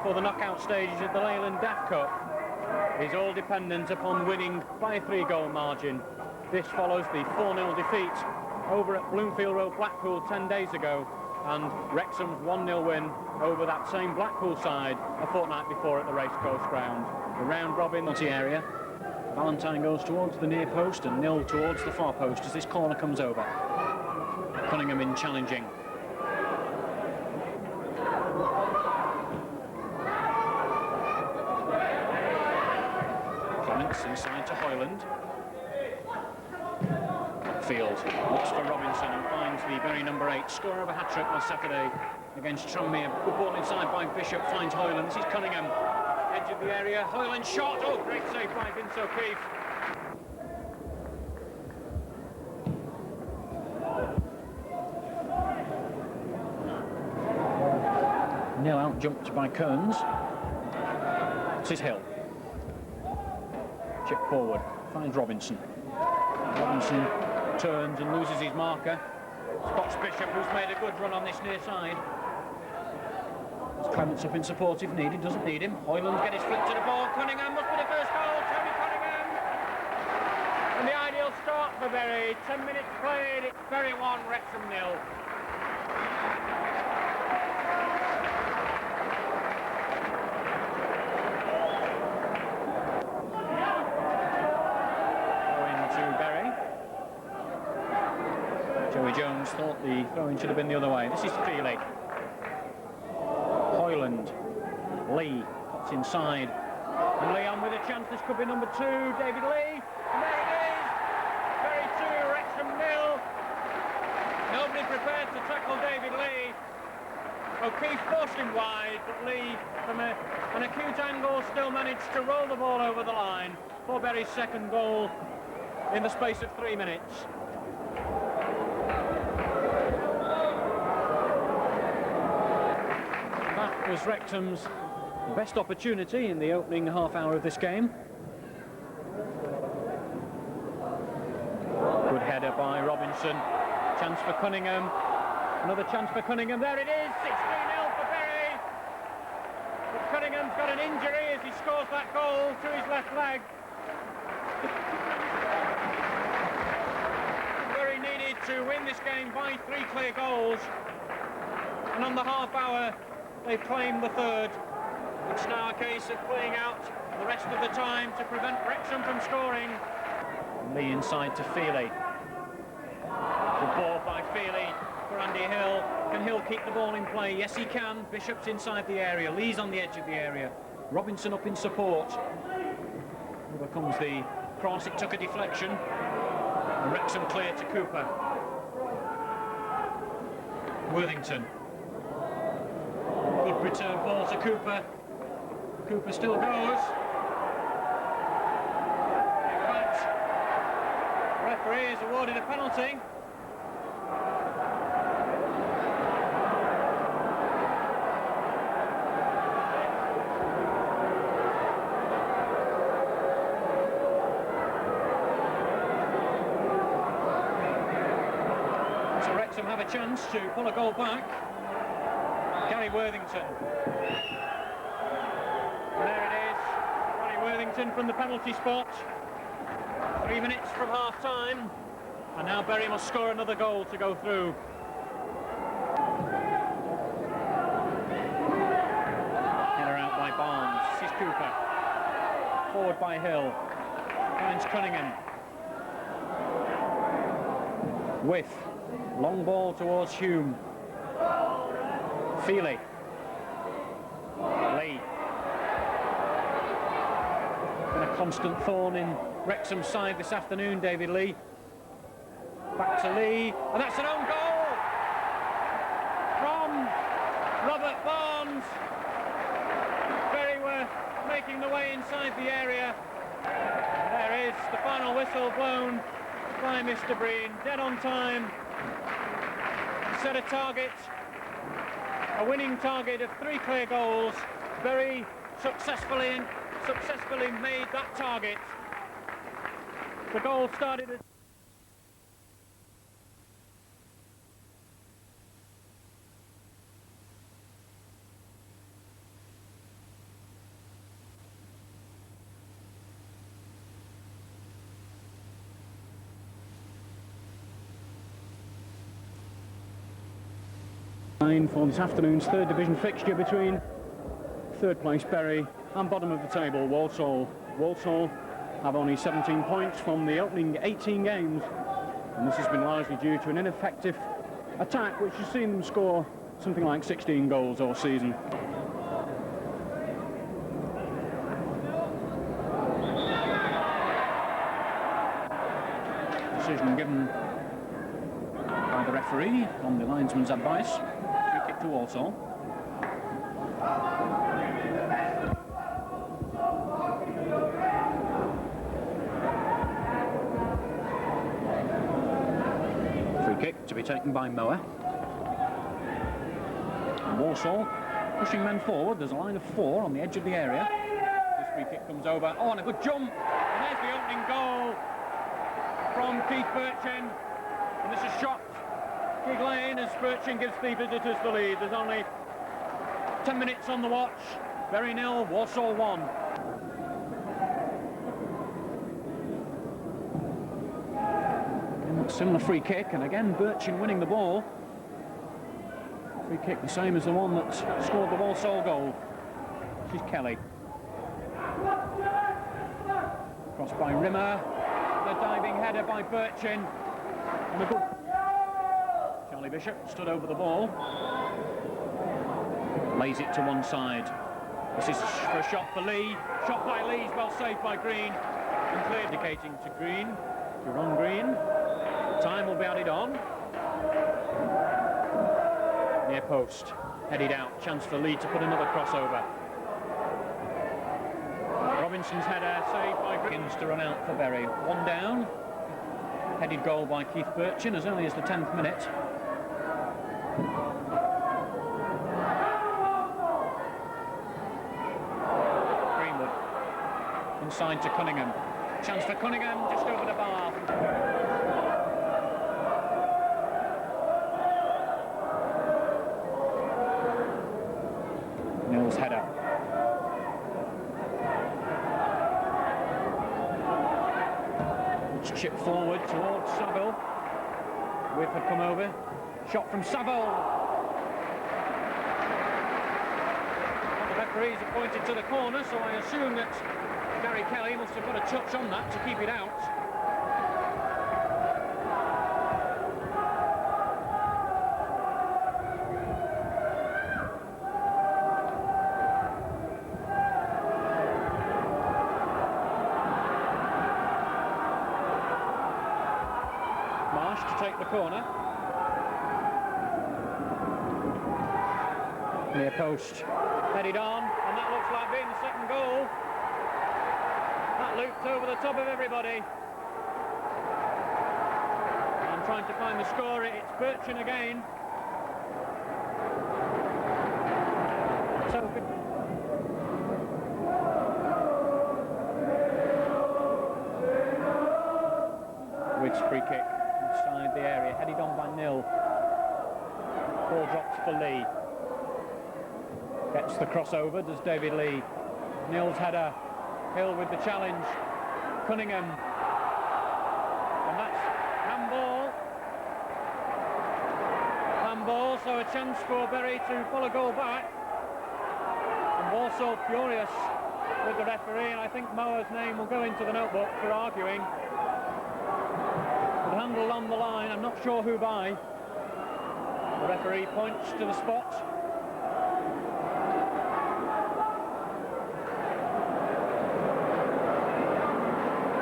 for the knockout stages of the Leyland DAF Cup is all dependent upon winning by a 3-goal margin. This follows the 4-0 defeat over at Bloomfield Road, Blackpool 10 days ago, and Wrexham's 1-0 win over that same Blackpool side a fortnight before at the Racecourse Ground. The round robin area. Valentine goes towards the near post and Nil towards the far post as this corner comes over. Cunningham in challenging. Clements inside to Hoyland. Field looks for Robinson and finds the very number 8 scorer of a hat-trick last Saturday against Tranmere. Good ball inside by Bishop, finds Hoyland. This is Cunningham, edge of the area. Hoyland shot. Oh, great save by Vince O'Keefe. Nil out jumped by Kearns. This is Hill. Chip forward, finds Robinson. Robinson turns and loses his marker. Spots Bishop, who's made a good run on this near side. Clements up in support if needed, doesn't need him. Hoyland get his flick to the ball. Cunningham must be the first goal. Tony Cunningham. And the ideal start for Bury. 10 minutes played. It's Bury 1, Wrexham 0. Jones thought the throw-in should have been the other way. This is Feely. Hoyland. Lee pops inside. And Leon with a chance. This could be number 2. David Lee. And there it is. Bury 2, Wrexham 0. Nobody prepared to tackle David Lee. O'Keefe forced him wide, but Lee, from an acute angle, still managed to roll the ball over the line for Bury's second goal in the space of 3 minutes. That was Wrexham's best opportunity in the opening half hour of this game. Good header by Robinson. Chance for Cunningham. Another chance for Cunningham. There it is. 16-0 for Bury. But Cunningham's got an injury as he scores that goal to his left leg. Bury needed to win this game by 3 clear goals. And on the half hour, they've claimed the third. It's now a case of playing out the rest of the time to prevent Wrexham from scoring. Lee inside to Feely. Good ball by Feely for Andy Hill. Can Hill keep the ball in play? Yes, he can. Bishop's inside the area. Lee's on the edge of the area. Robinson up in support. Over comes the cross. It took a deflection. And Wrexham clear to Cooper. Worthington. Good return ball to Cooper. Cooper still goes. In fact, the referee has awarded a penalty. So Wrexham have a chance to pull a goal back. Gary Worthington. And there it is. Gary Worthington from the penalty spot. 3 minutes from half-time. And now Bury must score another goal to go through. Header out by Barnes. This is Cooper. Forward by Hill. Finds Cunningham. Whiff. Long ball towards Hume. Feely. Lee. Been a constant thorn in Wrexham's side this afternoon, David Lee. Back to Lee, and that's an own goal from Robert Barnes. Bury were making the way inside the area. There is the final whistle blown by Mr. Breen, dead on time. Set a target. A winning target of 3 clear goals. Bury successfully made that target. The goal started as For this afternoon's third division fixture between third place Bury and bottom of the table Walsall. Walsall have only 17 points from the opening 18 games, and this has been largely due to an ineffective attack which has seen them score something like 16 goals all season. Decision given by the referee on the linesman's advice. Free kick to Walsall. Free kick to be taken by Moa. And Walsall pushing men forward. There's a line of 4 on the edge of the area. This free kick comes over. Oh, and a good jump. And there's the opening goal from Keith Birchin. And this is shocked Gig Lane as Birchin gives the visitors the lead. There's only 10 minutes on the watch. Bury 0, Walsall 1. And a similar free kick, and again Birchin winning the ball. Free kick the same as the one that scored the Walsall goal. This is Kelly. Crossed by Rimmer. The diving header by Birchin. And a good... Charlie Bishop stood over the ball. Lays it to one side. This is for a shot for Lee. Shot by Lee's well saved by Green. And clear indicating to Green. To Ron Green. Time will be added on. Near post. Headed out. Chance for Lee to put another crossover. Robinson's header saved by Green to run out for Bury. 1 down. Headed goal by Keith Birchin as early as the 10th minute. Greenwood. Inside to Cunningham. Chance for Cunningham just over the bar. Nils header. Chip forward towards Saville. Whip had come over. Shot from Saville. Well, the referees are pointed to the corner, so I assume that Gary Kelly must have got a touch on that to keep it out. To take the corner. Near post. Headed on, and that looks like being the second goal. That looped over the top of everybody. I'm trying to find the score. It's Birchin again. So good. Wid's free kick. Inside the area, headed on by Nil. Ball drops for Lee. Gets the crossover, does David Lee. Nil's header. Hill with the challenge. Cunningham. And that's handball. Handball, so a chance for Bury to pull a goal back. And Walsall furious with the referee, and I think Moa's name will go into the notebook for arguing. Handle on the line, I'm not sure who by. The referee points to the spot.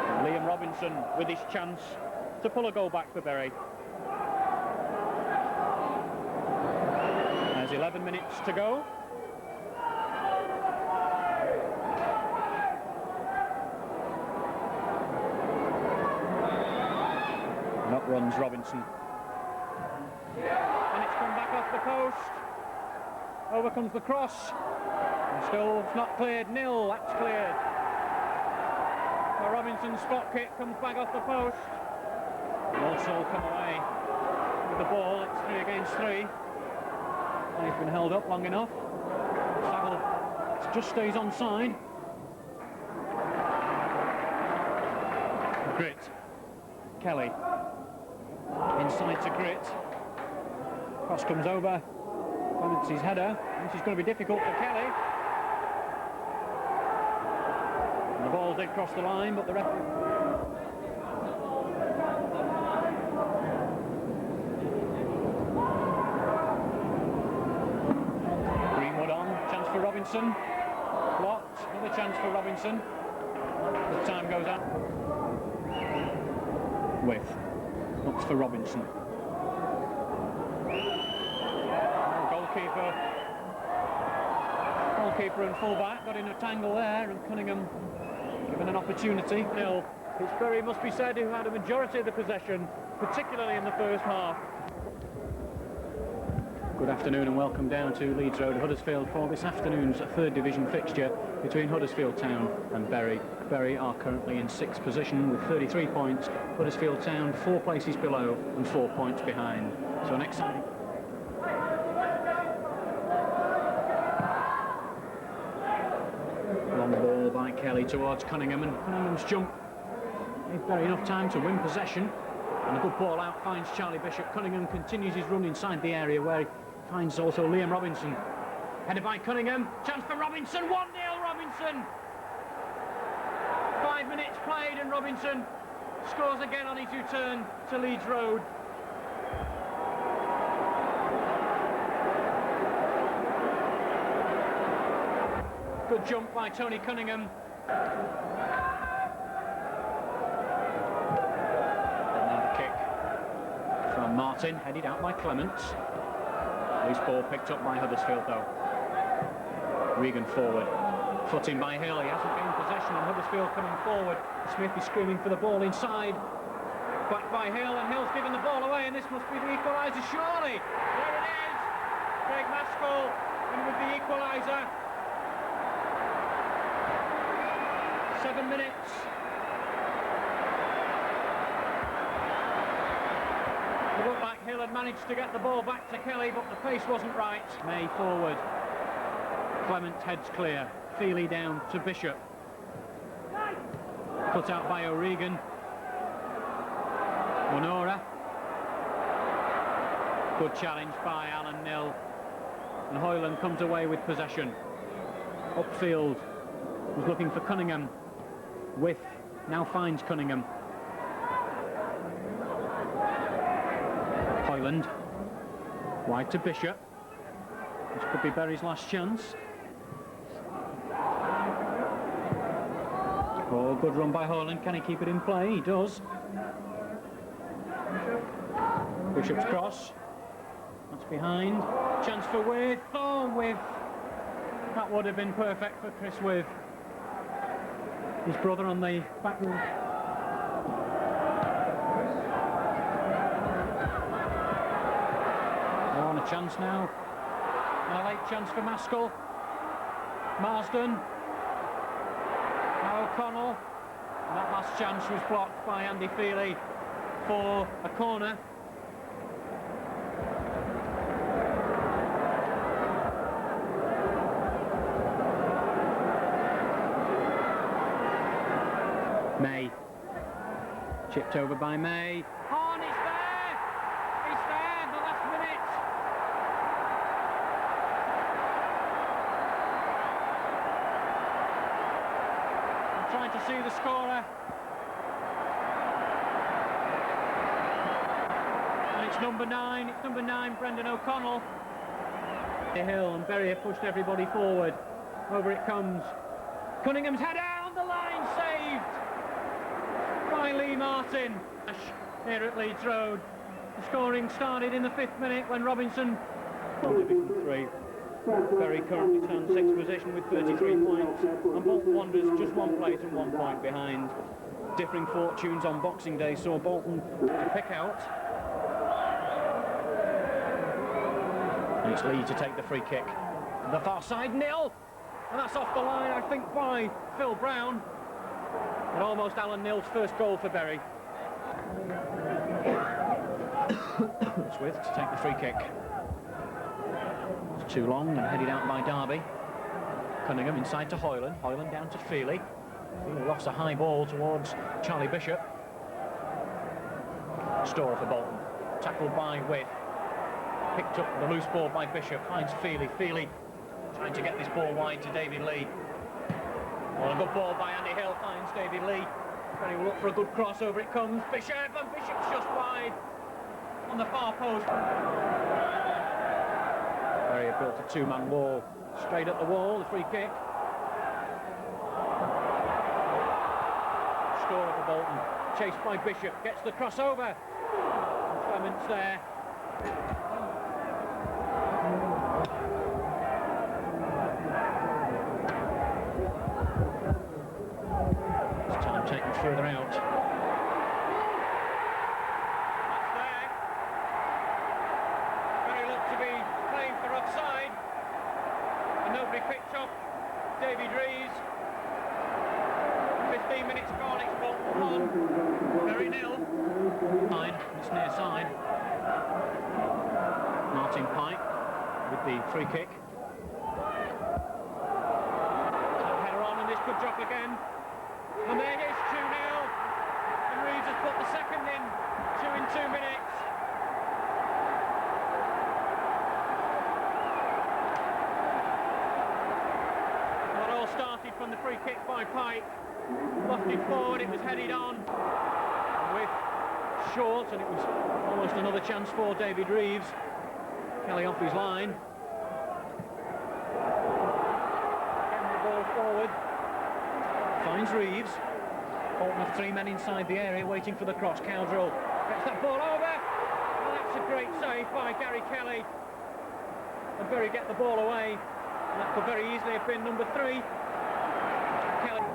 And Liam Robinson with his chance to pull a goal back for Bury. There's 11 minutes to go. Up runs Robinson. And it's come back off the post. Over comes the cross. And still it's not cleared. Nil, that's cleared. So Robinson's spot kick comes back off the post. Walsall come away with the ball. It's 3 against 3. And he's been held up long enough. Saville just stays onside. Grit. Kelly. Inside to Grit. Cross comes over. Clemency's header. This is going to be difficult for Kelly. And the ball did cross the line, but the referee... Greenwood on, chance for Robinson. Blocked, another chance for Robinson. The time goes out. With. Looks for Robinson. Goalkeeper and fullback got in a tangle there, and Cunningham given an opportunity. Nil. It's Bury, must be said, who had a majority of the possession, particularly in the first half. Good afternoon and welcome down to Leeds Road, Huddersfield, for this afternoon's third division fixture between Huddersfield Town and Bury. Bury are currently in sixth position with 33 points. Huddersfield Town 4 places below and 4 points behind. So an exciting... Long ball by Kelly towards Cunningham, and Cunningham's jump gave Bury enough time to win possession. And a good ball out finds Charlie Bishop. Cunningham continues his run inside the area where he finds also Liam Robinson. Headed by Cunningham, chance for Robinson, 1-0 Robinson! 5 minutes played and Robinson scores again on his return to Leeds Road. Good jump by Tony Cunningham. Another kick from Martin, headed out by Clements. Loose ball picked up by Huddersfield though. Regan forward. Footing by Hill, he hasn't gained possession, and Huddersfield coming forward. Smith is screaming for the ball inside. Back by Hill, and Hill's given the ball away, and this must be the equaliser, surely. There it is. Craig Maskell in with the equaliser. 7 minutes. It looked like Hill had managed to get the ball back to Kelly, but the pace wasn't right. May forward. Clement heads clear. Feely down to Bishop. Cut out by O'Regan. Monora. Good challenge by Alan Nill. And Hoyland comes away with possession. Upfield was looking for Cunningham. With now finds Cunningham. Hoyland. Wide to Bishop. This could be Bury's last chance. Oh, good run by Hoyland. Can he keep it in play? He does. Bishop's cross. That's behind. Chance for Wyth. Oh, Wyth. That would have been perfect for Chris Wyth. His brother on the back room. Oh, and a chance now. A late chance for Maskell. Marsden. Now O'Connell. And that last chance was blocked by Andy Feely for a corner. May. Chipped over by May. Oh, and it's there! It's there, the last minute! I'm trying to see the scorer. And it's number 9. It's number 9, Brendan O'Connell. Hill and Bury have pushed everybody forward. Over it comes. Cunningham's header on the line, saved by Lee Martin here at Leeds Road. The scoring started in the 5th minute when Robinson... Division 3. Bury currently turns 6th position with 33 points, and Bolton Wanderers just 1 place and 1 point behind. Differing fortunes on Boxing Day saw Bolton to pick out. And it's Lee to take the free kick. The far side, Nill! And that's off the line, I think, by Phil Brown. And almost Alan Nill's first goal for Bury. Smith to take the free kick. It's too long and headed out by Derby. Cunningham inside to Hoyland. Hoyland down to Feely. Feely lost a high ball towards Charlie Bishop. Storer for Bolton. Tackled by Wyth. picked up the loose ball by Bishop, finds Feely. Feely trying to get this ball wide to David Lee. Well, a good ball by Andy Hill, finds David Lee. Ferry will look for a good cross, over it comes. Bishop, and Bishop's just wide on the far post. Ferry have built a two-man wall. Straight at the wall, the free kick. Score for Bolton. Chased by Bishop, gets the crossover. And Clement's there. This time taken further out. That's there. Very looked to be playing for offside. And nobody picked up David Rees. 15 minutes gone, it's Bolton 1, Bury 0. It's near side. Martin Pike with the free kick. Header on, and this could drop again. And there it is, 2-0. And Rees has put the second in, 2 in 2 minutes. Well, it all started from the free kick by Pike. Lofted forward, it was headed on with Short, and it was almost another chance for David Reeves. Kelly off his line. Getting the ball forward. Finds Reeves. Bolton have 3 men inside the area waiting for the cross. Cowdrell gets that ball over. And that's a great save by Gary Kelly. And Bury get the ball away. And that could very easily have been number 3. Kelly.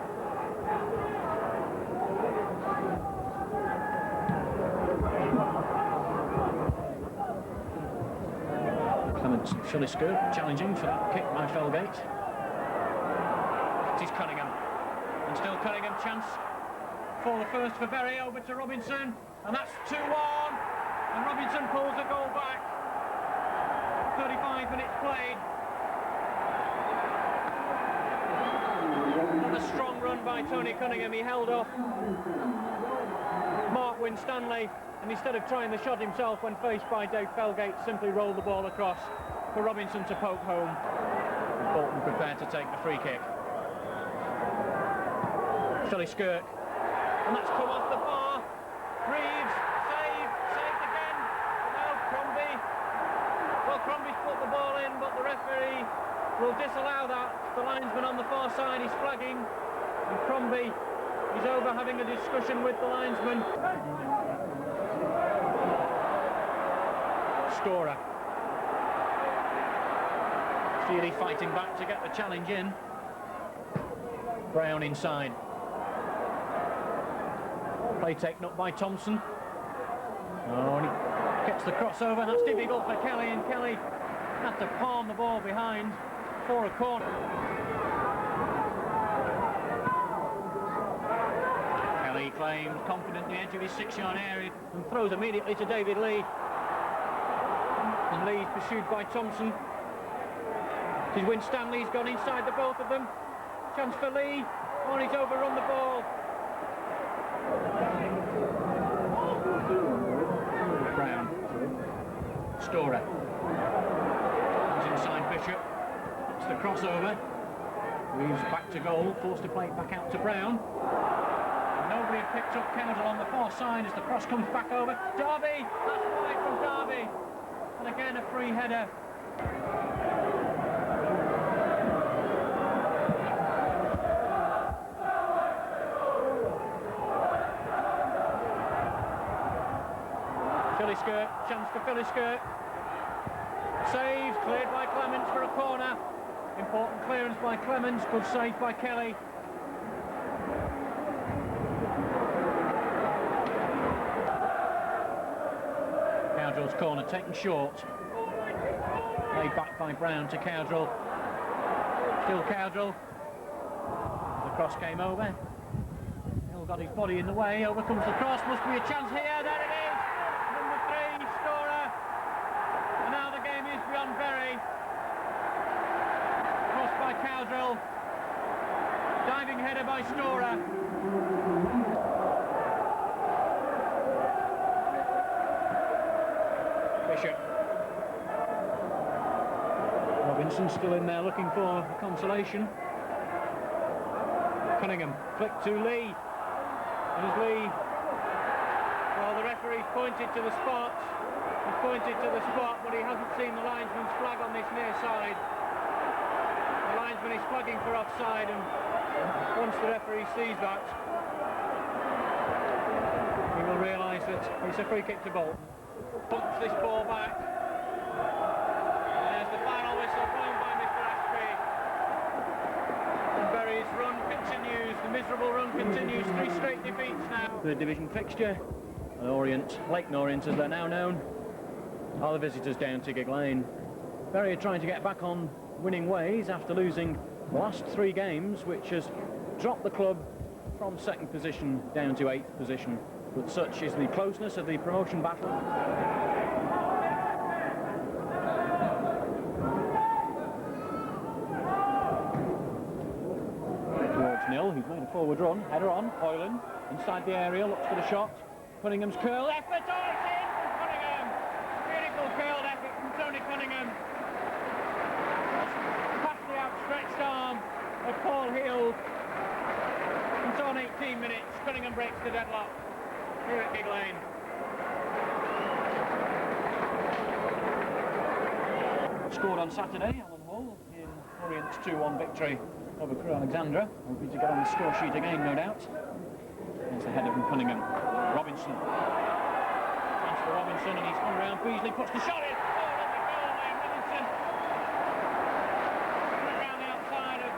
Phillisker challenging for that kick by Felgate. It is Cunningham, and still Cunningham, chance for the first for Bury, over to Robinson, and that's 2-1, and Robinson pulls the goal back. 35 minutes played. And a strong run by Tony Cunningham. He held off Mark Winstanley, and instead of trying the shot himself when faced by Dave Felgate, simply rolled the ball across for Robinson to poke home. Bolton prepared to take the free kick. Philly Skirk, and that's come off the bar. Reeves, saved again. No, Crombie. Well, Crombie's put the ball in, but the referee will disallow that. The linesman on the far side is flagging, and Crombie is over having a discussion with the linesman. Storer. Feely fighting back to get the challenge in. Brown inside. Play taken up by Thompson. Oh, and he gets the crossover. That's difficult for Kelly, and Kelly had to palm the ball behind for a corner. Kelly claims confident the edge of his 6-yard area and throws immediately to David Lee. And Lee's pursued by Thompson. It is Winstanley's gone inside the both of them. Chance for Lee. Oh, he's overrun the ball. Brown. Storer. He's inside Bishop. It's the crossover. Reeves back to goal, forced to play it back out to Brown. And nobody had picked up Cowdrell on the far side as the cross comes back over. Derby! That's wide from Derby. And again a free header. Phillisker, chance for Phillisker. Saved, cleared by Clements for a corner. Important clearance by Clements, good save by Kelly. Cowdrell's corner taken short. Laid back by Brown to Cowdrell. Still Cowdrell. The cross came over. Hill got his body in the way. Over comes the cross. Must be a chance here. There it is. Number 3, Storer. And now the game is beyond Bury. Cross by Cowdrell. Diving header by Storer. Bishop. Robinson still in there looking for consolation. Cunningham, flick to Lee. There's Lee. Well, the referee's pointed to the spot. He's pointed to the spot, but he hasn't seen the linesman's flag on this near side. The linesman is flagging for offside, and once the referee sees that, he will realise that it's a free kick to Bolton. Pumps this ball back. And there's the final whistle blown by Mr. Ashby. And Bury's run continues, the miserable run continues, 3 straight defeats now. The division fixture, and Orient, Leyton Orient as they're now known, are the visitors down to Gig Lane. Bury are trying to get back on winning ways after losing the last 3 games, which has dropped the club from 2nd position down to 8th position. But such is the closeness of the promotion battle. Towards Nil, who's made a forward run. Header on, Hoyland, inside the area, looks for the shot. Cunningham's curl effort, oh, it's in from Cunningham! Beautiful curled effort from Tony Cunningham. Past the outstretched arm of Paul Hill. It's on 18 minutes, Cunningham breaks the deadlock here at Gig Lane. Scored on Saturday, Alan Hull, in Orient's 2-1 victory over Crewe Alexandra. Hoping to get on the score sheet again, no doubt. There's the header from Cunningham. Robinson. Chance for Robinson, and he's gone around. Beasley puts the shot in. Oh, lovely goal by Robinson. Around the outside of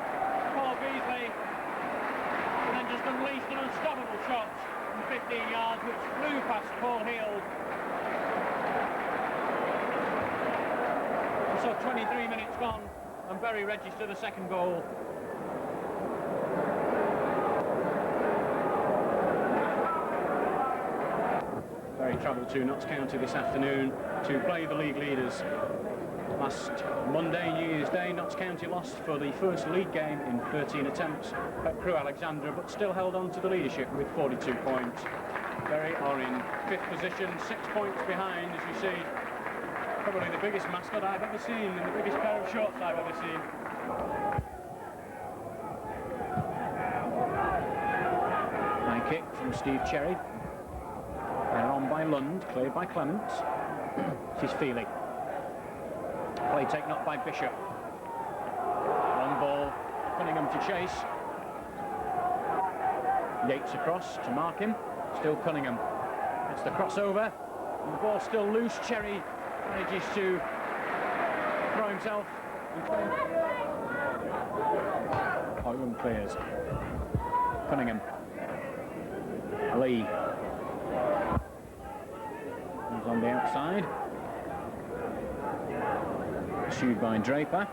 Paul Beasley. And then just unleashed an unstoppable shot from 15 yards, which flew past Paul Hill. So 23 minutes gone, and Bury register the 2nd goal. Bury travelled to Notts County this afternoon to play the league leaders. Last Monday, New Year's Day, Notts County lost for the first league game in 13 attempts at Crewe Alexandra, but still held on to the leadership with 42 points. Bury are in 5th position, 6 points behind, as you see. Probably the biggest mascot I've ever seen and the biggest pair of shorts I've ever seen. High kick from Steve Cherry. They're on by Lund, cleared by Clements. This is Feely. Play taken up by Bishop. Long ball, Cunningham to chase. Yates across to mark him. Still Cunningham. It's the crossover. And the ball still loose. Cherry manages to throw himself. Hoyland clears. Cunningham. Lee. He's on the outside. Pursued by Draper.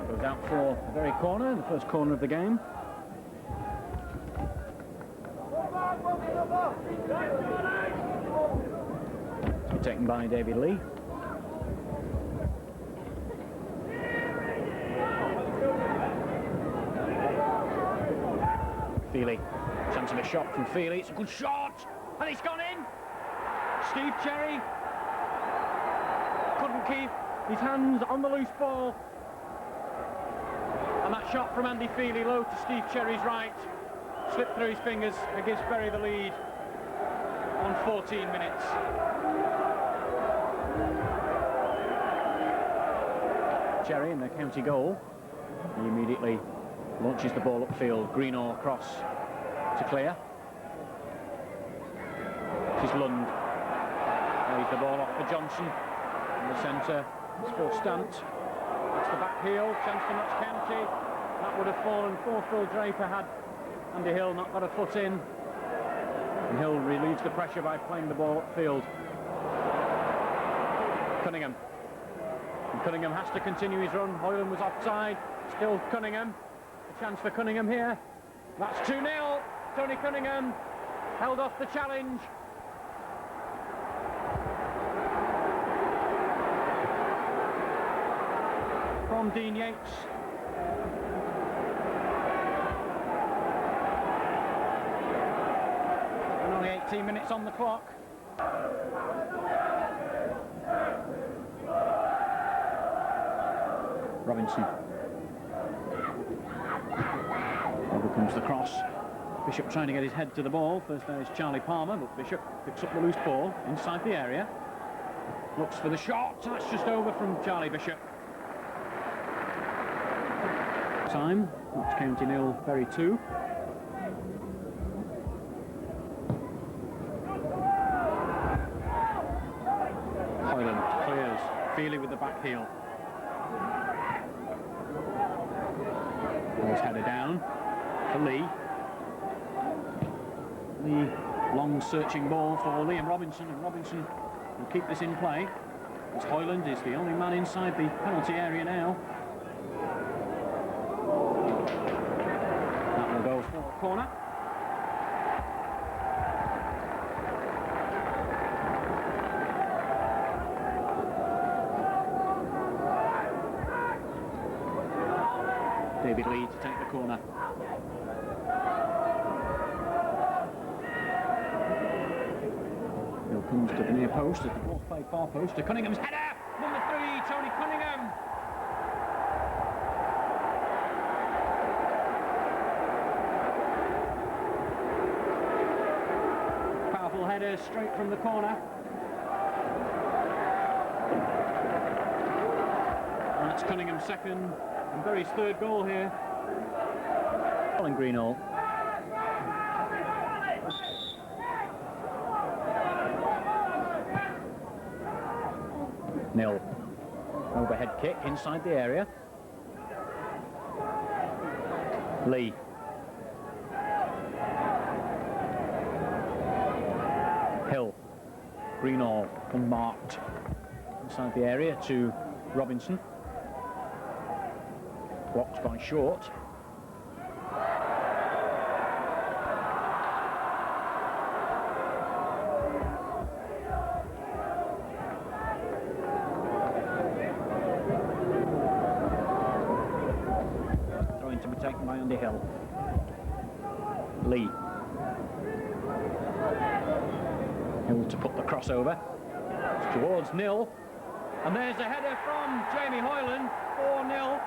Goes out for the very corner, the first corner of the game. Taken by David Lee. Feely. Chance of a shot from Feely. It's a good shot! And it's gone in! Steve Cherry couldn't keep his hands on the loose ball. And that shot from Andy Feely low to Steve Cherry's right slipped through his fingers and gives Bury the lead on 14 minutes. Cherry in the county goal. He immediately launches the ball upfield. Greenall cross to clear. This is Lund. Lays the ball off for Johnson. In the centre, it's for Stant. That's the back heel. Chance for Notts County. That would have fallen for Phil Draper had Andy Hill not got a foot in. And Hill relieves the pressure by playing the ball upfield. Cunningham. And Cunningham has to continue his run. Hoyland was offside. Still Cunningham. A chance for Cunningham here. That's 2-0. Tony Cunningham held off the challenge. From Dean Yates. Only 18 minutes on the clock. Robinson. Over comes the cross. Bishop trying to get his head to the ball. First there is Charlie Palmer, but Bishop picks up the loose ball inside the area. Looks for the shot. That's just over from Charlie Bishop. Time. Notts County 0, Bury 2. Hoyland clears. Feely with the back heel. Ball's headed down for Lee. Lee, long searching ball for Liam Robinson, and Robinson will keep this in play as Hoyland is the only man inside the penalty area now. That will go for a corner. David Lee to take the corner. Hill comes to the near post as the ball's played far post to Cunningham's header. Number 3, Tony Cunningham. Powerful header straight from the corner. And that's Cunningham's second and Bury's third goal here. Colin Greenall. Nil. Overhead kick inside the area. Lee. Hill. Greenall unmarked inside the area to Robinson. Blocked by Short. Throwing to be taken by Andy Hill. Lee. Hill to put the crossover. It's towards Nil. And there's a header from Jamie Hoyland. 4-0.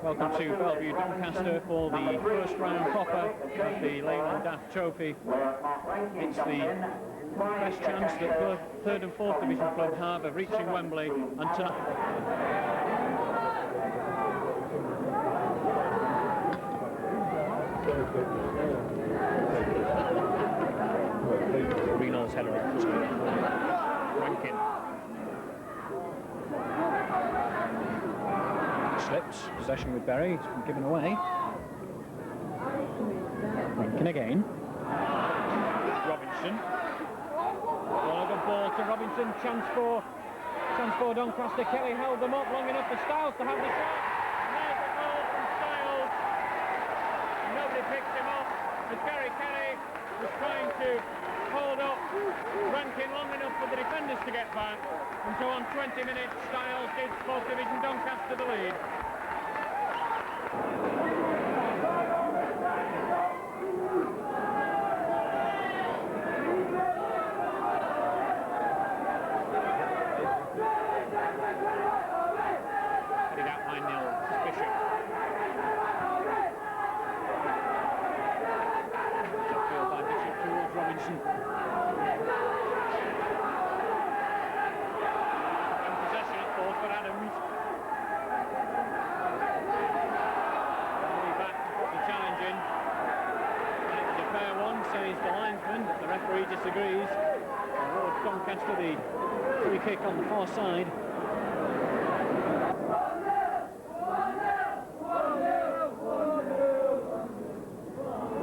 Welcome to Bellevue Doncaster for the first round proper of the Leyland Daft Trophy. It's the best chance that the 3rd and 4th Division clubs have of reaching Wembley, and tonight Greenall's header Rankin. Slips, possession with Bury, it's been given away. Rankin again. Robinson. Well, good ball to Robinson, chance for Doncaster. Kelly held them up long enough for Styles to have the shot. There's a goal from Styles. Nobody picked him up as Gary Kelly was trying to hold up Rankin long enough for the defenders to get back. And so on 20 minutes, Styles gives 4th Division Doncaster the lead. Headed out by Nil, Bishop. Upfield by Bishop towards Robinson. For Adams. Back to put the challenge in. And it was a fair one, says the linesman, but the referee disagrees. Awards Doncaster the free kick on the far side.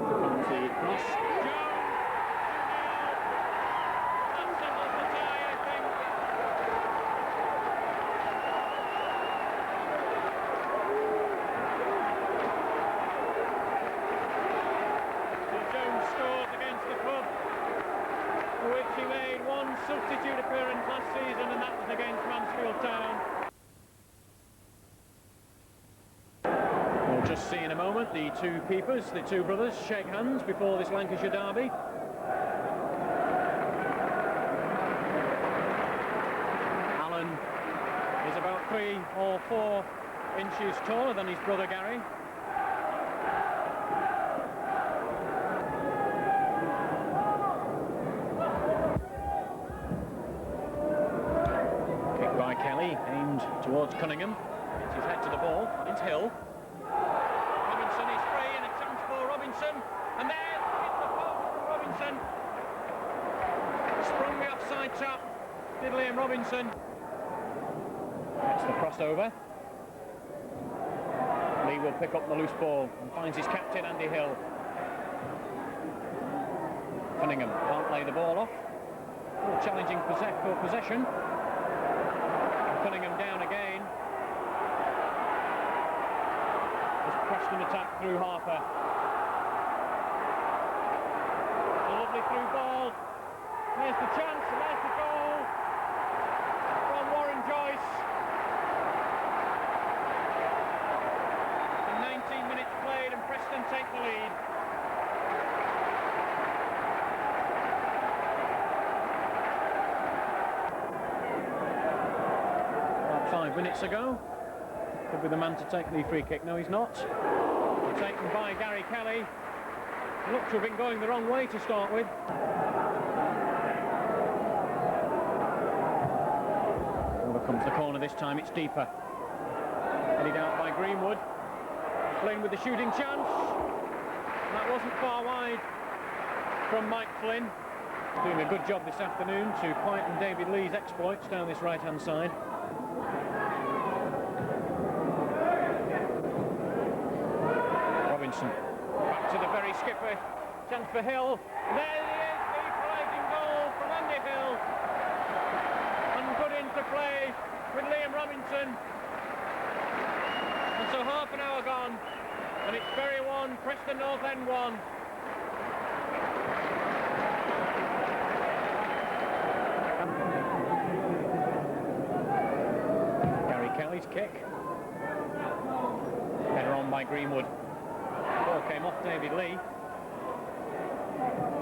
Comes the cross. just see in a moment the two keepers, the two brothers, shake hands before this Lancashire derby. Alan is about 3 or 4 inches taller than his brother Gary. Kick by Kelly, aimed towards Cunningham. Gets his head to the ball, and it's Hill. Robinson is free, and a chance for Robinson. And there, hit the post from Robinson. Sprung the offside trap, did Liam Robinson. Gets the crossover. Lee will pick up the loose ball and finds his captain, Andy Hill. Cunningham can't lay the ball off. Still challenging for possession. Cunningham down again. As Preston attack through Harper. A lovely through ball. There's the chance, and there's the goal from Warren Joyce. And 19 minutes played, and Preston take the lead. About 5 minutes ago. Could be the man to take the free kick. No, he's not. Taken by Gary Kelly. Looked to have been going the wrong way to start with. Over comes the corner this time, it's deeper. Headed out by Greenwood. Flynn with the shooting chance. That wasn't far wide from Mike Flynn. Doing a good job this afternoon to quieten David Lee's exploits down this right-hand side. Robinson, back to the very skipper. Chance for Hill. There he is, the equalising goal from Andy Hill. And good into play with Liam Robinson. And so half an hour gone, and it's Bury 1, Preston North End 1. Gary Kelly's kick. Header on by Greenwood. Ball came off David Lee.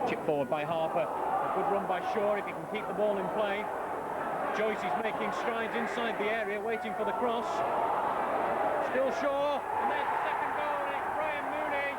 Chip forward by Harper. A good run by Shaw if he can keep the ball in play. Joyce is making strides inside the area, waiting for the cross. Still Shaw, and there's the second goal, and it's Graham Mooney.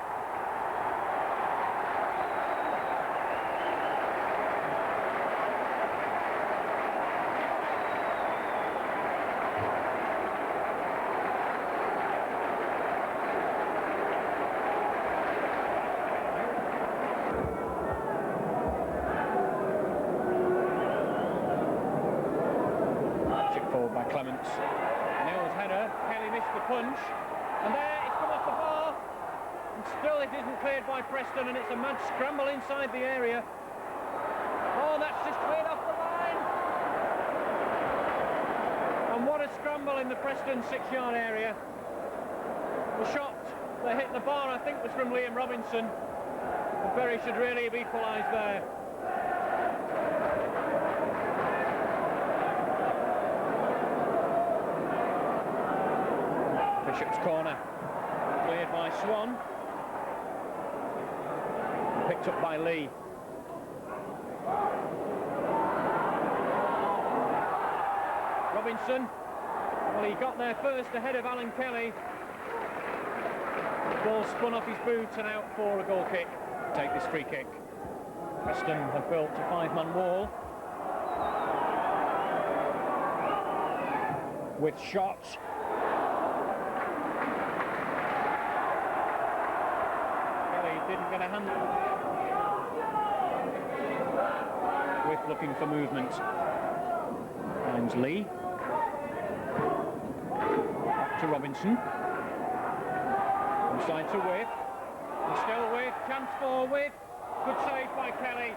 Chip forward by Clements. Nils header, Kelly missed the punch, and there it's come off the bar, and still it isn't cleared by Preston, and it's a mad scramble inside the area. Oh, that's just cleared off the line, and what a scramble in the Preston 6-yard area. The shot that hit the bar, I think, was from Liam Robinson. The Bury should really have equalised there. Bishop's corner, cleared by Swan, picked up by Lee. Robinson, well, he got there first ahead of Alan Kelly. The ball spun off his boot and out for a goal kick. Take this free kick. Preston have built a 5-man wall with shots. Didn't get a hand with looking for movement. Finds Lee. Back to Robinson. Inside to With. And still With. Chance for With. Good save by Kelly.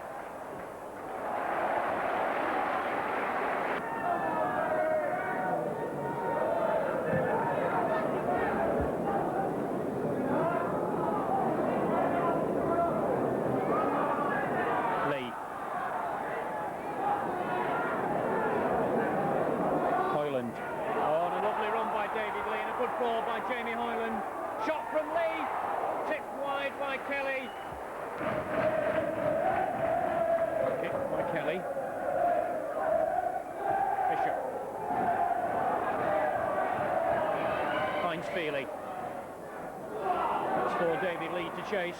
Ball by Jamie Hoyland. Shot from by Kelly. Kick by Kelly. Bishop. Finds Feely. That's for David Lee to chase.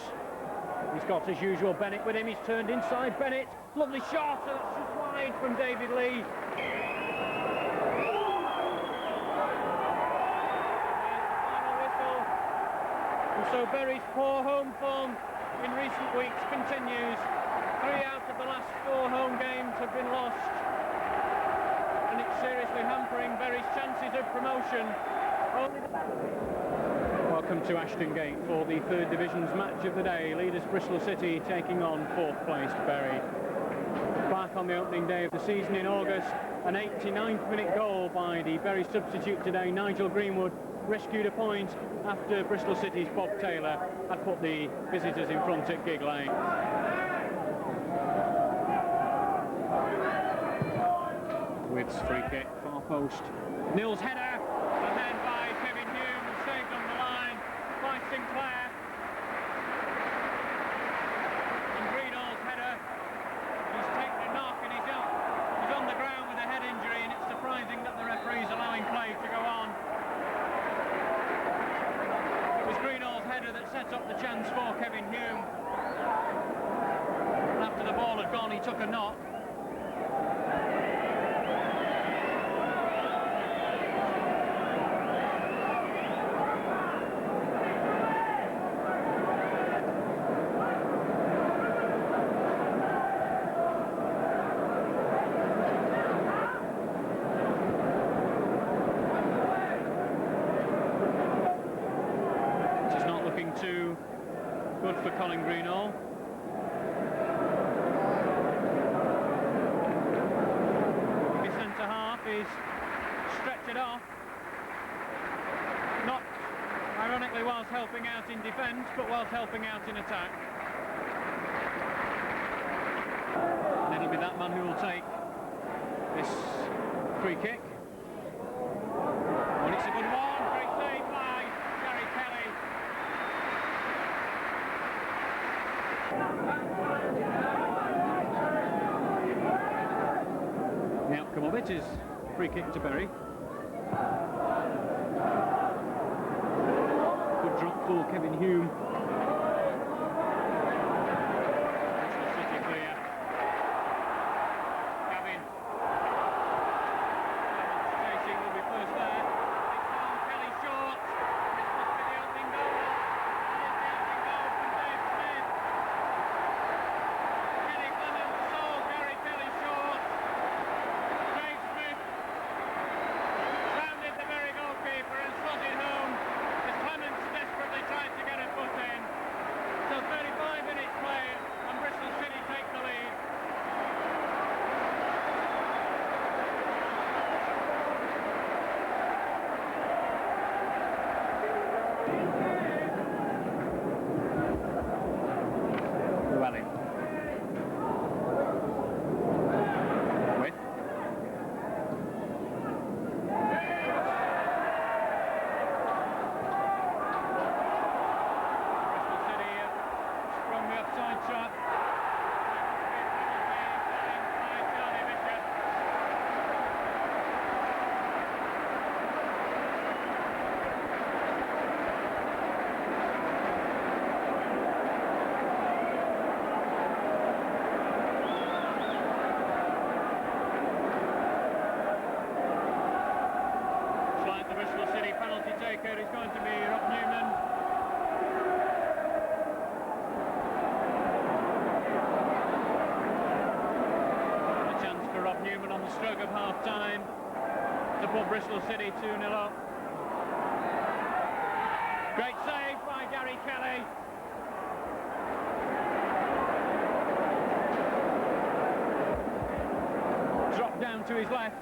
He's got, as usual, Bennett with him. He's turned inside. Bennett, lovely shot. So that's just wide from David Lee. So Bury's poor home form in recent weeks continues. 3 out of the last 4 home games have been lost, and it's seriously hampering Bury's chances of promotion. Welcome to Ashton Gate for the 3rd Division's match of the day. Leaders Bristol City taking on 4th placed Bury. Back on the opening day of the season in August, an 89th minute goal by the Bury substitute today, Nigel Greenwood, rescued a point after Bristol City's Bob Taylor had put the visitors in front at Gigg Lane. With's free kick, far post. Nils header, and then by Kevin Hume, saved on the line by Sinclair. And Greenall's header, he's taken a knock and he's on the ground with a head injury, and it's surprising that the referee's allowing play to go on. It was Greenall's header that set up the chance for Kevin Hume. And after the ball had gone, he took a knock. Too good for Colin Greenall. The centre half is stretched off. Not, ironically, whilst helping out in defence, but whilst helping out in attack. And it'll be that man who will take this free kick. And it's a good one. Great save by Gary Kelly. The outcome of it is free kick to Bury. Good drop for Kevin Hume. Bristol City clear. Gavin. Chasing will be first there. It's down Kelly short. This must be the opening goal. It is the opening goal from Dave Smith. Kenny Clements saw Gary Kelly short. Dave Smith rounded the Bury goalkeeper and slotted home as Clements desperately tried to get a foot in. So 35 minutes played and Bristol City take the lead. Llewellyn. With. Bristol City sprung the offside shot. By Charlie Bishop. Looks like the Bristol City penalty taker is going to be Rob Newman. A chance for Rob Newman on the stroke of half-time to put Bristol City 2-0 up. Great save by Gary Kelly. Dropped down to his left.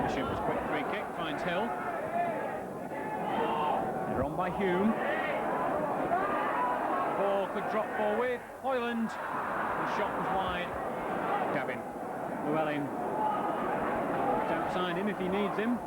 Bishop's quick free kick finds Hill. They're on by Hume. The ball could drop forward. Hoyland. The shot was wide. Gavin. Llewellyn. It's outside him if he needs him.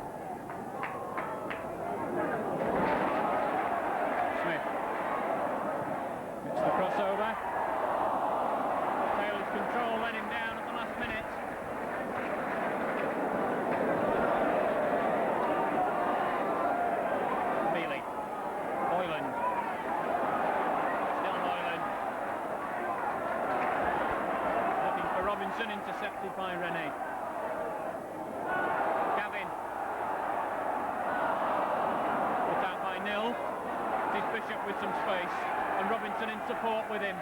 in support with him.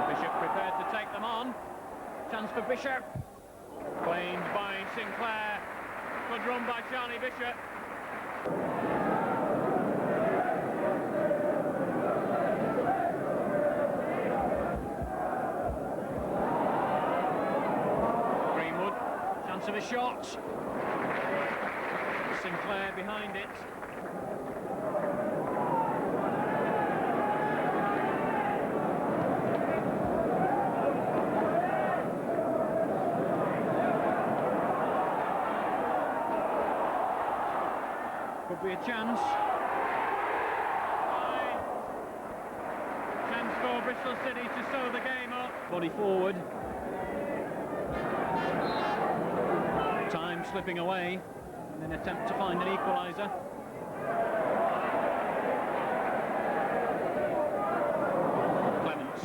Bishop prepared to take them on. Chance for Bishop. Claimed by Sinclair. Good run by Charlie Bishop. Greenwood, chance of a shot. Sinclair behind it. Could be a chance. Chance for Bristol City to sew the game up. Body forward. Time slipping away in an attempt to find an equaliser. Clements.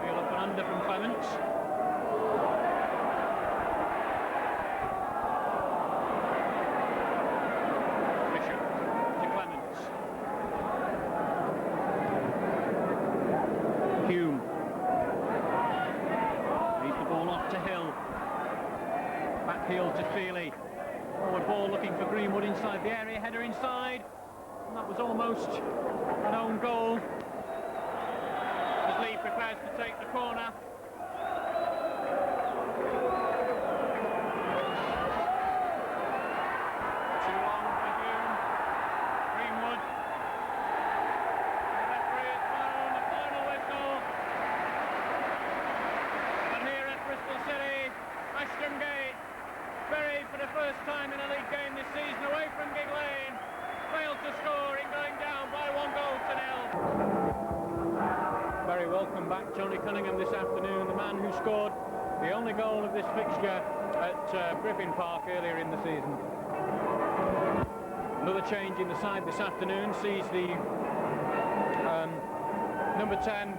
Feel up and under from Clements. Hume. Leaves the ball off to Hill. Back heel to Feely. Forward ball looking for Greenwood inside the area. Header inside. And that was almost an own goal. As Lee prepares to take the corner. Too long for Hume. Greenwood. Ashton Gate, Bury for the first time in a league game this season away from Gig Lane, failed to score in going down by 1-0. Very welcome back Johnny Cunningham this afternoon, the man who scored the only goal of this fixture at Griffin Park earlier in the season. Another change in the side this afternoon sees the number 10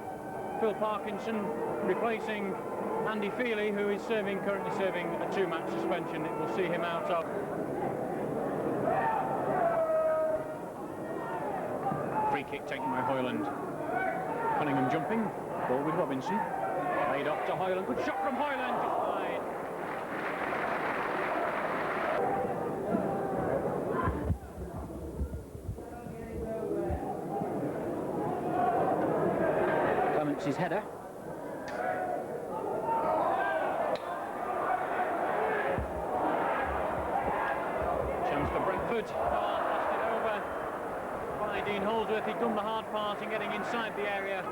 Phil Parkinson replacing Andy Feely, who is currently serving a 2-match suspension. It will see him out of. Free kick taken by Hoyland. Cunningham jumping, ball with Robinson. Laid off to Hoyland. Good shot from Hoyland, just wide. Clements' header. Lost it over by Dean Holdsworth. He'd done the hard part in getting inside the area.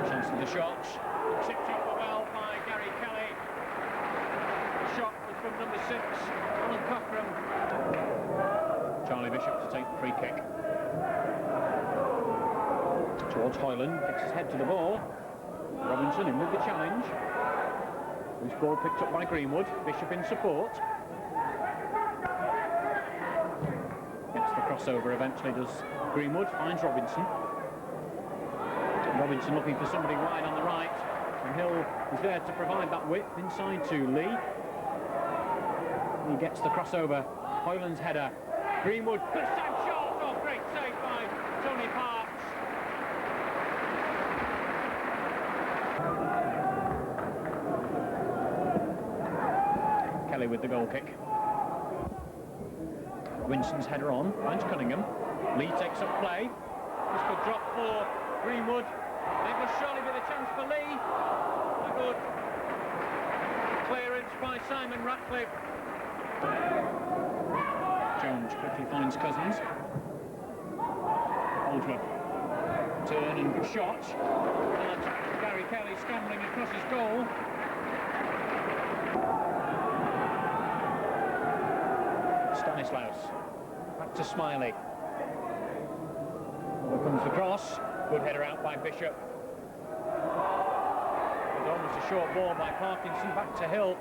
Chance of the shot. Tipped over well by Gary Kelly. The shot was from number 6, Alan Cockram. Charlie Bishop to take the free kick. Towards Hoyland, gets his head to the ball. Robinson in with the challenge. Loose ball picked up by Greenwood. Bishop in support. Gets the crossover eventually, does Greenwood. Finds Robinson. Robinson looking for somebody wide on the right. And Hill is there to provide that width inside to Lee. He gets the crossover. Hoyland's header. Greenwood, good save shot. Oh, great save by Tony Parks. Kelly with the goal kick. Winston's header on, finds Cunningham. Lee takes up play. This could drop for Greenwood. It will surely be the chance for Lee. A good clearance by Simon Ratcliffe. Jones quickly finds Cousins. Holdsworth. Turn and good shot. And Gary Kelly scrambling across his goal. Stanislaus. Back to Smiley. Here comes the cross. Good header out by Bishop. It was almost a short ball by Parkinson. Back to Hill.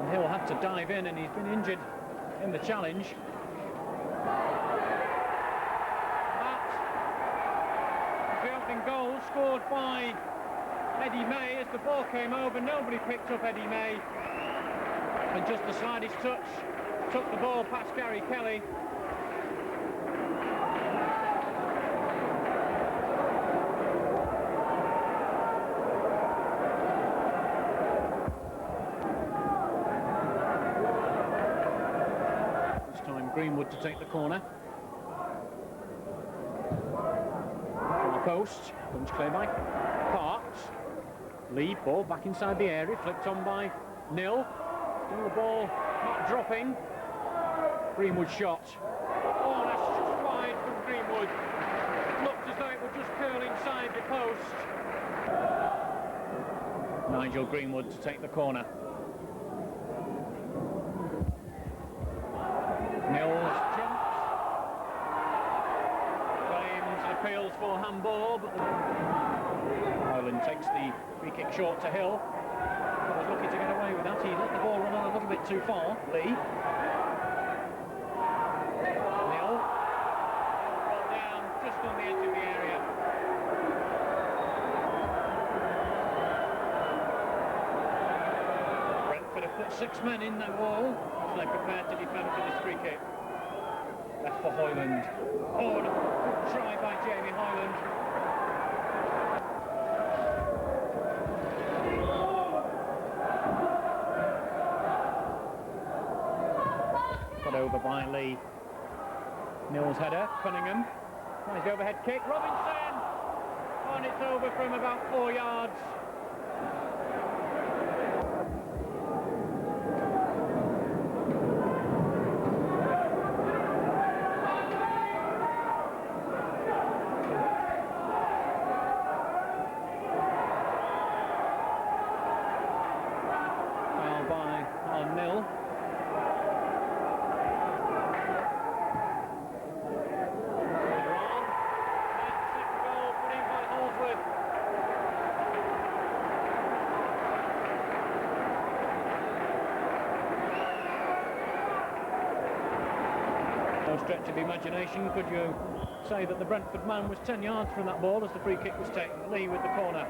And Hill had to dive in, and he's been injured in the challenge. That is the opening goal goal scored by Eddie May. As the ball came over, nobody picked up Eddie May, and just the slightest touch took the ball past Gary Kelly. This time Greenwood to take the corner. Post, comes clear by Parks. Lead ball back inside the area, flicked on by Nil. Still the ball not dropping. Greenwood shot. Oh, that's just wide from Greenwood. Looked as though it would just curl inside the post. Nigel Greenwood to take the corner. Nils jumps. Appeals for handball, but Ireland takes the free kick short to Hill. But was lucky to get away with that. He let the ball run on a little bit too far. Lee. Hill. Ball down just on the edge of the area. Brentford have put 6 men in that wall as they prepare to defend for this free kick. Left for Hoyland. Oh, and a good try by Jamie Hoyland. Got over by Lee. Nils header, Cunningham. Tries the overhead kick, Robinson! Oh, and it's over from about 4 yards. No stretch of the imagination could you say that the Brentford man was 10 yards from that ball as the free kick was taken. Lee with the corner.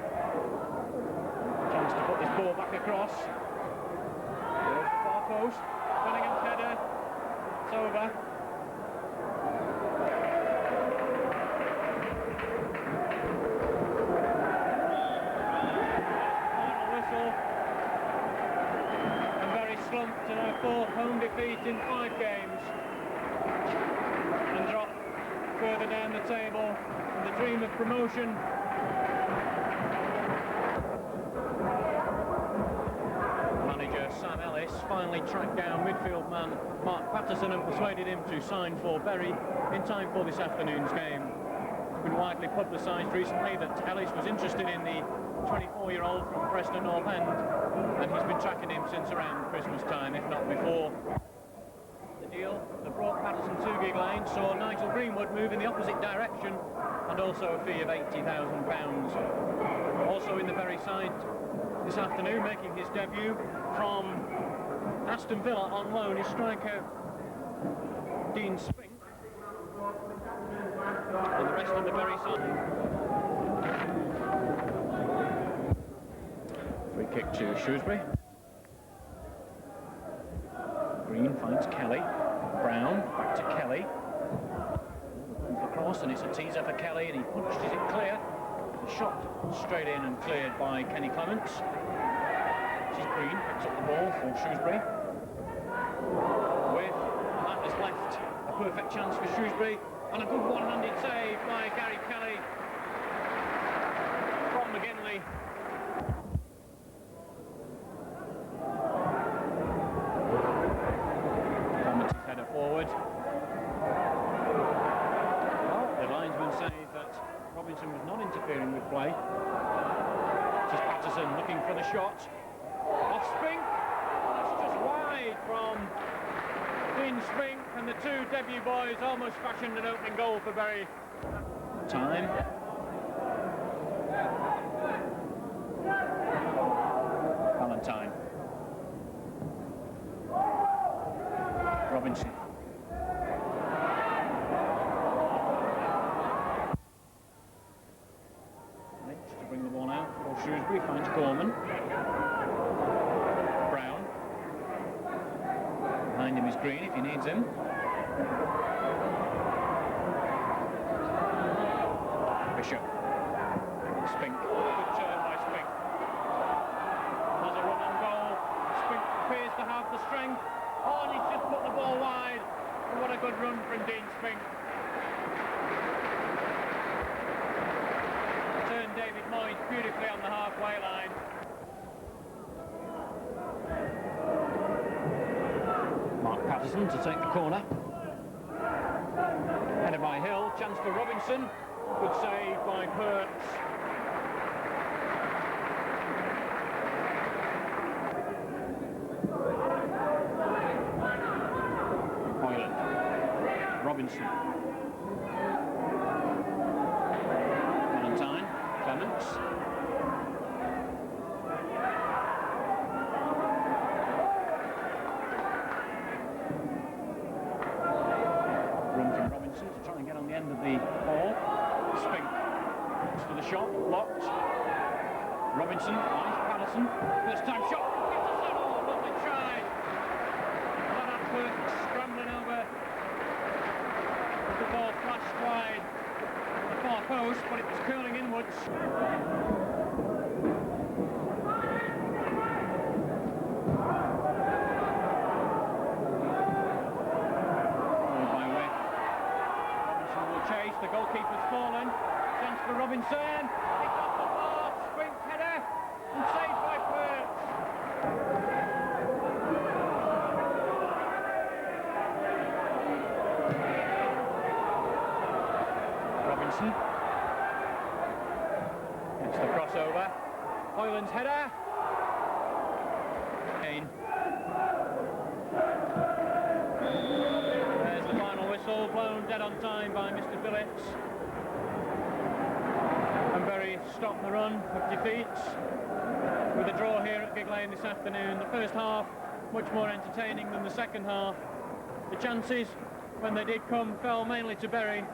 Chance to put this ball back across. Far post. Cunningham's header. It's over. Final whistle. And very slumped to their 4th home defeat in 5 games. And drop further down the table in the dream of promotion. Manager Sam Ellis finally tracked down midfield man Mark Patterson and persuaded him to sign for Bury in time for this afternoon's game. It's been widely publicised recently that Ellis was interested in the 24-year-old from Preston North End, and he's been tracking him since around Christmas time, if not before. Deal that brought Patterson to Gig Lane saw Nigel Greenwood move in the opposite direction, and also a fee of £80,000. Also in the Bury side this afternoon, making his debut from Aston Villa on loan, is striker Dean Spink. And the rest of the Bury side. Free kick to Shrewsbury. Green finds Kelly. Brown, back to Kelly. Across, and it's a teaser for Kelly, and he punched it clear. The shot straight in and cleared by Kenny Clements. This is Green, picks up the ball for Shrewsbury. With that has left a perfect chance for Shrewsbury, and a good one-handed save by Gary Kelly from McGinley. Header forward. Well, the linesman says that Robinson was not interfering with play. This is Patterson looking for the shot. Off Spink. That's just wide from Dean Spink, and the 2 debut boys almost fashioned an opening goal for Bury. Time. Valentine. Robinson. Gorman. Brown. Behind him is Green if he needs him. Bishop. Spink. Good turn by Spink. Has a run on goal. Spink appears to have the strength. Oh, and he's just put the ball wide. And what a good run from Dean Spink. Turned David Moyes beautifully on the halfway line. Mark Patterson to take the corner. Headed by Hill, chance for Robinson. Good save by Perks. Hoyland. Robinson. Valentine. Clements. Run from Robinson to try and get on the end of the ball. Spink looks for the shot, blocked. Robinson, nice, Patterson, first time shot, Patterson, oh, lovely try. Leonard Perks scrambling over. The ball flashed wide the far post, but it was curling inwards. Chase, the goalkeeper's fallen. Chance for Robinson. It's off the bar. Spink header and saved by Perks. Robinson. It's the crossover. Hoyland's header. Kane. There's the final whistle, blown dead on time by Mr. Phillips. And Bury stopped the run of defeats with a draw here at Gigg Lane this afternoon. The first half much more entertaining than the second half. The chances, when they did come, fell mainly to Bury.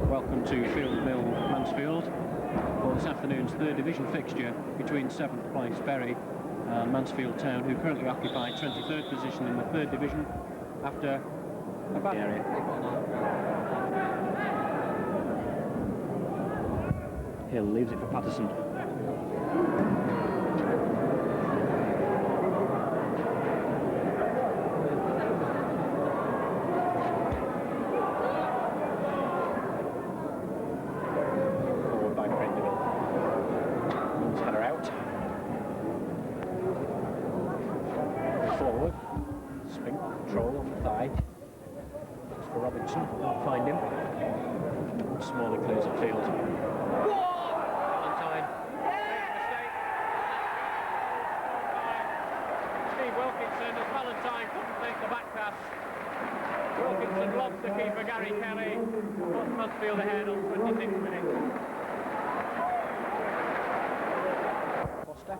Welcome to Field Mill, Mansfield, for this afternoon's third division fixture between 7th place Bury and Mansfield Town, who currently occupy 23rd position in the third division after a bad area. Hill leaves it for Patterson. Forward, Spink, control on the thigh. Looks for Robinson, can't find him. Smalley clears the field. Valentine, mistake. Steve Wilkinson, as Valentine couldn't take the back pass. Wilkinson lobbed the keeper Gary Kelly. Puts Mansfield ahead on 26 minutes. Foster.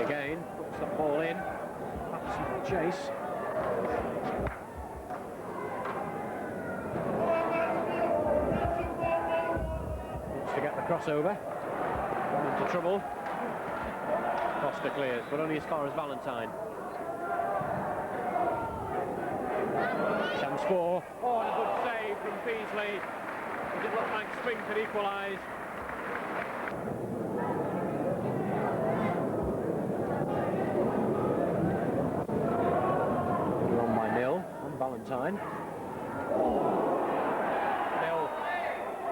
Again, puts the ball in. Patterson for chase. Wants to get the crossover. Got into trouble. Foster clears, but only as far as Valentine. Chance for. Oh, and a good save from Peasley. It looked like Spink had equalised. Valentine. Hill.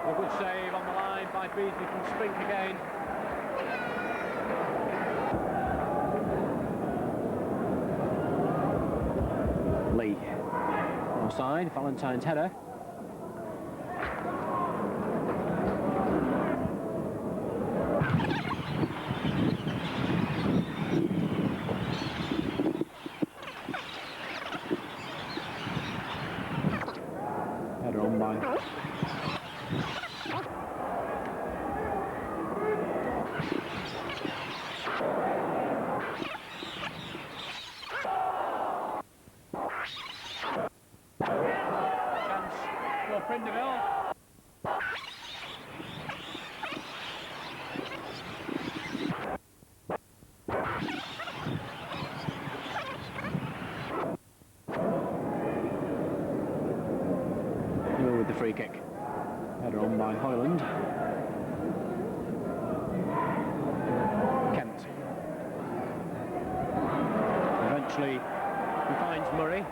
A good save on the line by Beasley from Spink again. Lee. Offside, Valentine's header. Lee. He finds Murray.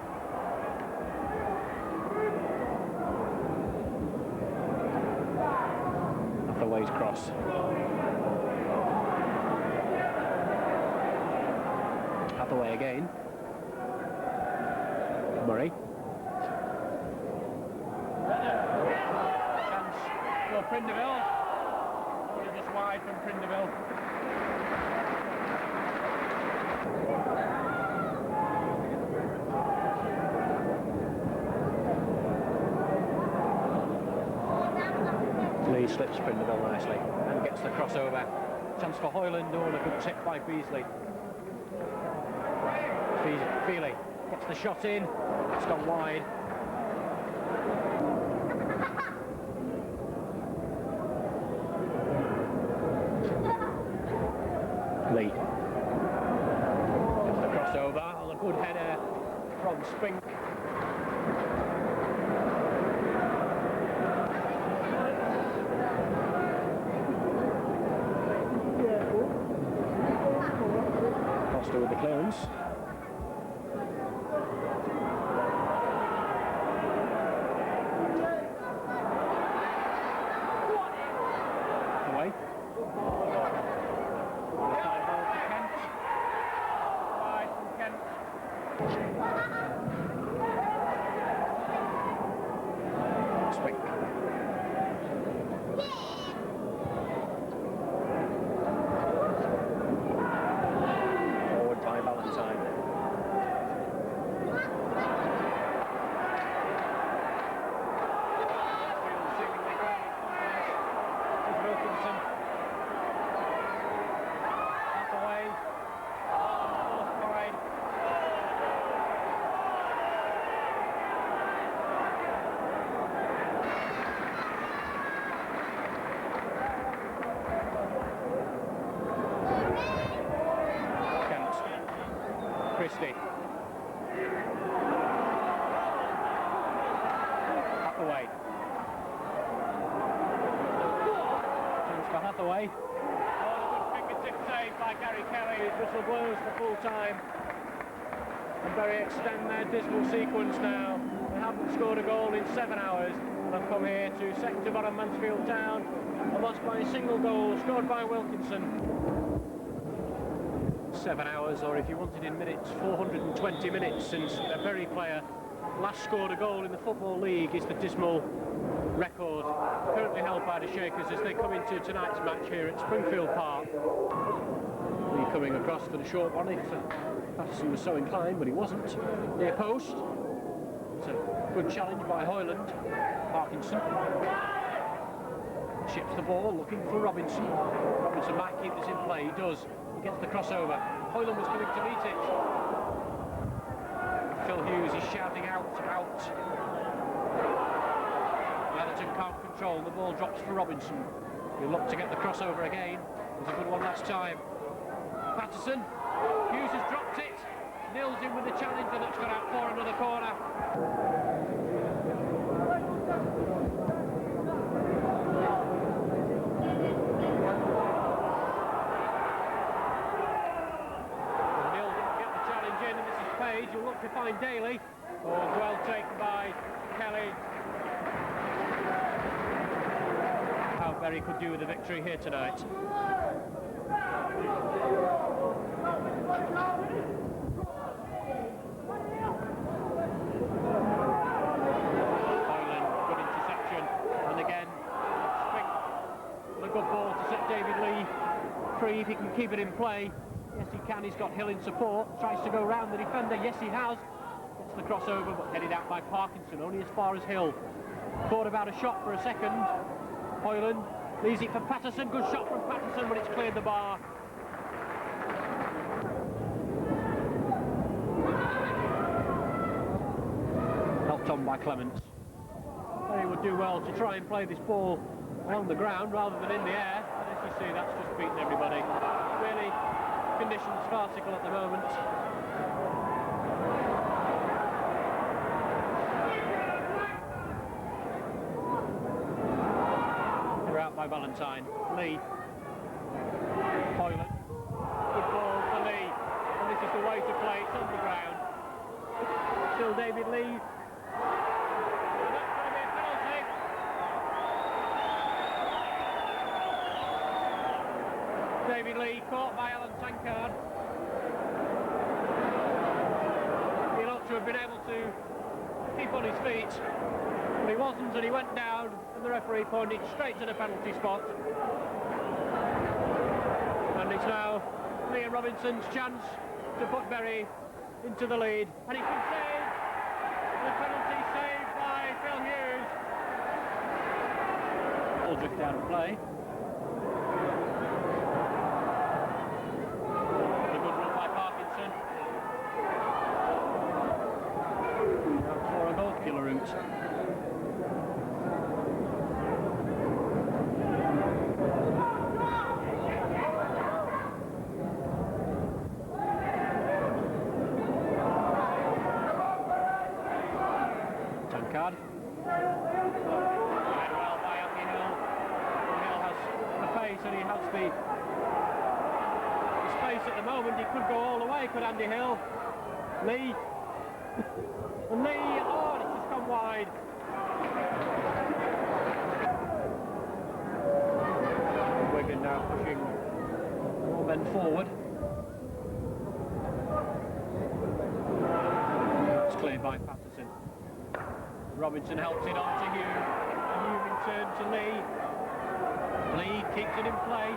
Hathaway's cross. Hathaway again. Murray. Chance for Prindiville. Only just wide from Prindiville. Lee slips Prindiville nicely and gets the crossover. Chance for Hoyland, and a good tip by Beasley. Feely gets the shot in, it's gone wide. Lee gets the crossover on a good header from Spink. Costa with the clearance. Away. Inside ball to Kent. Wide from Kent. Spink. Forward by Valentine. Wilkinson. Hathaway. Wide. Kent. Christie. Hathaway. Chance for Hathaway. Oh, a good fingertip save by Gary Kelly. His whistle blows for full time. And Bury extend their dismal sequence now. They haven't scored a goal in 7 hours. And have come here to second bottom Mansfield Town. And lost by a single goal, scored by Wilkinson. 7 hours, or if you wanted in minutes, 420 minutes since a Bury player last scored a goal in the Football League is the dismal record currently held by the Shakers as they come into tonight's match here at Springfield Park. Lee coming across for the short one if Patterson was so inclined, but he wasn't. Near post. It's a good challenge by Hoyland. Parkinson ships the ball, looking for Robinson. Robinson might keep this in play. He does. He gets the crossover. Hoyland was coming to meet it. Phil Hughes is shouting out. Netherton can't control. The ball drops for Robinson. He'll look to get the crossover again. It was a good one last time. Patterson. Hughes has dropped it. Nils in with the challenge, and that's gone out for another corner. Nils didn't get the challenge in, and this is Page. He'll look to find Daly. Oh, well taken by Kelly. How Bury could do with a victory here tonight. Hoyland, good interception, and again Spink with a good ball to set David Lee free if he can keep it in play. Yes, he can. He's got Hill in support. Tries to go round the defender. Yes, he has. Gets the crossover, but headed out by Parkinson, only as far as Hill. Thought about a shot for a second. Hoyland leaves it for Patterson. Good shot from Patterson, but it's cleared the bar. Helped on by Clements. They would do well to try and play this ball along the ground rather than in the air. And as you see, that's just beaten everybody. Really, conditions farcical at the moment. They're out by Valentine. Lee. Hoyland. Good ball for Lee. And this is the way to play. It's on the ground. Still David Lee. That's going to be a penalty. David Lee caught by Alan Tankard. He ought to have been able to keep on his feet, but he wasn't, and he went down, and the referee pointed straight to the penalty spot. And it's now Liam Robinson's chance to put Bury into the lead, and he can save. The penalty saved by Phil Hughes. Ball drift out of play. A good run by Parkinson. For a goal killer route. Tankard. Played well by Andy Hill. Hill has the pace and he has the space at the moment. He could go all the way, could Andy Hill. Lee. And Lee, oh, and it's just gone wide. Wigan now pushing more men forward. It's cleared by Patterson. Robinson helps it on to Hume. Hume in turn to Lee. Lee keeps it in play.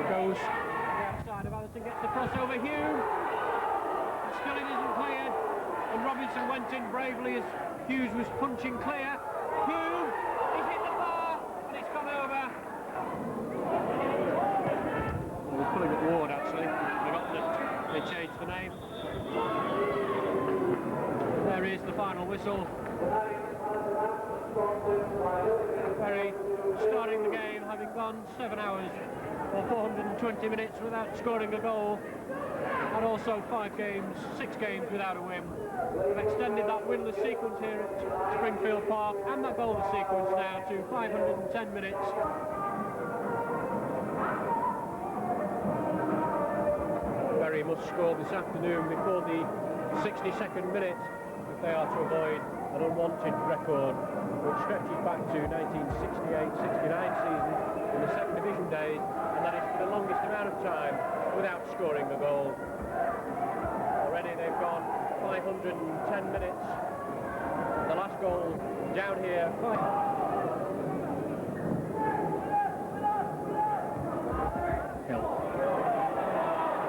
It goes to the outside of Allison, gets the crossover. Hume. Still it isn't cleared. And Robinson went in bravely as Hughes was punching clear. Hume, he's hit the bar, and it's gone over. Well, we're pulling at Ward actually. Forgotten that they changed the name. There is the final whistle. Bury starting the game, having gone 7 hours or 420 minutes without scoring a goal, and also 6 games without a win. We've extended that winless sequence here at Springfield Park and that goalless sequence now to 510 minutes. Bury must score this afternoon before the 62nd minute if they are to avoid an unwanted record which stretches back to 1968-69 season in the second division days, and that is for the longest amount of time without scoring a goal. Already they've gone 510 minutes. The last goal down here. Hill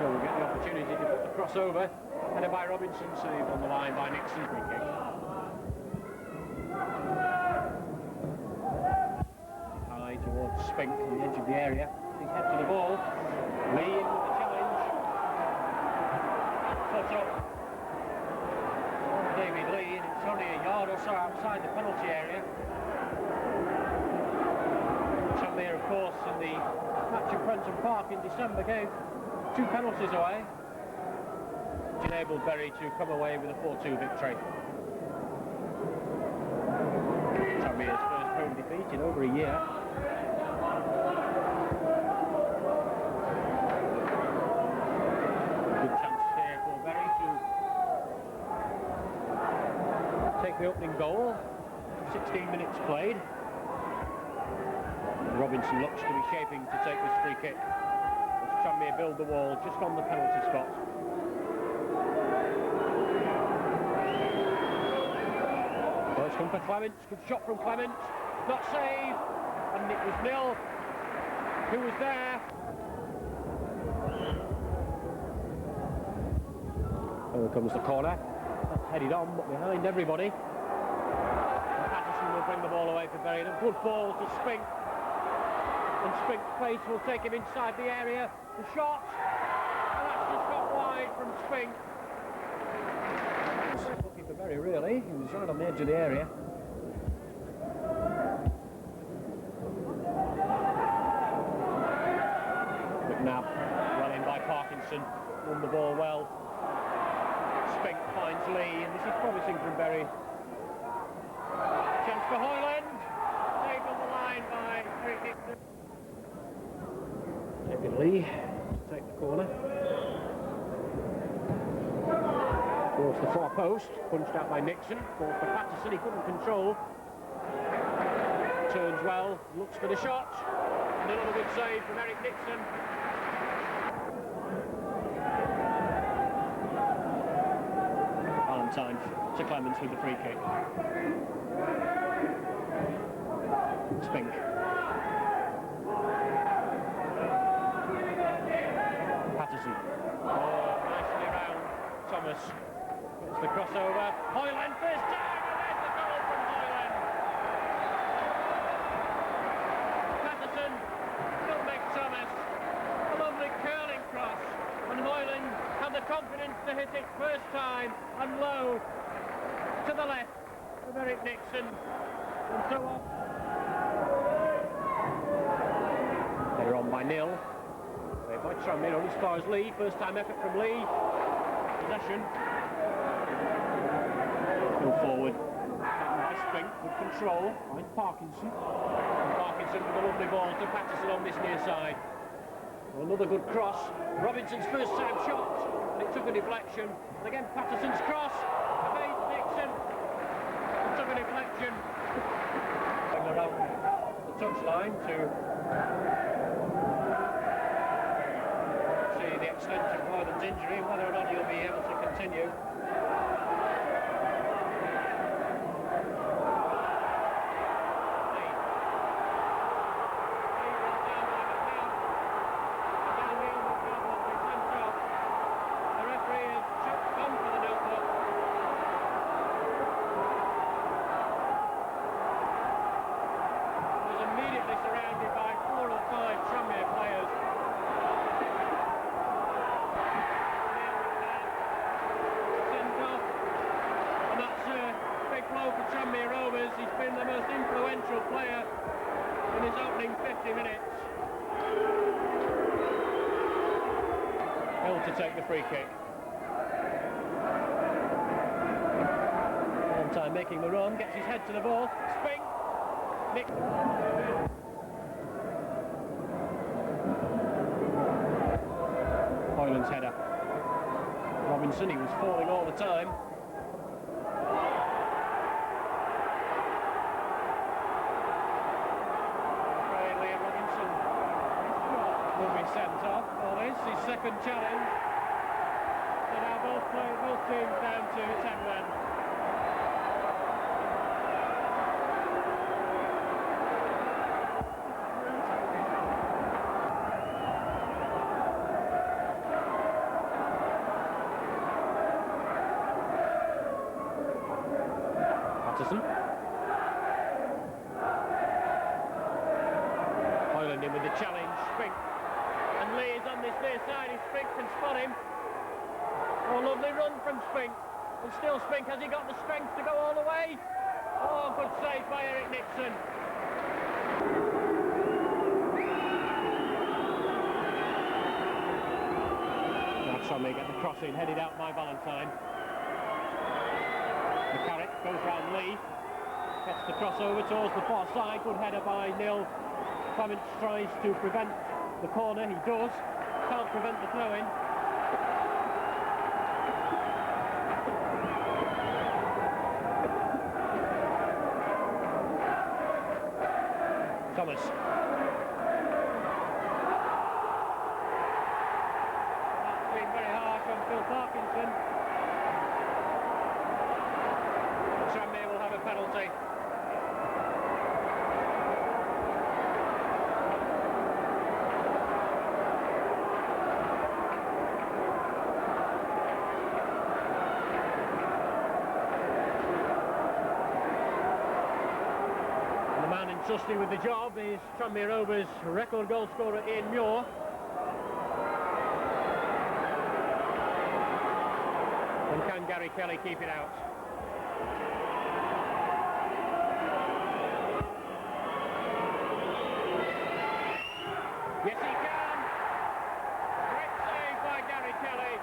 will get the opportunity to put the crossover. Headed by Robinson, saved on the line by Nixon. Free kick. High towards Spink on the edge of the area. He's head to the ball. Lee in with the challenge. Foot up. David Lee, and it's only a yard or so outside the penalty area. Tranmere, of course, in the match at Prenton Park in December gave 2 penalties away, which enabled Bury to come away with a 4-2 victory. Tranmere's first home defeat in over a year. Good chance here for Bury to take the opening goal. 16 minutes played. Robinson looks to be shaping to take this free kick. Tranmere build the wall just on the penalty spot. Well, it's come for Clement. Good shot from Clement. Not saved. And it was Nil who was there. Here comes the corner. That's headed on, but behind everybody. And Patterson will bring the ball away for Bury. A good ball to Spink. And Spink's pace will take him inside the area. The shot, and that's just got wide from Spink. Looking for Bury, really. He was right on the edge of the area. McNabb, well in by Parkinson, won the ball well. Spink finds Lee, and this is promising from Bury. Chance for Hoyland, saved on the line by free kick. David Lee to take the corner. Towards the far post, punched out by Nixon. Ball for Patterson, he couldn't control. Turns well, looks for the shot. And another good save from Eric Nixon. Valentine to Clements with the free kick. Spink. Patterson. Oh, nicely round. Thomas. Gets the crossover. Hoyland first time, and there's the goal from Hoyland. Patterson, nutmeg Thomas. A lovely curling cross. And Hoyland had the confidence to hit it first time and low to the left of Eric Nixon. And so on. They're on by nil. They by Tranmere on as far as Lee. First time effort from Lee. Possession. Still forward. By Spink with control. Finds Parkinson. And Parkinson with a lovely ball to Patterson on this near side. Another good cross. Robinson's first time shot. And it took a deflection. And again Patterson's cross. Evades Nixon. It took a deflection. Going around the touchline to see the extent of Hoyland's injury and whether or not he'll be able to continue. He's been the most influential player in his opening 50 minutes. Hill to take the free kick. Valentine making the run, gets his head to the ball. Spink. Nick. Hoyland's header. Robinson, he was falling all the time. Sent off for this, his second challenge. So now both teams down to 10 men. Patterson. Hoyland in with the challenge. Spink. And Lee is on this near side, if Spink can spot him. Oh, lovely run from Spink. And still Spink, has he got the strength to go all the way? Oh, good save by Eric Nixon. Now Tranmere get the cross in, headed out by Valentine. McCarrick goes round Lee. Gets the cross over towards the far side. Good header by Nil. Clements tries to prevent the corner, he does. Can't prevent the throw-in. Thomas. That's been very harsh on Phil Parkinson. Tranmere will have a penalty. Trusty with the job is Tranmere Rovers record goal scorer Ian Muir. And can Gary Kelly keep it out? Yes, he can! Great save by Gary Kelly.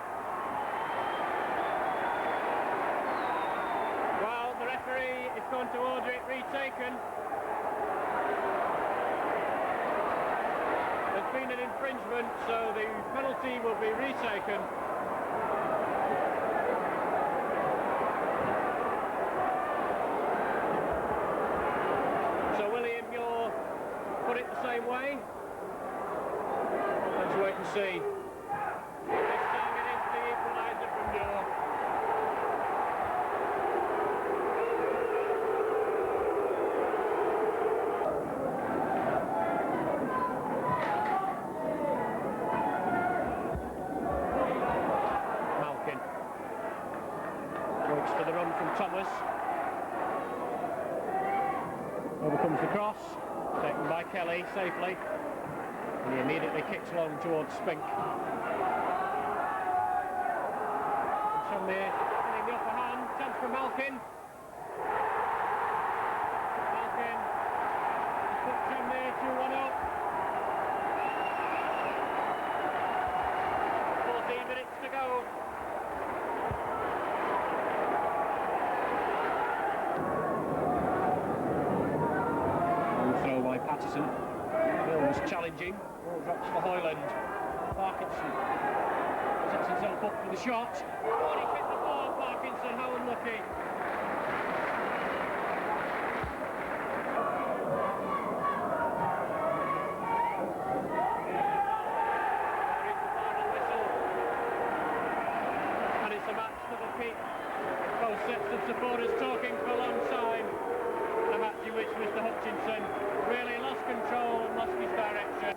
Well, the referee is going to order it retaken. There's been an infringement, so the penalty will be retaken. the same way. Let's wait and see. This time it is the equaliser from Dore. Malkin waits for the run from Thomas. Over comes the cross, taken by Kelly safely, and he immediately kicks long towards Spink. Shanmere getting the upper hand, chance for Malkin. Malkin has put Shanmere 2-1 up. 14 minutes to go. Throw by Patterson. Mills challenging. Ball drops for Hoyland. Parkinson sets himself up for the shot. Oh, and he hit the ball, Parkinson. How unlucky. There is the final whistle. And it's a match that will keep both sets of supporters talking for a long time. A match in which Mr. Hutchinson really lost control and lost his direction.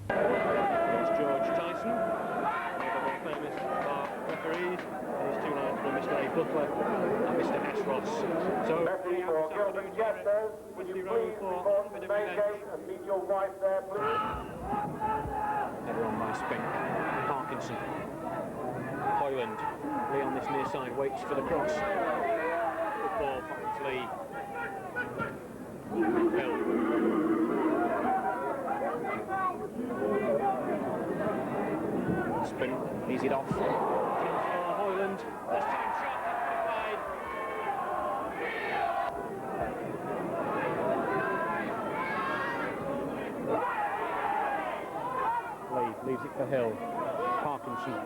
It's George Tyson, one of the more famous referees, and his two lines from Mr. A. Butler and Mr. S. Ross. So, Message for Gilbert Chester, will you please report to the main gate and meet your wife there, please? Header on by Spink. Parkinson. Hoyland. Lee on this near side waits for the cross. Good ball finds Lee. Hill. Spin, ease it off. Hoyland. This time shot, that's put wide. Lee leaves it for Hill. Parkinson.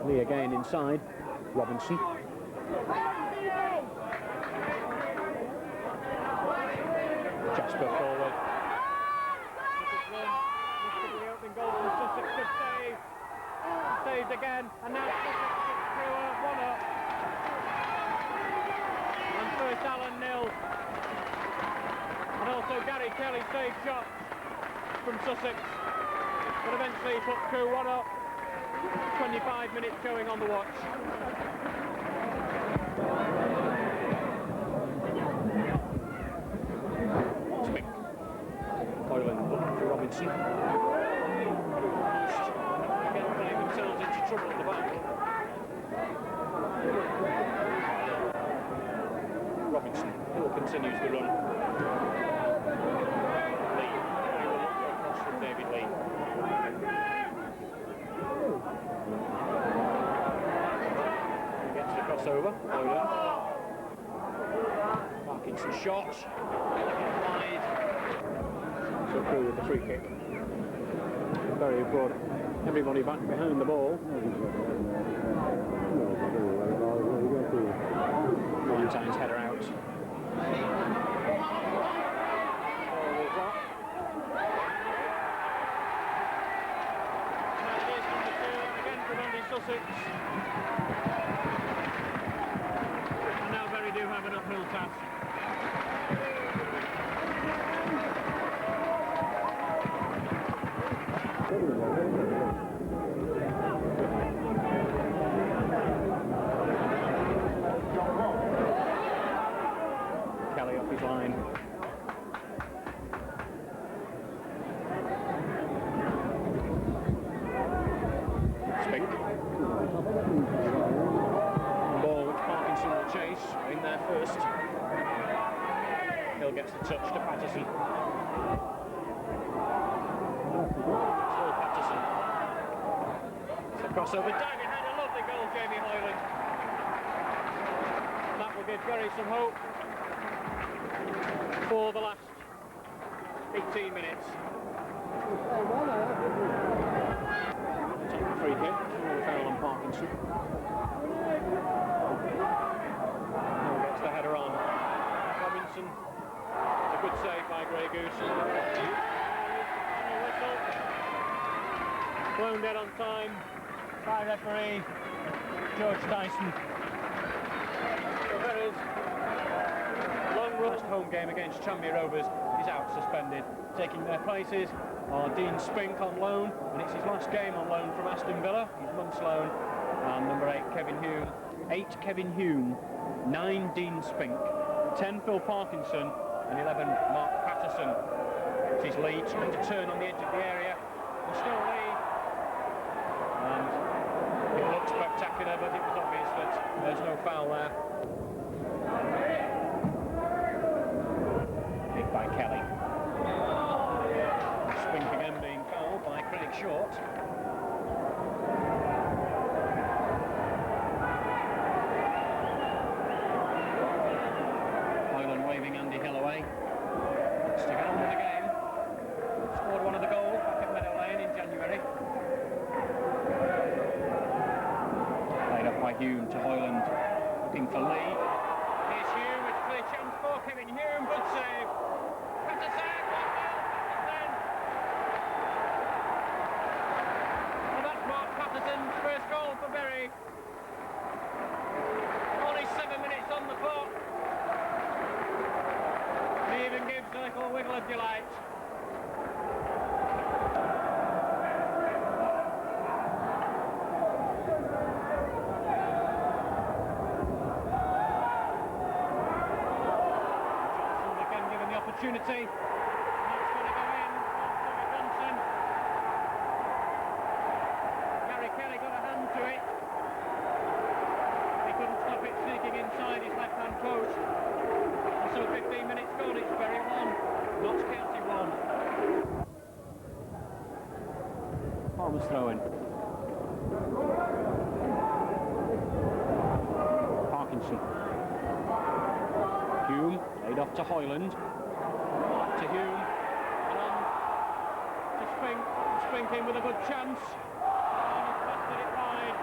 Lee again inside. Robinson. Jasper forward. The opening goal from Sussex to save. Saved again, and now Sussex gets through a 1-up. And first Alan nil. And also Gary Kelly saved shots from Sussex. But eventually put Crewe 1-up. 25 minutes showing on the watch. Spink. Hoyland looking for Robinson. Again playing themselves into trouble at the back. Robinson still continues the run. Lee. Across from David Lee. He gets the crossover. Hoyland. Parkinson shot. Wide. So Crewe with the free kick. Very brought everybody back behind the ball. Valentine's header out. And it is number 2, and again for Dundee Sussex. And now Bury do have an uphill task. Kelly off his line. Spink. Ball which Parkinson will chase in there first. Hill gets the touch to Patterson. Still Patterson. It's a crossover. Dagger had a lovely goal, Jamie Hoyland. will give Bury some hope for the last 18 minutes. Take the free kick, small foul on Parkinson. Hill gets the header on. Robinson, a good save by Grey Goose. Final whistle. Blown dead on time by referee George Tyson. So Bury's long last home game against Tranmere Rovers is out suspended. Taking their places are Dean Spink on loan, and it's his last game on loan from Aston Villa. He's month's loan. And number 8, Kevin Hume. 8, Kevin Hume. 9, Dean Spink. 10, Phil Parkinson. And 11, Mark Patterson. It's his lead, trying to turn on the edge of the area. There's still a lead. And it looked spectacular, but it was obvious that there's no foul there. Hit by Kelly. Spink again being fouled by Craig Short. Hyland waving Andy Hill away. To get on with the game. Scored one of the goals back at Meadow Lane in January. Played up by Hume to Hyland, looking for Lee. Here's Hume with a clear chance for Kevin Hume. Good save. Patterson. Well, that's Mark Patterson's first goal for Bury. Only 7 minutes on the clock. He even gives a little wiggle of delight. Johnson again given the opportunity. That's going to go in. Tommy Johnson. Gary Kelly got a hand to it. He couldn't stop it sneaking inside his left-hand post. So 15 minutes gone, it's Bury 1, Notts County 1. Palmer's throw-in. Parkinson. Hume, laid off to Hyland. Back to Hume. And on to Spink. Spink in with a good chance. And he's blasted it wide.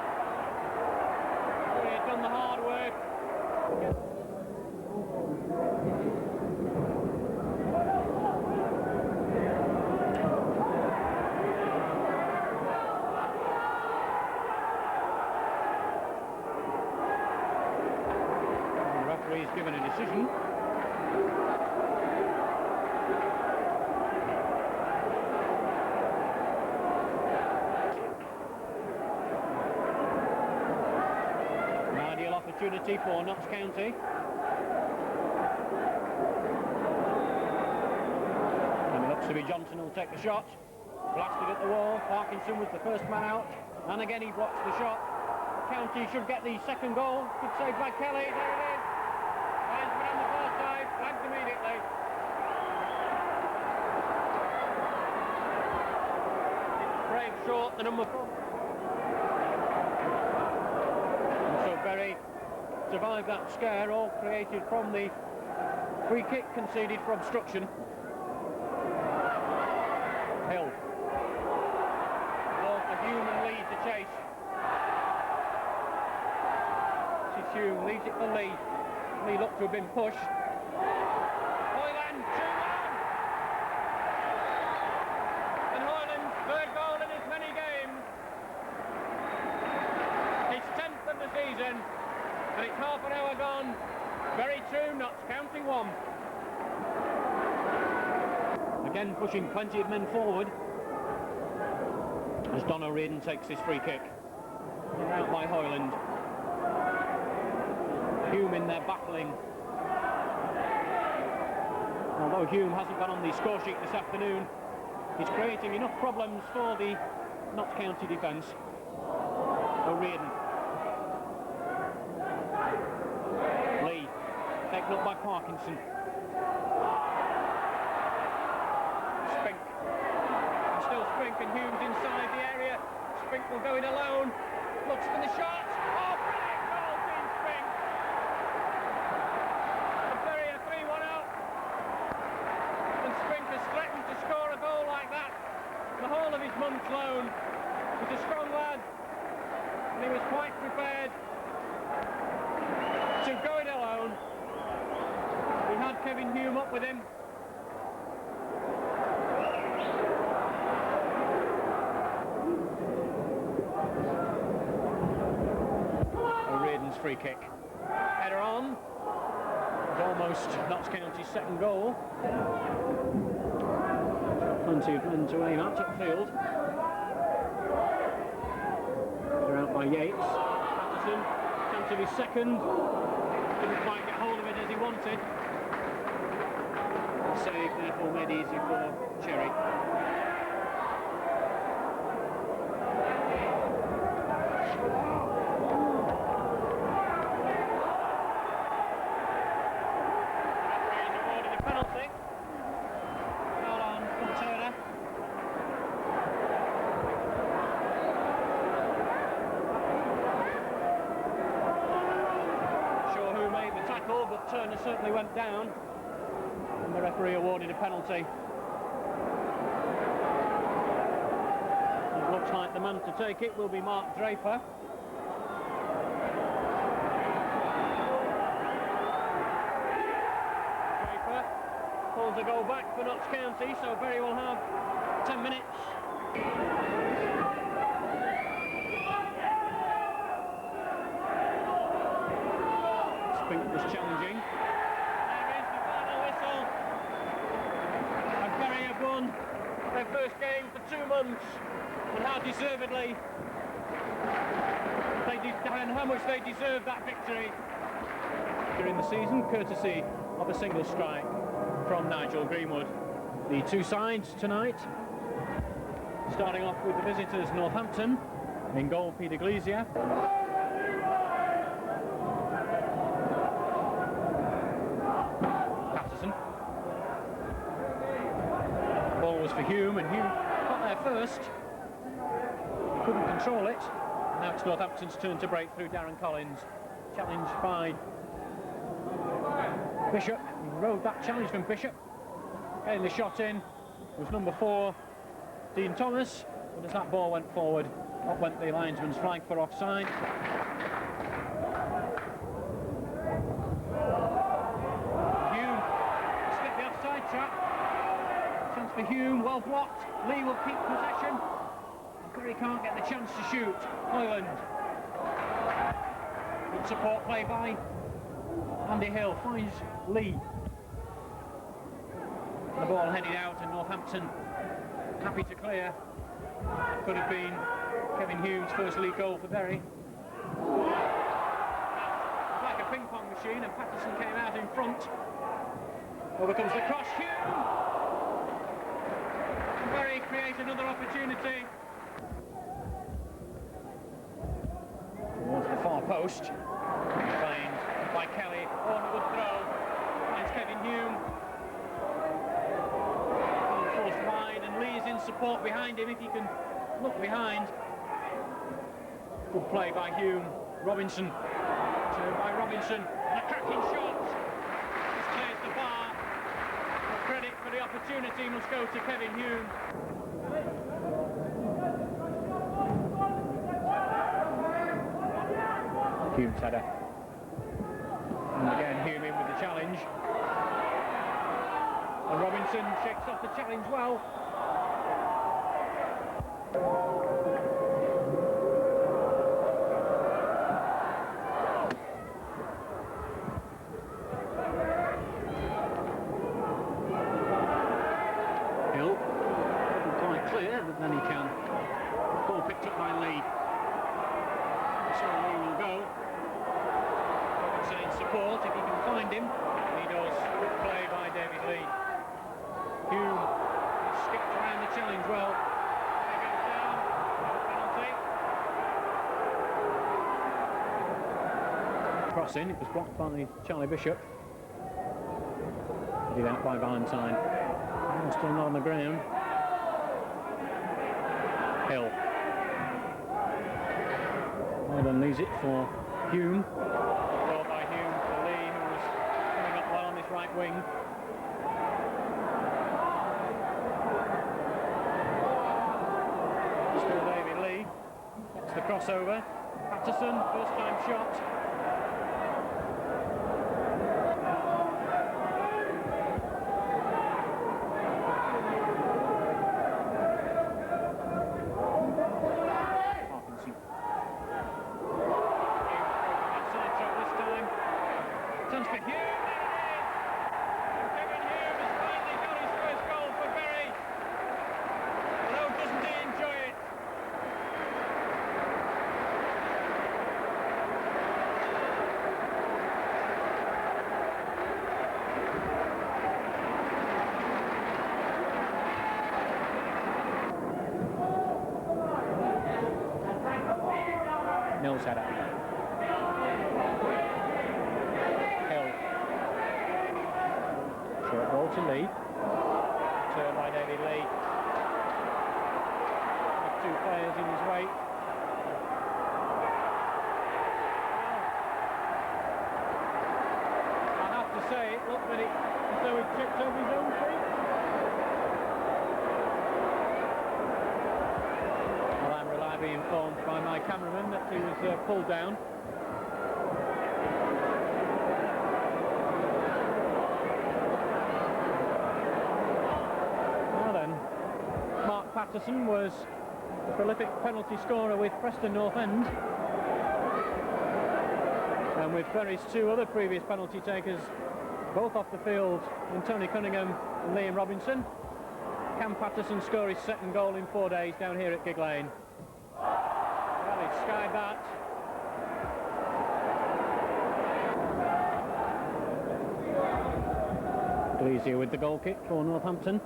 He's done the hard work. The referee's given a decision. An ideal opportunity for Notts County. Tommy Johnson will take the shot. Blasted at the wall. Parkinson was the first man out. And again he blocks the shot. County should get the second goal. Good save by Kelly. There it is. Linesman on the far side. Flagged immediately. Craig Short, the number 4. And so Bury survived that scare, all created from the free kick conceded for obstruction. Hill. Ball for Hume and Lee to chase. This is Hume, leaves it for Lee. Lee looked to have been pushed. Hyland, 2-1. And Hyland's third goal in as many games. His 10th of the season. And it's half an hour gone. Bury 2, Notts County 1. Again pushing plenty of men forward as Don O'Riordan takes this free kick. Out by Hyland. Hume in there battling. Although Hume hasn't gone on the score sheet this afternoon, he's creating enough problems for the Notts County defence. O'Riordan. Lee, taken up by Parkinson. Spink and Hume's inside the area. Spink will go in alone. Looks for the shot. Oh, brilliant goal, Dean Spink. and he was quite prepared to go it alone. He had Kevin Hume up with him. O'Riordan's free kick. Header on. It's almost Notts County's second goal. Plenty of men to aim at upfield. They're out by Yates. Patterson, chance of his second. Didn't quite get hold of it as he wanted. Save therefore made easy for Cherry. But Turner certainly went down, and the referee awarded a penalty. It looks like the man to take it will be Mark Draper. Draper pulls a goal back for Notts County, so Bury will have 10 minutes. Spink was challenging. There is the final whistle. And Bury have won their first game for 2 months, and how deservedly and how much they deserve that victory during the season, courtesy of a single strike from Nigel Greenwood. The two sides tonight, starting off with the visitors Northampton. In goal, Peter Glesia. Ball was for Hume, and Hume got there first. Couldn't control it. Now it's Northampton's turn to break through. Darren Collins, challenged by Bishop. He rode that challenge from Bishop. Getting the shot in was number 4, Dean Thomas. But as that ball went forward, up went the linesman's flag for offside. Hume slipped the offside trap. Chance for Hume, well blocked. Lee will keep possession. Bury can't get the chance to shoot. Hoyland. Good support play by Andy Hill. Finds Lee. The ball headed out, and Northampton happy to clear. Could have been Kevin Hume's first league goal for Bury. Like a ping pong machine, and Patterson came out in front. Over comes the cross. Hume! Bury create another opportunity. Towards the far post. Played by Kelly. Oh, a good throw. Finds Kevin Hume. Forced wide, and Lee is in support behind him if he can look behind. Good play by Hume. Robinson. Turned by Robinson. And a cracking shot. This clears the bar. The credit for the opportunity must go to Kevin Hume. Hume's header. And again Hume in with the challenge. And Robinson shakes off the challenge well. Hill isn't quite clear, but then he can. Ball picked up by Lee. So Lee will go. Robinson in support if he can find him. He does. Good play by David Lee. Hume skipped around the challenge well. There he goes down. Penalty. Crossing. It was blocked by Charlie Bishop. Headed out by Valentine. Oh, still not on the ground. Hill. Then leaves it for Hume. Ball by Hume to Lee, who was coming up well on this right wing. Still David Lee. Gets the crossover. Patterson, first time shot. Parkinson. Side shot this time. Turns for Hume, there it is! And Kevin Hume has finally got his first goal for Bury. And oh, doesn't he enjoy it? Mills header. Hill. Short ball to Lee. Turn by David Lee. With two players in his way. I have to say, it looked as though he tripped over his own feet. Well, I'm reliably informed by my cameraman that he was pulled down. Now then, Mark Patterson was a prolific penalty scorer with Preston North End. And with Bury's two other previous penalty takers both off the field in Tony Cunningham and Liam Robinson, can Patterson score his second goal in 4 days down here at Gig Lane? Well, he skied that. Gleesier with the goal kick for Northampton.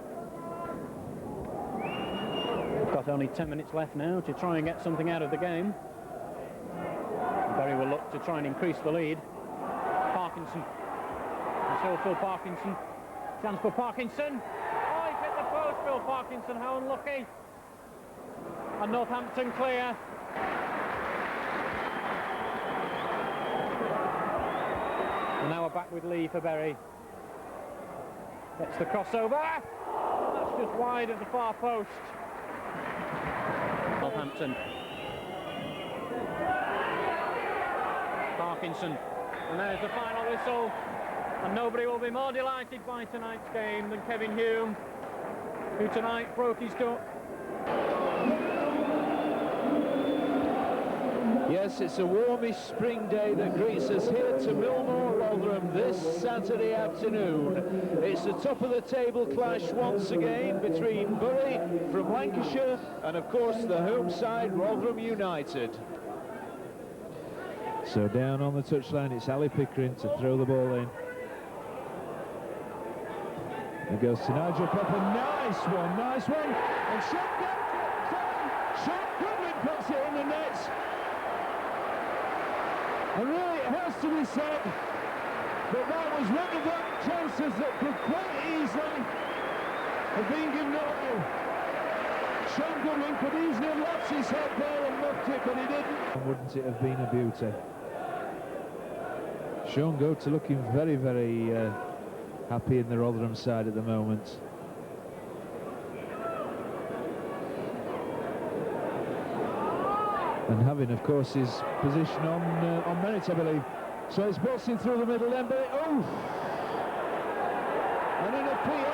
Got only 10 minutes left now to try and get something out of the game. Bury will look to try and increase the lead. Parkinson. It's all Phil Parkinson. Chance for Parkinson. Oh, he's hit the post, Phil Parkinson. How unlucky. And Northampton clear. And now we're back with Lee for Bury. Gets the crossover. That's just wide of the far post. Northampton. Parkinson. And there's the final whistle. And nobody will be more delighted by tonight's game than Kevin Hume, who tonight broke his duck. Yes, it's a warmish spring day that greets us here to Millmoor Rotherham this Saturday afternoon. It's the top of the table clash once again between Bury from Lancashire and of course the home side Rotherham United. So down on the touchline it's Ali Pickering to throw the ball in. It goes to Nigel Pepper, nice one, and Sean Goodwin puts it in the net. And really it has to be said that was one of the chances that could quite easily have been given away. Sean Goodwin could easily have lost his head there and muffed it, but he didn't. Wouldn't it have been a beauty? Sean Goethe looking very, very happy in the Rotherham side at the moment. And having, of course, his position on merit, I believe. So it's busting through the middle then, but oh! And an appeal.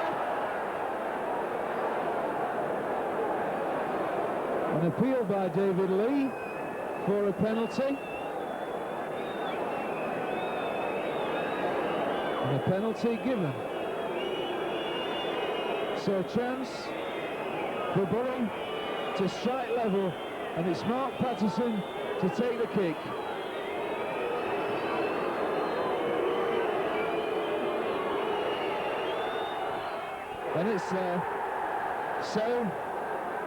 An appeal by David Lee for a penalty. And a penalty given. So a chance for Bury to strike level. And it's Mark Patterson to take the kick. And it's there. So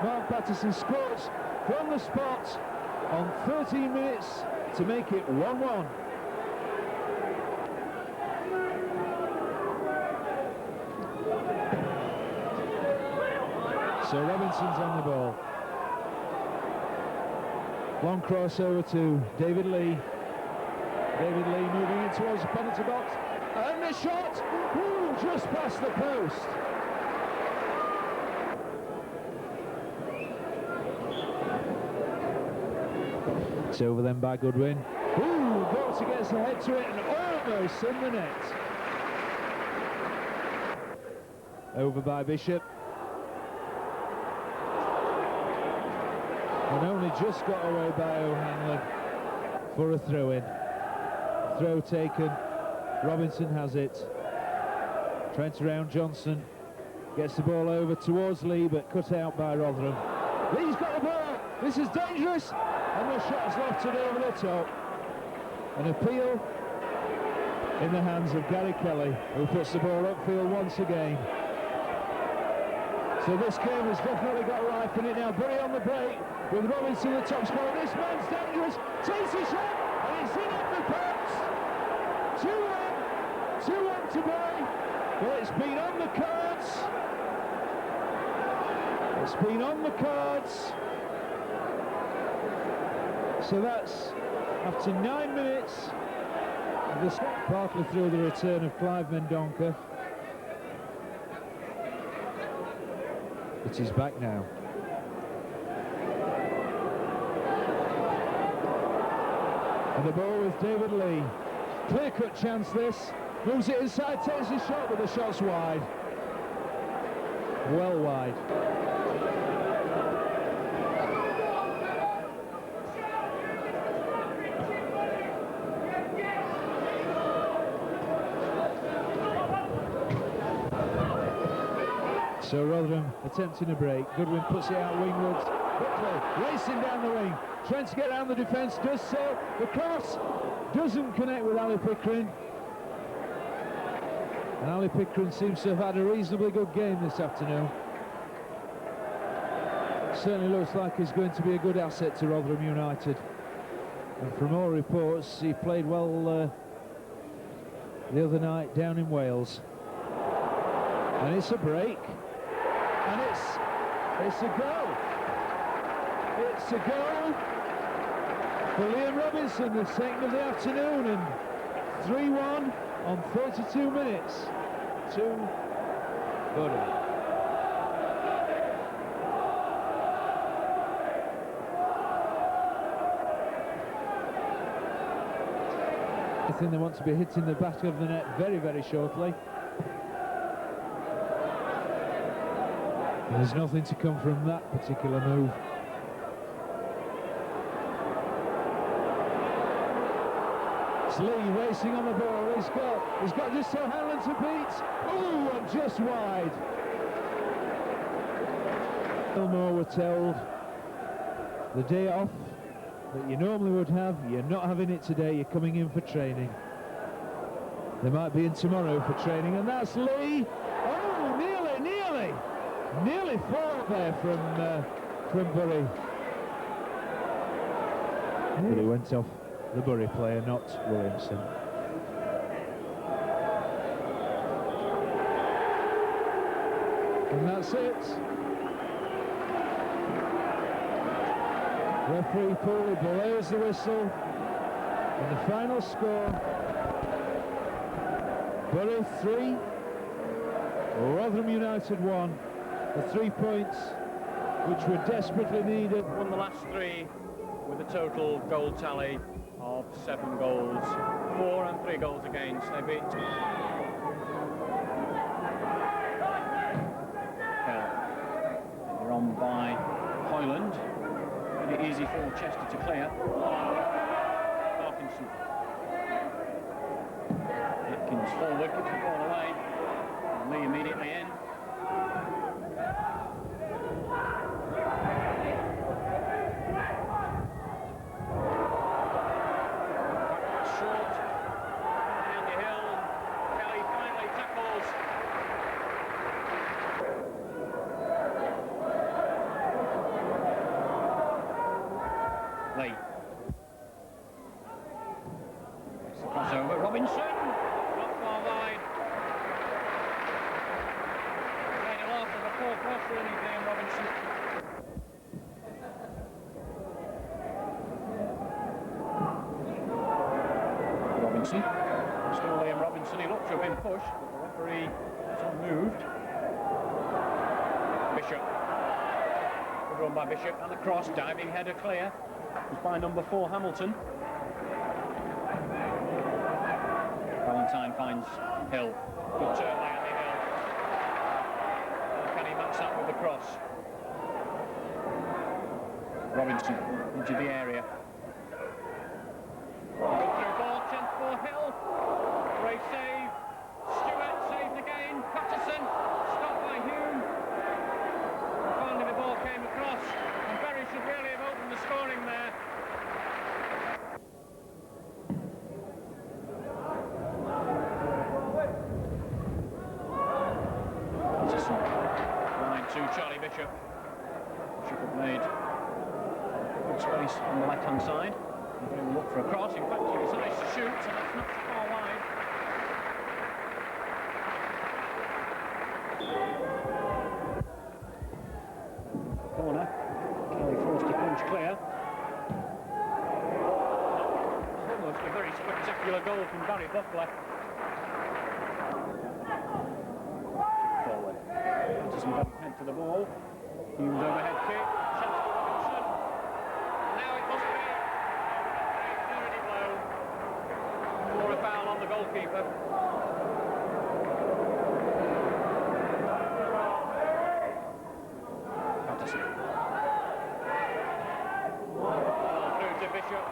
Mark Patterson scores from the spot on 13 minutes to make it 1-1. So Robinson's on the ball. Long crossover to David Lee. David Lee moving in towards the penalty box. And the shot! Ooh, just past the post. It's over then by Goodwin. Ooh, Bolter gets ahead to it and almost in the net. Over by Bishop. And only just got away by O'Hanlon for a throw-in. Throw taken. Robinson has it. Trent around Johnson. Gets the ball over towards Lee, but cut out by Rotherham. Lee's got the ball. This is dangerous. And the shot's lofted over the top. An appeal in the hands of Gary Kelly, who puts the ball upfield once again. So this game has definitely got life in it now. Bury on the break with Robinson the top scorer. This man's dangerous. Takes a shot and it's in at the post. 2-1 to Bury. But it's been on the cards. It's been on the cards. So that's after 9 minutes. This partly through the return of Clive Mendonca. It is back now. And the ball with David Lee. Clear-cut chance this. Moves it inside, takes his shot, but the shot's wide. Well wide. So Rotherham attempting a break. Goodwin puts it out wingwards. Buckley racing down the wing. Trying to get around the defence, does so. The cross doesn't connect with Ali Pickering. And Ali Pickering seems to have had a reasonably good game this afternoon. Certainly looks like he's going to be a good asset to Rotherham United. And from all reports, he played well the other night down in Wales. And it's a break. And it's a goal. It's a goal for Liam Robinson, the second of the afternoon, and 3-1 on 32 minutes to Bury. I think they want to be hitting the back of the net very, very shortly. And there's nothing to come from that particular move. It's Lee racing on the ball. He's got just O'Hanlon to beat. Ooh, and just wide. Fillmore were told the day off that you normally would have, you're not having it today, you're coming in for training. They might be in tomorrow for training, and that's Lee. Oh, nearly fought there from Bury. But he went off the Bury player, not Williamson. And that's it. Referee Pooley blows the whistle. And the final score: Bury 3, Rotherham United 1. The 3 points which were desperately needed. Won the last 3 with a total goal tally of 7 goals, 4 and 3 goals against. They beat they're on by Hoyland. Pretty easy for Chester to clear. Parkinson. Atkins forward, gets the ball away. And Lee immediately in. Short. Down the hill. Kelly finally tackles. Lee. It's the crossover. Robinson. Not far wide. Made a lot of a poor cross, really, Liam Robinson. Robinson. Still Liam Robinson. He looked to have been pushed, but the referee was unmoved. Bishop. Good run by Bishop, and the cross, diving header clear. was by number 4 Hamilton. Valentine finds Hill. Good turn by Andy Hill. Can he match that with the cross? Robinson into the area. Good through ball, chance for Hill. Great save. Stewart saved again. Patterson stopped by Hume. And finally the ball came across, and Bury should really have opened the scoring there. Patterson line to Charlie Bishop. Bishop had made good space on the left-hand side. He's going to look for a cross. In fact, he decides to shoot, so that's not far wide. Corner. Kelly forced to punch clear. Almost a very spectacular goal from Barry Buckler. Forward. Patterson doesn't head to the ball. Hume's overhead kick. Chance for Robinson. Now it must be a dirty blow. Or a foul on the goalkeeper. Patterson. Through to Bishop.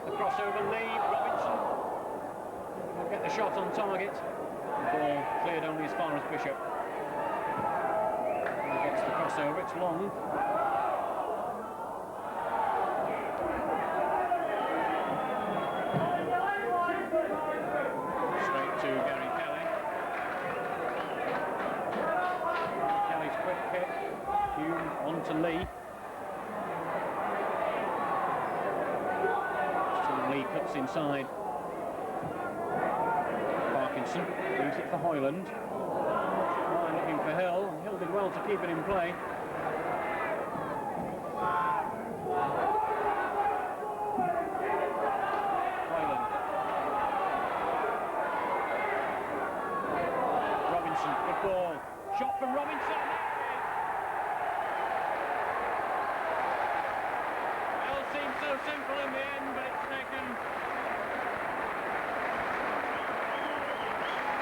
The crossover lead. Robinson will get the shot on target. The ball cleared only as far as Bishop. He gets the crossover. It's long. Straight to Gary Kelly. Kelly's quick kick. Hume on to Lee. So Lee cuts inside. Parkinson leaves it for Hoyland. Line looking for Hill, and Hill did well to keep it in play. Hoyland. Robinson, good ball. Shot from Robinson. It all seems so simple in the end, but it's taken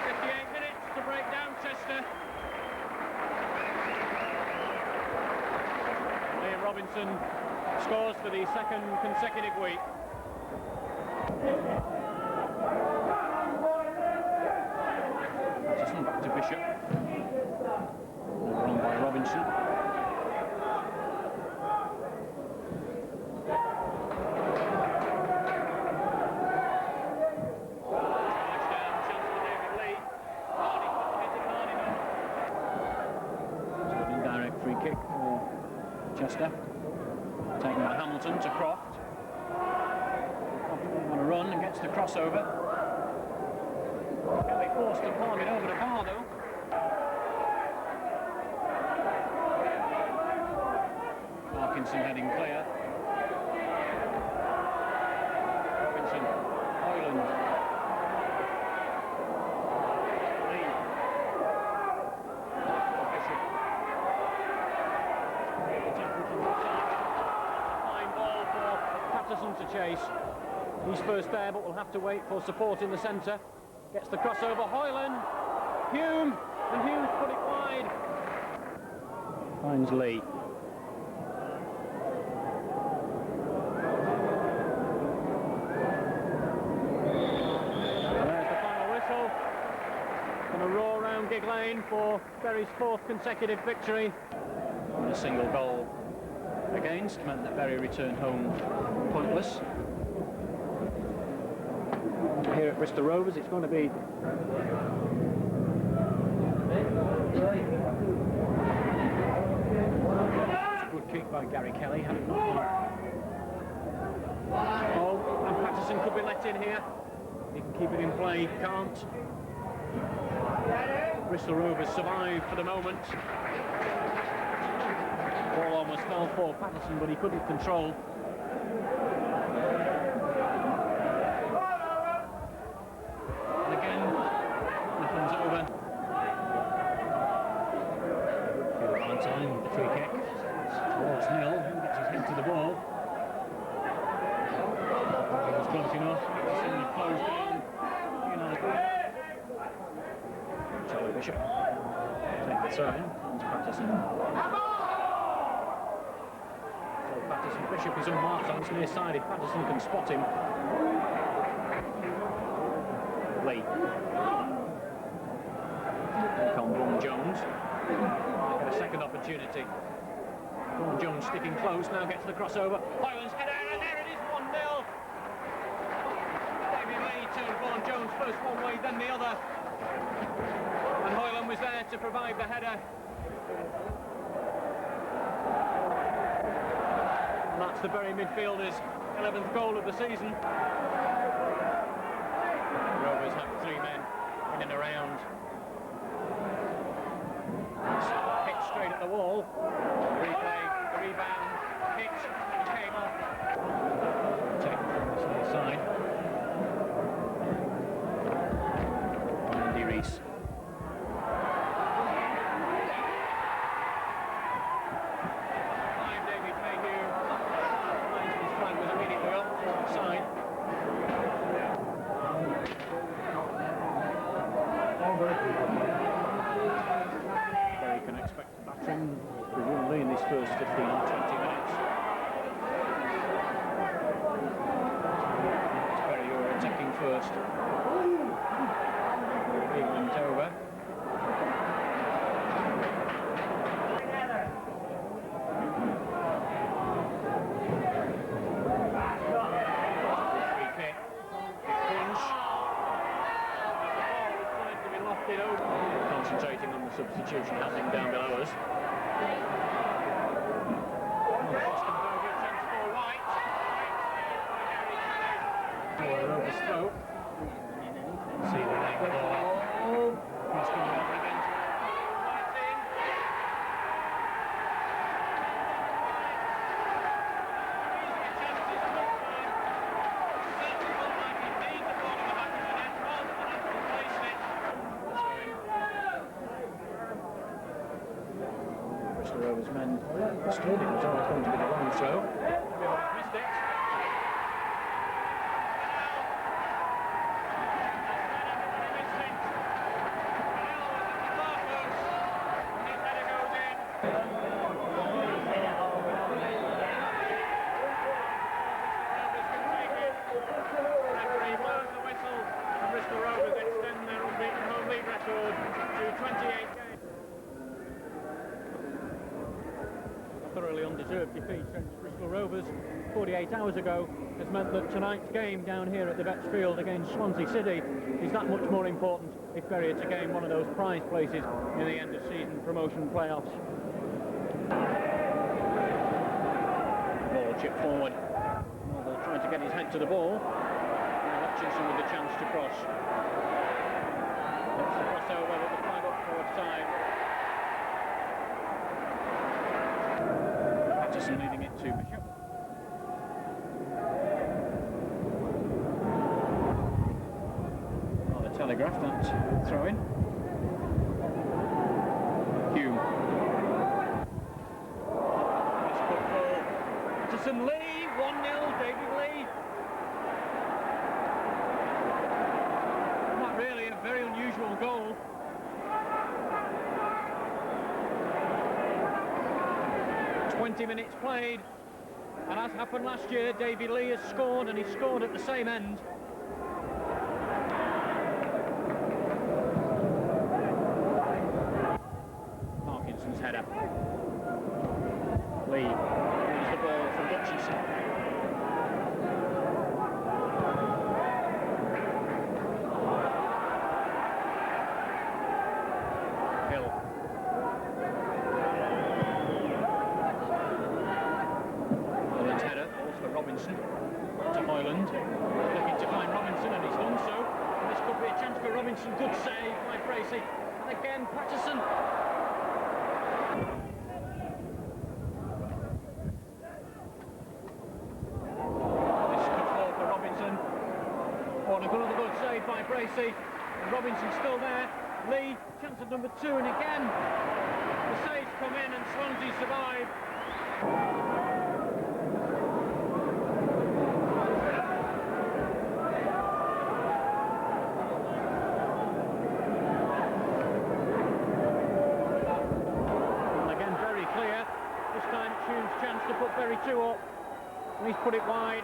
58 minutes to break down Chester. Liam Robinson scores for the second consecutive week. Patterson back to Bishop. Overrun by Robinson. Free kick for Chester. Taken by Hamilton to Croft. Croft on a run and gets the crossover. Kelly forced to palm it over the bar though. Parkinson heading clear. Robinson, Hoyland. To chase. He's first there, but will have to wait for support in the centre. Gets the crossover, Hoyland, Hume, and Hume's put it wide. Finds Lee. There's the final whistle. Going to roar round Gig Lane for Bury's 4th consecutive victory. And a single goal against meant that Bury returned home pointless. Here at Bristol Rovers, it's going to be a good kick by Gary Kelly. Had it not been. Oh, and Patterson could be let in here. He can keep it in play, can't. Bristol Rovers survive for the moment. Ball almost fell for Patterson, but he couldn't control. And again, nothing's over. Valentine with the free kick towards Hill, who gets his head to the ball. It was close enough. Patterson closed down. Charlie Bishop. Take the throw in. It's Patterson. So Patterson, Bishop is unmarked on his near side. If Patterson can spot him. Lee. On Vaughan Jones. Get a second opportunity. Vaughan Jones sticking close, now gets the crossover. Hoyland's header, and there it is, 1-0. David Lee turned Vaughan Jones first one way, then the other. And Hoyland was there to provide the header. And that's the Bury midfielder's 11th goal of the season. Rovers have 3 men in and around. Hit straight at the wall. Replay, rebound, hit, and came off. Taken from the small side. Andy Rees. David Mayhew. His flag was immediately up side. Bury can expect battering presumably in these first 15 or 20 minutes. It's Bury who are attacking first. England over. Free kick. Big punch. The ball was said to be lofted over. Concentrating on the substitution happening down below us. Rovers throw. See the leg ball. He's coming over again. White's in. Easy chances to look for. Certainly looked like he made the ball in the back of the net rather than actually placing it. Bristol Rovers men stood. It was always going to be the long throw. Missed it. Thoroughly undeserved defeat against Bristol Rovers 48 hours ago has meant that tonight's game down here at the Betts Field against Swansea City is that much more important if Bury are to gain one of those prize places in the end of season promotion playoffs. Ball chipped forward. Noble trying to get his head to the ball. Now Hutchinson with the chance to cross. That's the crossover with the flag up for offside. Patterson leading it to Bishop. On the Telegraph, that throw in. Hume. Nice cut ball. Patterson Lee, 1-0, David Lee. Not really a very unusual goal. Minutes played, and as happened last year, David Lee has scored, and he scored at the same end. Parkinson's header. Lee wins the ball from Hutchinson. Hill. Robinson to Hoyland, looking to find Robinson, and he's done so. And this could be a chance for Robinson. Good save by Bracey, and again Patterson. This could fall for Robinson. Oh, and another good save by Bracey. And Robinson's still there. Lee, chance of number 2, and again the saves come in, and Swansea survive. 1-0 put it wide.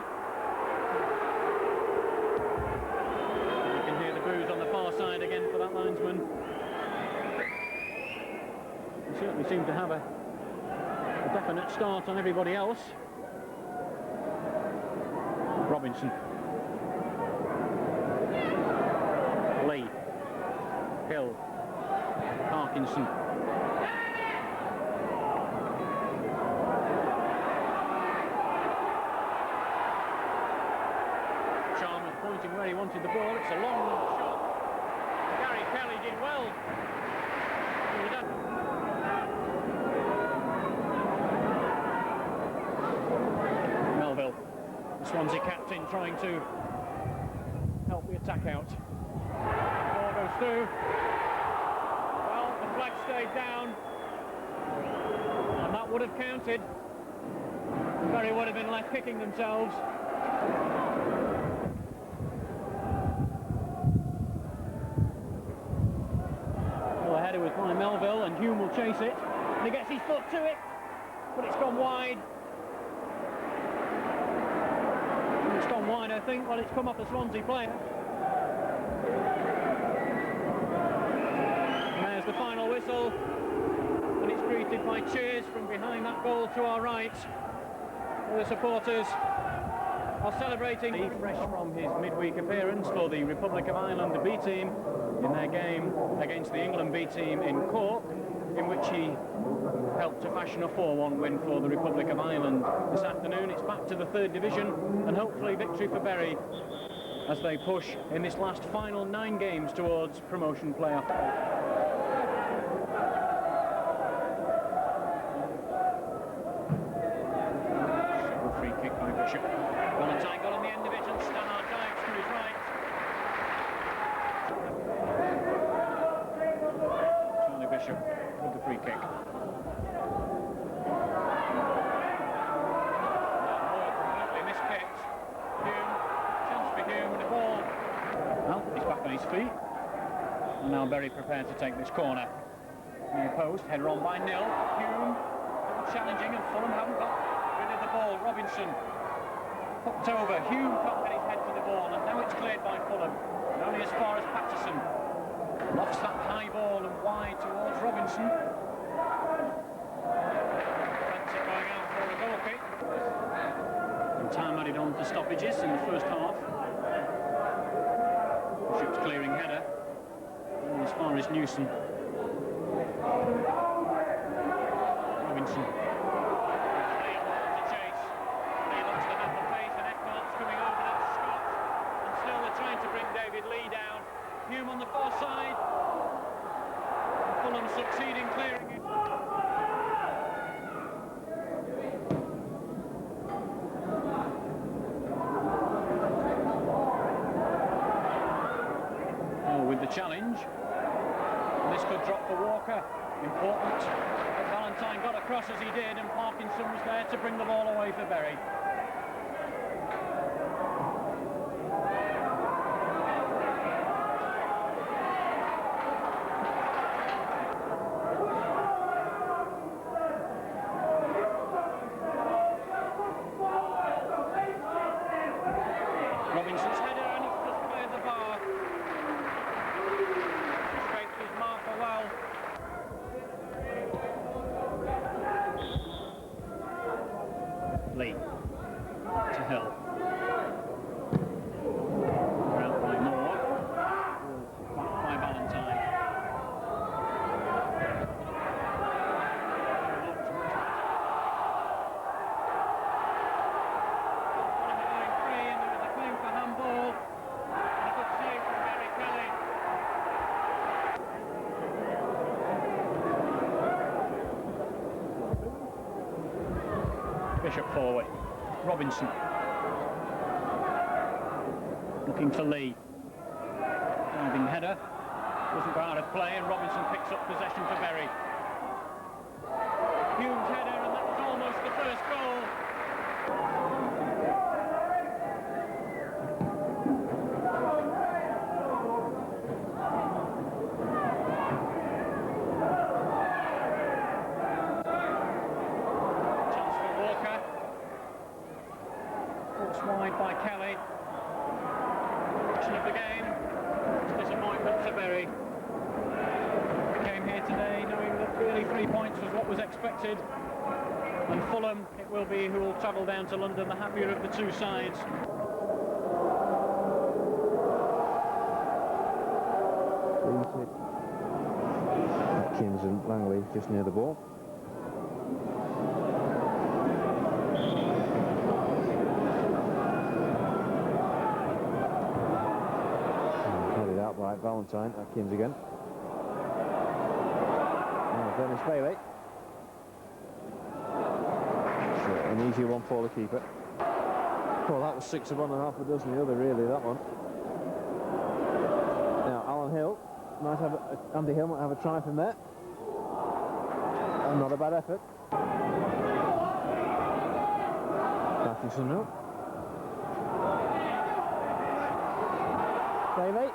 You can hear the boos on the far side again for that linesman. He certainly seemed to have a definite start on everybody else. Robinson. Lee. Hill. Parkinson. Chalmers pointing where he wanted the ball. It's a long shot. Gary Kelly did well. Melville, the Swansea captain, trying to help the attack out. Ball goes through. Well, the flag stayed down, and that would have counted. Bury would have been left kicking themselves. Well, the header was by Melville, and Hume will chase it, and he gets his foot to it, but it's gone wide. It's gone wide, I think. Well, it's come off a Swansea player. And there's the final whistle, and it's greeted by cheers from behind that goal to our right. The supporters are celebrating. Fresh from his midweek appearance for the Republic of Ireland B team in their game against the England B team in Cork, in which he helped to fashion a 4-1 win for the Republic of Ireland. This afternoon it's back to the 3rd division, and hopefully victory for Bury as they push in this last final 9 games towards promotion playoff. Free kick by Bishop. Valentine got on the end of it, and Stannard dives to his right. Charlie Bishop with the free kick. His feet, and now Bury prepared to take this corner. Near post, header on by Nil. Hume challenging, and Fulham haven't got rid of the ball. Robinson hooked over. Hume can't get his head to the ball, and now it's cleared by Fulham, and only as far as Patterson. Lofts that high ball and wide towards Robinson. Fancy going out for a goal kick. And time added on to stoppages in the first half. Bishop's clearing header, and as far as Newson. Robinson. To chase. He looks to have the pace, and Eckhart's coming over. That's Scott. And still they're trying to bring David Lee down. Hume on the far side. Fulham succeeding clearing it. With the challenge, and this could drop for Walker. Important that Valentine got across as he did, and Parkinson was there to bring the ball away for Bury. Robinson's header, and it's just cleared the bar. Well. Lee to Hill. Out by Moore. Back by Valentine. Going free, and there was a claim for handball. And a good save from Gary Kelly. Bishop forward. Robinson. Looking for Lee. Diving header. Doesn't go out of play, and Robinson picks up possession for Bury. Hume's header, and that was almost the first goal. what was expected. And Fulham, it will be who will travel down to London, the happier of the two sides. Atkins and Langley just near the ball. Headed out by Valentine. Atkins again. Now Dennis Bailey. So an easier one for the keeper. Well, that was 6 of one and half a dozen the other, really, that one. Now Alan Hill might have Andy Hill might have a try from there. And not a bad effort. Matheson now. Bailey.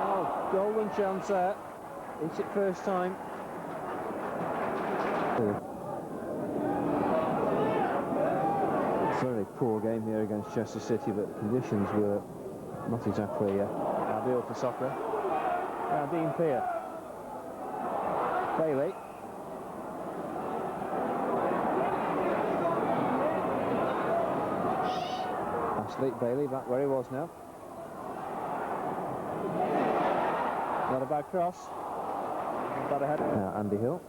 Oh, golden chance there. Hits it first time. Very poor game here against Chester City, but the conditions were not exactly ideal for soccer. Now Dean Peer. Bailey. Ashley Bailey back where he was now. Not a bad cross. Not bad ahead. Now Andy Hill.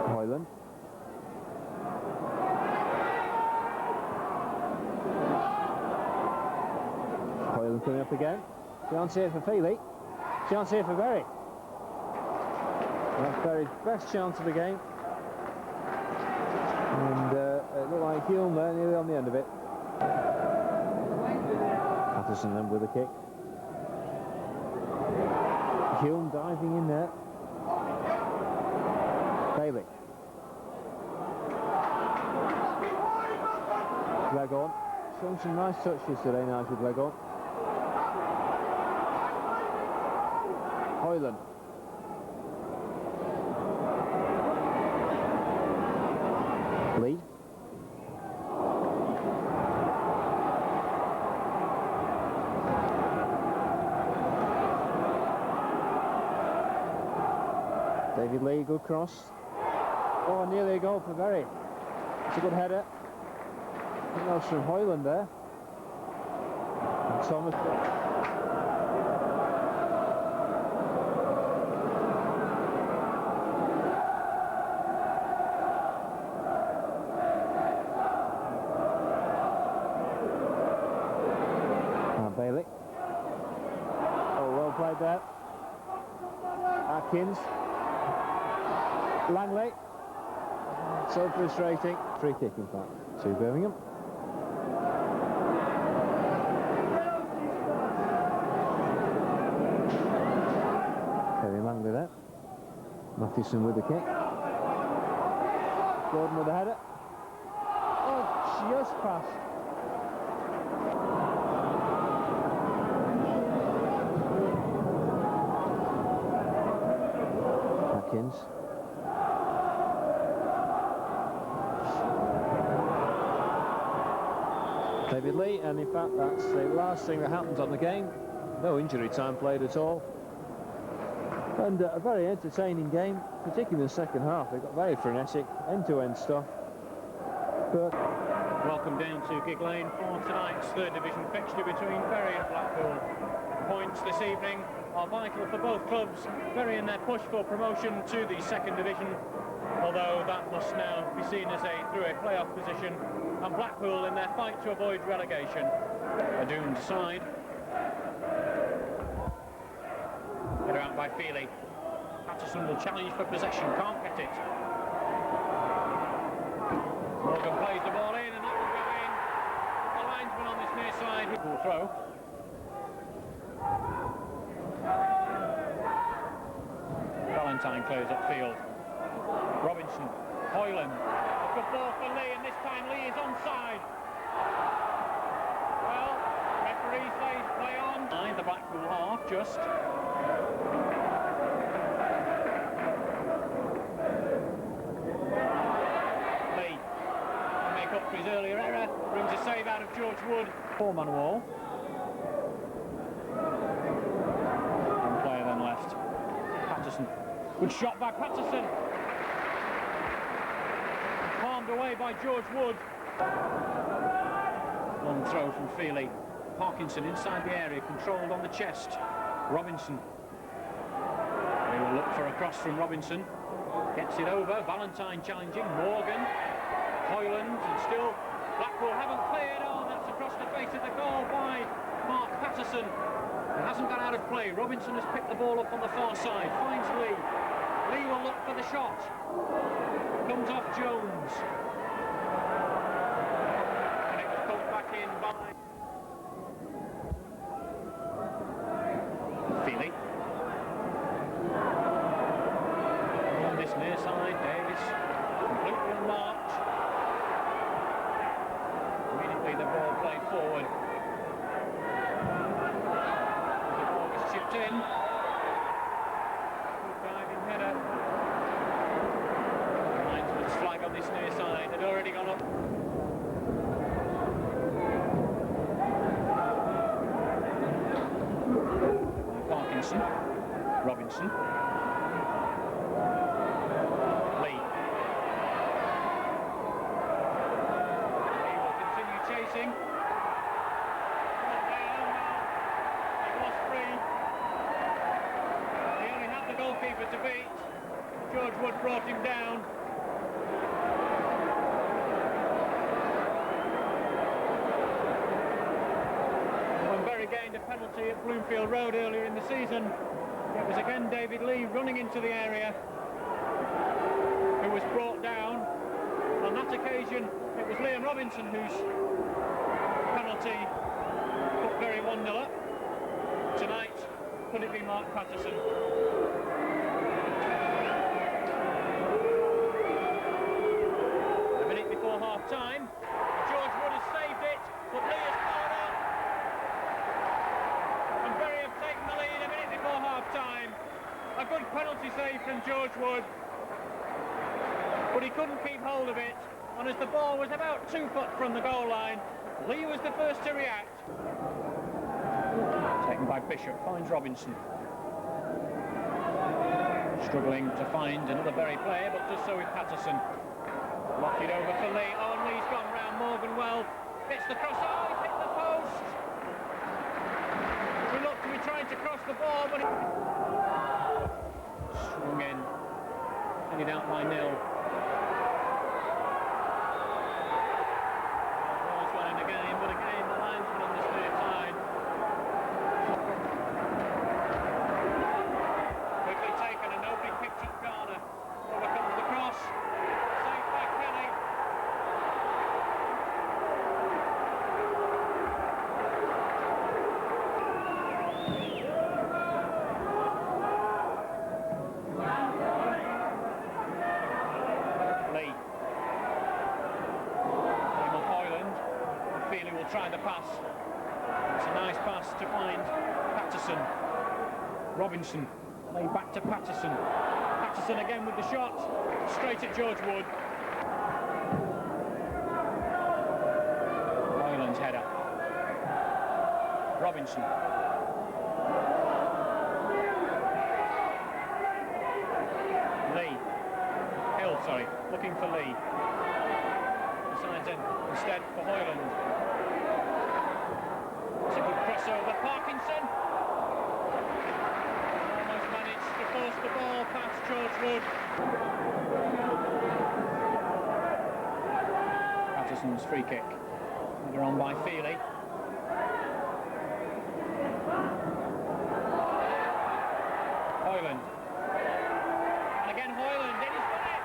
Hoyland. Hoyland coming up again. Chance here for Feely. Chance here for Berry. That's Berry's best chance of the game. And it looked like Hulme there, nearly on the end of it. Patterson then with a kick. Hulme diving in there. Bailey. Leg on. Showing some nice touches today, Nigel leg on. Hoyland. Lee. David Lee, good cross. Oh, nearly a goal for Berry. It's a good header. I think that was from Hoyland there. And Thomas. Bailey. Oh, well played there. Atkins. Langley. So frustrating. Free kick, in fact, to Birmingham. Kevin Langley there. Matheson with the kick. Gordon with the header. Oh, just passed. Atkins. David Lee, and in fact that's the last thing that happens on the game. No injury time played at all. And a very entertaining game, particularly in the second half. They got very frenetic, end-to-end stuff. But welcome down to Gig Lane for tonight's third division fixture between Bury and Blackpool. Points this evening are vital for both clubs. Bury in their push for promotion to the second division, although that must now be seen as through a playoff position, and Blackpool in their fight to avoid relegation. A doomed side. Header out by Feely. Patterson will challenge for possession, can't get it. Morgan plays the ball in, and that will go in. The linesman on this near side will throw. Valentine close upfield. Robinson, Hoyland. A good ball for Lee, and this time Lee is onside. Well, referee says play on. The Blackpool half just. Lee. for his earlier error. Brings a save out of George Wood. Four-man wall. One player then left. Patterson. Good shot by Patterson. Palmed away by George Wood. Long throw from Feely. Parkinson inside the area, controlled on the chest. Robinson. They will look for a cross from Robinson. Gets it over. Valentine challenging. Morgan. Hoyland. And still Blackpool haven't cleared. Oh, that's across the face of the goal by Mark Patterson. It hasn't got out of play. Robinson has picked the ball up on the far side. Finds Lee. Lee will look for the shot. Comes off Jones. And it was pulled back in by Feely. On this near side, Davis completely unmarked. Immediately the ball played forward. The ball was chipped in. Good diving header. Linesman's flag on this near side had already gone up. Parkinson, Robinson, Lee. Lee will continue chasing. He was free. He only had the goalkeeper to beat. George Wood brought him down. Gained a penalty at Bloomfield Road earlier in the season. It was again David Lee running into the area, who was brought down. On that occasion, it was Liam Robinson whose penalty put Bury 1-0 up. Tonight, could it be Mark Patterson? A minute before half-time, George Wood has saved it, but Lee has followed up. Taken the lead a minute before half-time. A good penalty save from George Wood, but he couldn't keep hold of it, and as the ball was about 2 foot from the goal line, Lee was the first to react. Taken by Bishop, finds Robinson. Struggling to find another Bury player, but does so with Patterson. Locked it over for Lee. Oh, and Lee's gone round Morgan well. Gets the cross. Oh, he's hit the post. We looked to be trying to cross the ball, but it swung in. Headed out by Nil. Ball's one in the game, but again the linesman on this near side. Quickly taken and nobody picked up Garner. Over comes the cross. Saved by Kelly. Try the pass. It's a nice pass to find Patterson. Robinson laid back to Patterson. Patterson again with the shot. Straight at George Wood. Ireland's header. Robinson. Lee. Hill, sorry. Looking for Lee. Decides instead for Hoyland. It's a good crossover. Parkinson almost managed to force the ball past George Wood. Patterson's free kick. They're on by Feely. Hoyland. And again Hoyland. It is won it.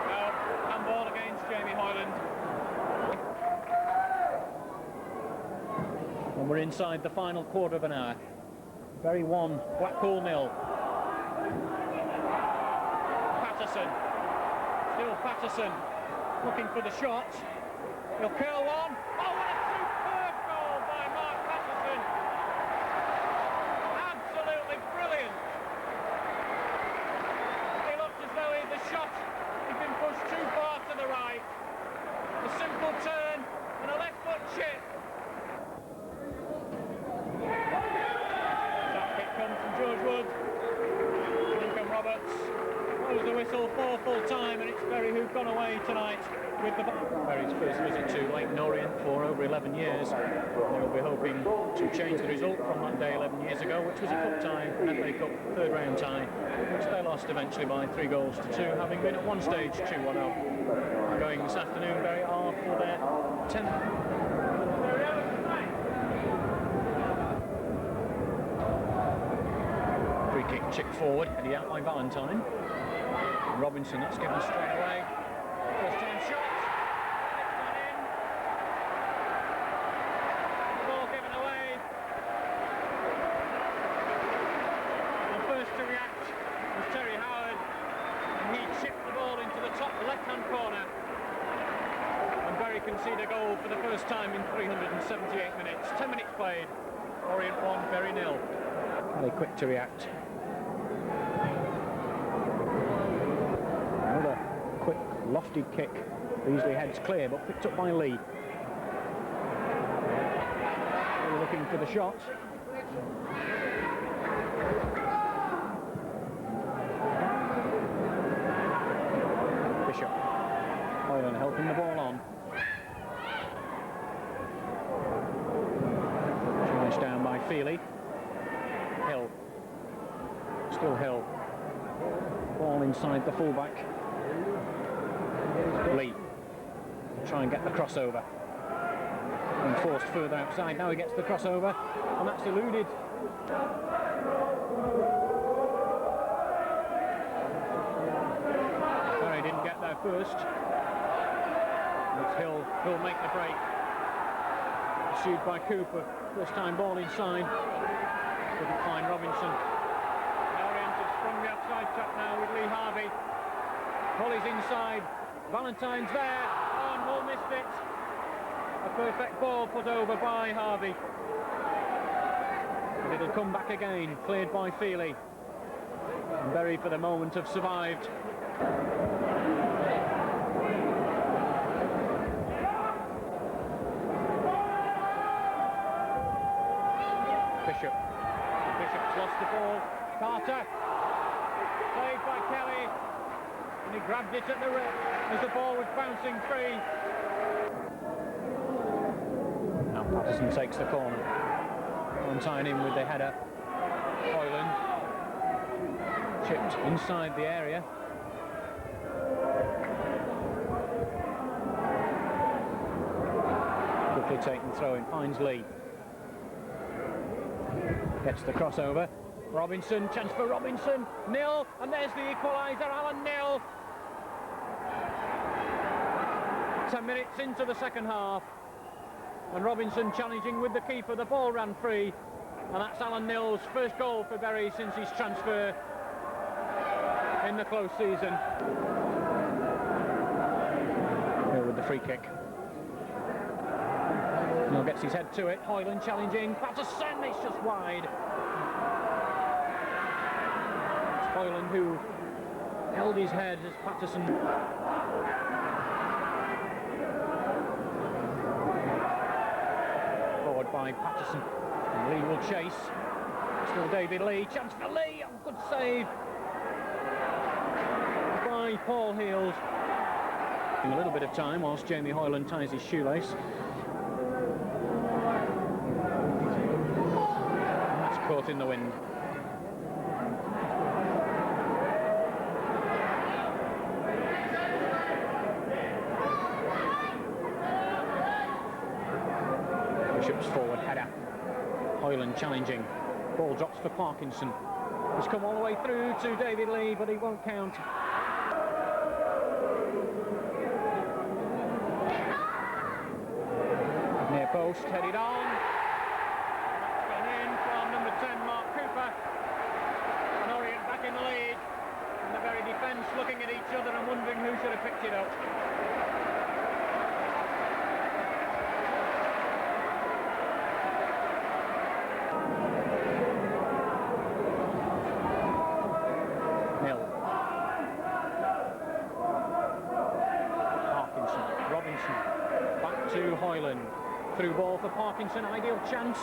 No, handball against Jamie Hoyland. And we're inside the final quarter of an hour. Bury 1, Blackpool 0. Patterson. Still Patterson. Looking for the shot. He'll curl one. Oh, what a superb goal by Mark Patterson. Absolutely brilliant. He looked as though the shot had been pushed too far to the right. goes the whistle for full time, and it's Bury who've gone away tonight with the Bury's first visit to Leyton Orient for over 11 years. They'll be hoping to change the result from that day 11 years ago, which was a cup tie, an FA Cup third round tie, which they lost eventually by 3-2, having been at one stage 2-1 up. Going this afternoon, Bury are for their 10th. Free kick chipped forward, headed out by Valentine. Robinson, that's given straight away. First time shot. It's gone in. The ball given away. The first to react was Terry Howard, and he chipped the ball into the top left-hand corner. And Bury concede a goal for the first time in 378 minutes. 10 minutes played. Orient 1, Bury 0. Very quick to react. Another quick, lofty kick. Easily heads clear, but picked up by Lee. They're looking for the shot. Bishop. Hoyland helping the ball on. Sliced down by Feely. Hill. Still Hill. Ball inside the fullback. Lee. Try and get the crossover. And forced further outside. Now he gets the crossover, and that's eluded. Bury didn't get there first. It's Hill who'll make the break. Pursued by Cooper. First time ball inside. Couldn't find Robinson. Orient has sprung the offside trap now with Lee Harvey. Holly's inside. Valentine's there. Oh, and Hull missed it. A perfect ball put over by Harvey. But it'll come back again. Cleared by Feely. And Bury for the moment have survived. Bishop's lost the ball. Carter. Saved by Kelly. And he grabbed it at the rim as the ball was bouncing free. Now Patterson takes the corner. Valentine in with the header. Hoyland. Chipped inside the area. Quickly taken throw in. Finds Lee. Gets the crossover. Robinson, chance for Robinson. Nil, and there's the equaliser. Alan Nil. 10 minutes into the second half. And Robinson challenging with the keeper. The ball ran free. And that's Alan Nil's first goal for Bury since his transfer in the close season. Here with the free kick. Nil gets his head to it. Hoyland challenging. Patterson, it's just wide. It's Hoyland who held his head as Patterson. Forward by Patterson. And Lee will chase. Still David Lee. Chance for Lee. Oh, good save by Paul Heels. In a little bit of time whilst Jamie Hoyland ties his shoelace. Caught in the wind. Bishop's forward header. Hoyland challenging. Ball drops for Parkinson. He's come all the way through to David Lee, but he won't count. Near post, headed on. In the lead, and the Bury defence looking at each other and wondering who should have picked it up. Nil. Parkinson, Robinson, back to Hoyland. Through ball for Parkinson, ideal chance.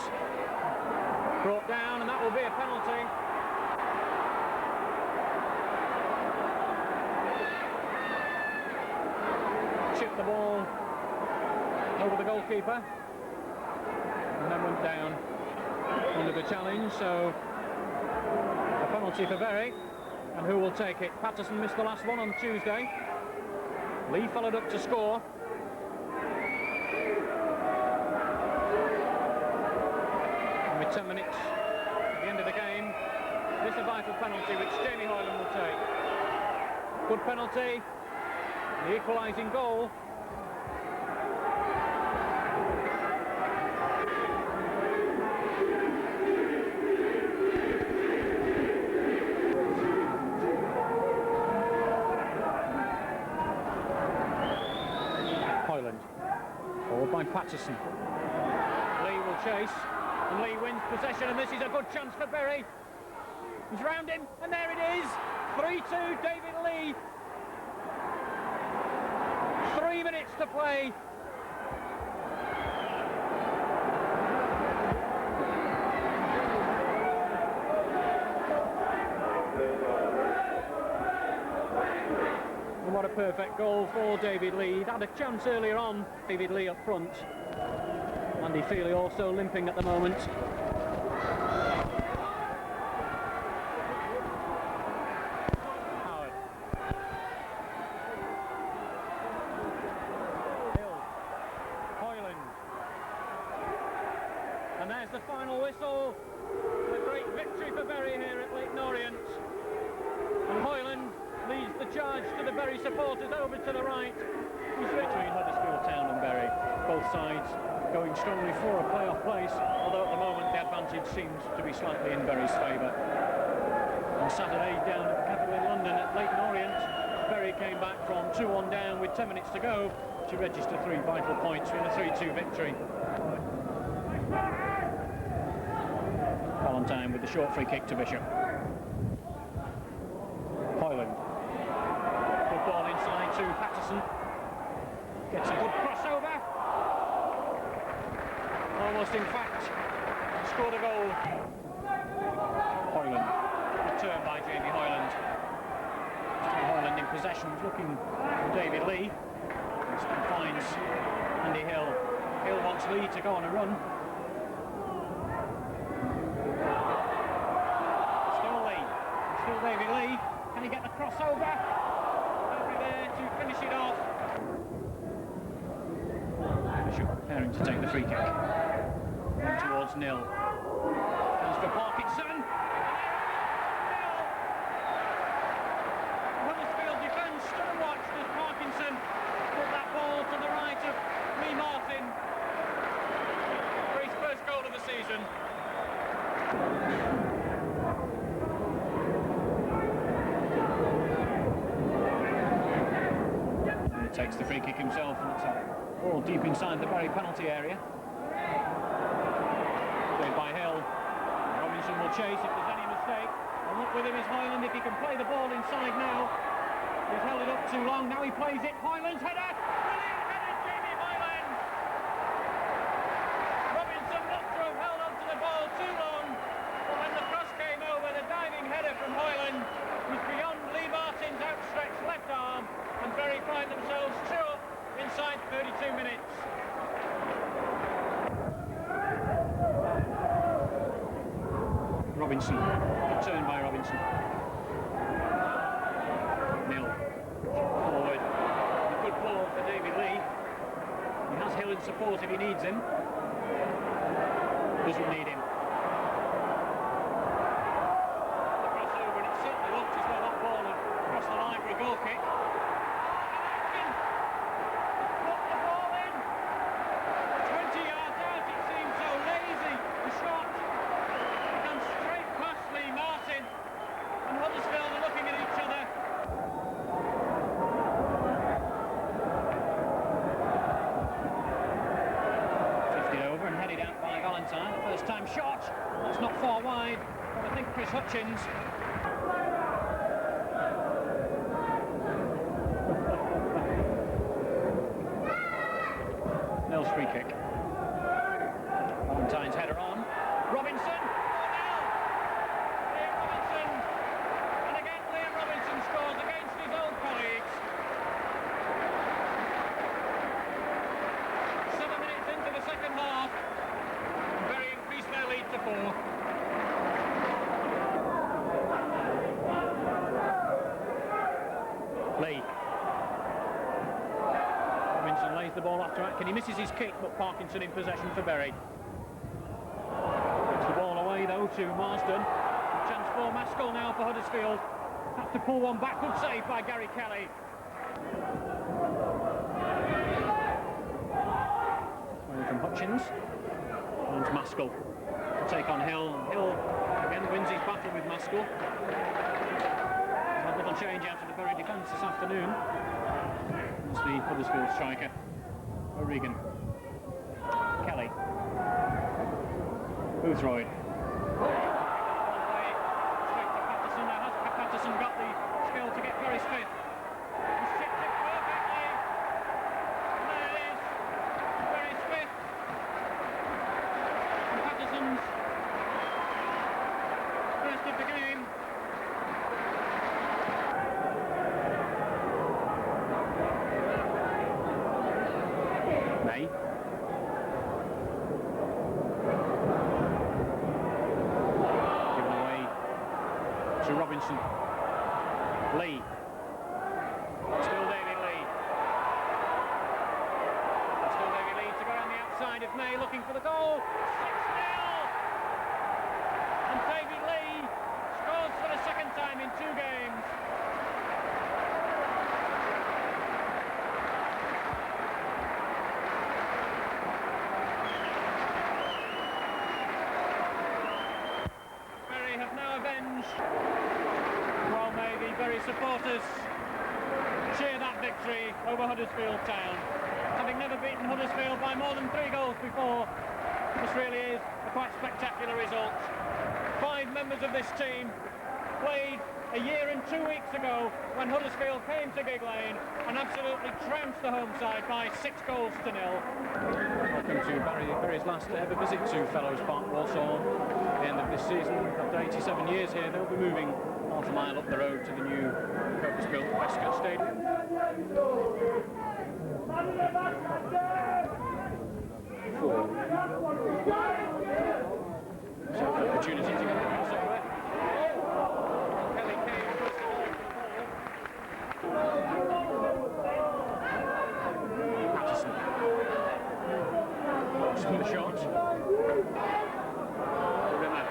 Brought down, and that will be a penalty. the ball over the goalkeeper and then went down under the challenge, so a penalty for Berry. And who will take it? Patterson missed the last one on Tuesday. Lee followed up to score. And with 10 minutes at the end of the game, this is a vital penalty which Jamie Hoyland will take. Good penalty, the equalising goal. Hoyland, followed by Patterson. Lee will chase, and Lee wins possession, and this is a good chance for Berry. He's round him, and there it is! 3-2, David Lee. 3 minutes to play. And what a perfect goal for David Lee. He'd had a chance earlier on. David Lee up front. Andy Feely also limping at the moment. Howard. Hill. Hoyland. And there's the final whistle. A great victory for Berry here at Leyton Orient. And Hoyland leads the charge to the Berry supporters over to the right. He's between Huddersfield Town and Berry. Both sides going strongly for a playoff place, although at the moment the advantage seems to be slightly in Berry's favour. On Saturday down at the capital in London at Leyton Orient, Berry came back from 2-1 down with 10 minutes to go to register 3 vital points in a 3-2 victory. Valentine with the short free kick to Bishop. Hoyland. Good ball inside to Patterson. Gets a good crossover. Almost, in fact, scored a goal. Hoyland. Return by Jamie Hoyland. Jamie Hoyland in possession, looking for David Lee. He finds Andy Hill. Hill wants Lee to go on a run. Still Lee. Still David Lee. Can he get the crossover? Over there to finish it off. Bishop preparing to take the free kick. And towards Nil. Comes for Parkinson. Huddersfield defence still watched as Parkinson put that ball to the right of Lee Martin for his first goal of the season. And he takes the free kick himself, and it's a ball deep inside the Berry penalty area. Played by Hill. Robinson will chase if there's any mistake. And look with him is Hoyland if he can play the ball inside now. He's held it up too long, now he plays it. Hoyland's header! Brilliant header, Jamie Hoyland! Robinson looked to have held on to the ball too long, but when the cross came over, the diving header from Hoyland was beyond Lee Martin's outstretched left arm, and Berry find themselves 2 up inside 32 minutes. Robinson, good turn by Robinson. Nil, forward. A good ball for David Lee. He has Hill in support if he needs him. Doesn't need him. The crossover, and it certainly looked as though that ball had crossed the line for a goal kick. Put the ball in. 20 yards out, it seemed so lazy. The shot. Straight past Lee Martin, and Huddersfield are looking at each other. Drifted over and headed out by Valentine. First time shot. That's not far wide, but I think Chris Hutchins. Nell's free kick. Valentine's header on. Robinson. Lee. Robinson lays the ball off to Atkin. He misses his kick, but Parkinson in possession for Bury. Gets the ball away though to Marsden. Chance for Maskell now for Huddersfield. Have to pull one back. Good save by Gary Kelly. Away from Hutchins. And Maskell to take on Hill. Hill again wins his battle with Maskell. A little change out of the Bury defence this afternoon. It's the Huddersfield striker, O'Regan. Kelly. Boothroyd. Straight to Patterson. Now has Patterson got the skill to get Bury Smith? He's chipped it perfectly. And there it is. Bury Smith. And Patterson's first of the game. May. Given away to Robinson. Lee. Still David Lee. Still David Lee to go around the outside of May, looking for the goal. 6-0! And David Lee scores for the second time in 2 games. Have now avenged. Well, may the Bury supporters cheer that victory over Huddersfield Town. Having never beaten Huddersfield by more than 3 goals before, this really is a quite spectacular result. 5 members of this team played a year and 2 weeks ago when Huddersfield came to Gig Lane and absolutely trounced the home side by 6 goals to 0. Welcome to Bury's last ever visit to Fellows Park, Walsall. At the end of this season, after 87 years here, they'll be moving half a mile up the road to the new purpose-built Westcott Stadium. So opportunity to get the cross over. Kelly came across the ball for the ball. Patterson. Looks for the shot. Rimmer.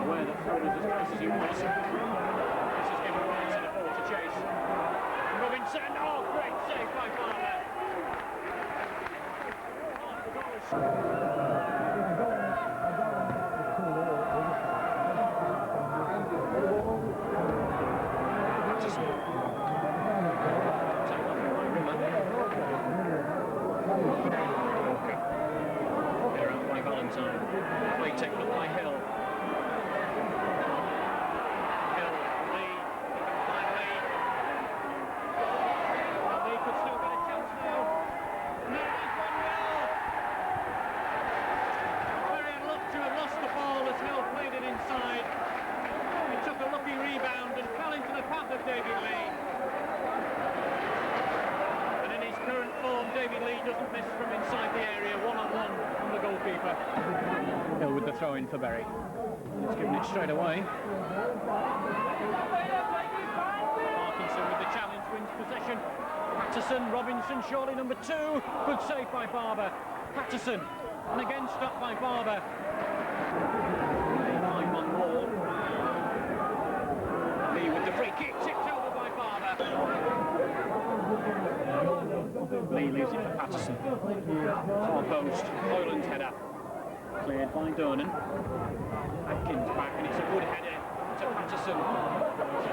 Aware that Ford is as close as he was. This is given away to the ball to chase. Robinson, oh, great save by Farmer. Play taken up by Hill. Hill, Lee, finally. Well, Lee could still get a chance now. And there is 1-0. Bury had looked to have lost the ball as Hill played it inside. He took a lucky rebound and fell into the path of David Lee. And in his current form, David Lee doesn't miss from inside the area, one-on-one from the goalkeeper. Hill with the throw in for Bury. He's given it straight away. Parkinson with the challenge, wins possession. Patterson, Robinson, surely number 2. Good save by Barber. Patterson, and again stopped by Barber. 5-1 ball. Lee with the free kick, tipped over by Barber. Lee leaves it for Patterson. Far post, Hoyland's header. Cleared by Durnan. Atkins back, and it's a good header to Patterson.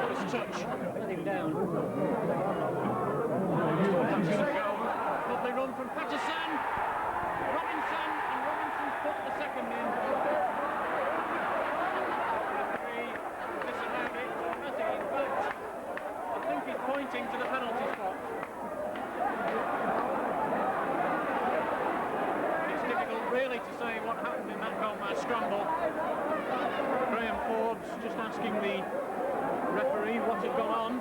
First touch, let him down. Patterson go. Lovely run from Patterson. Robinson, and Robinson's put the second in. Referee disallowed it, has he? In fact, I think he's pointing to the penalty spot. Really to say what happened in that goal-match scramble. Graham Ford's just asking the referee what had gone on.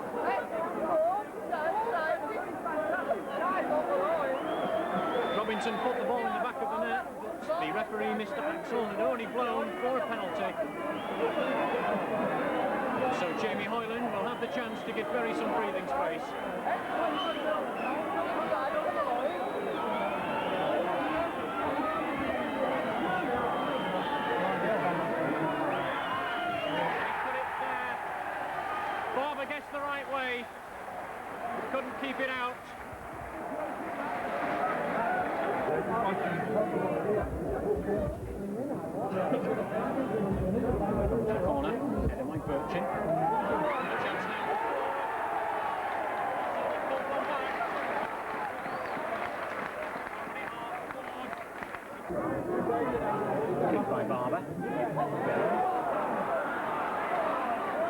Robinson put the ball in the back of the net, but the referee, Mr. Axel, had only blown for a penalty. So Jamie Hoyland will have the chance to give Bury some breathing space. Barber gets the right way, couldn't keep it out. The corner, headed by Birchin. Chance now. Kicked by Barber.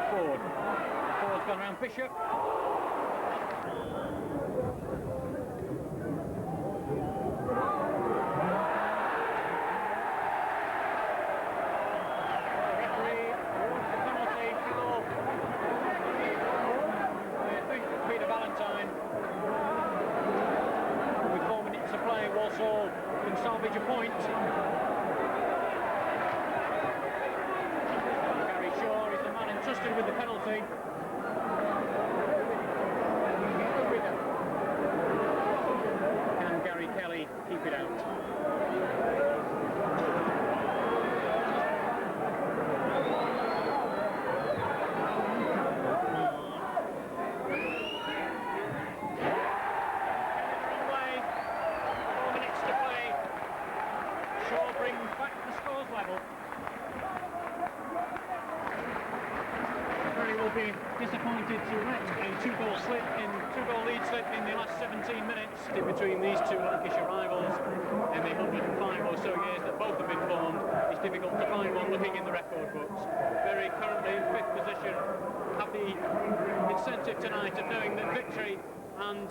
Ford. Ford's gone around Bishop. Referee awards the penalty for, I think, Peter Valentine. With 4 minutes to play, Walsall can salvage a point. Gary Shaw is the man entrusted with the penalty. Can Gary Kelly keep it out? Be disappointed to let a two-goal lead slip in the last 17 minutes between these two Lancashire rivals in the 105 or so years that both have been formed. It's difficult to find one looking in the record books. Bury currently in 5th position have the incentive tonight of knowing that victory and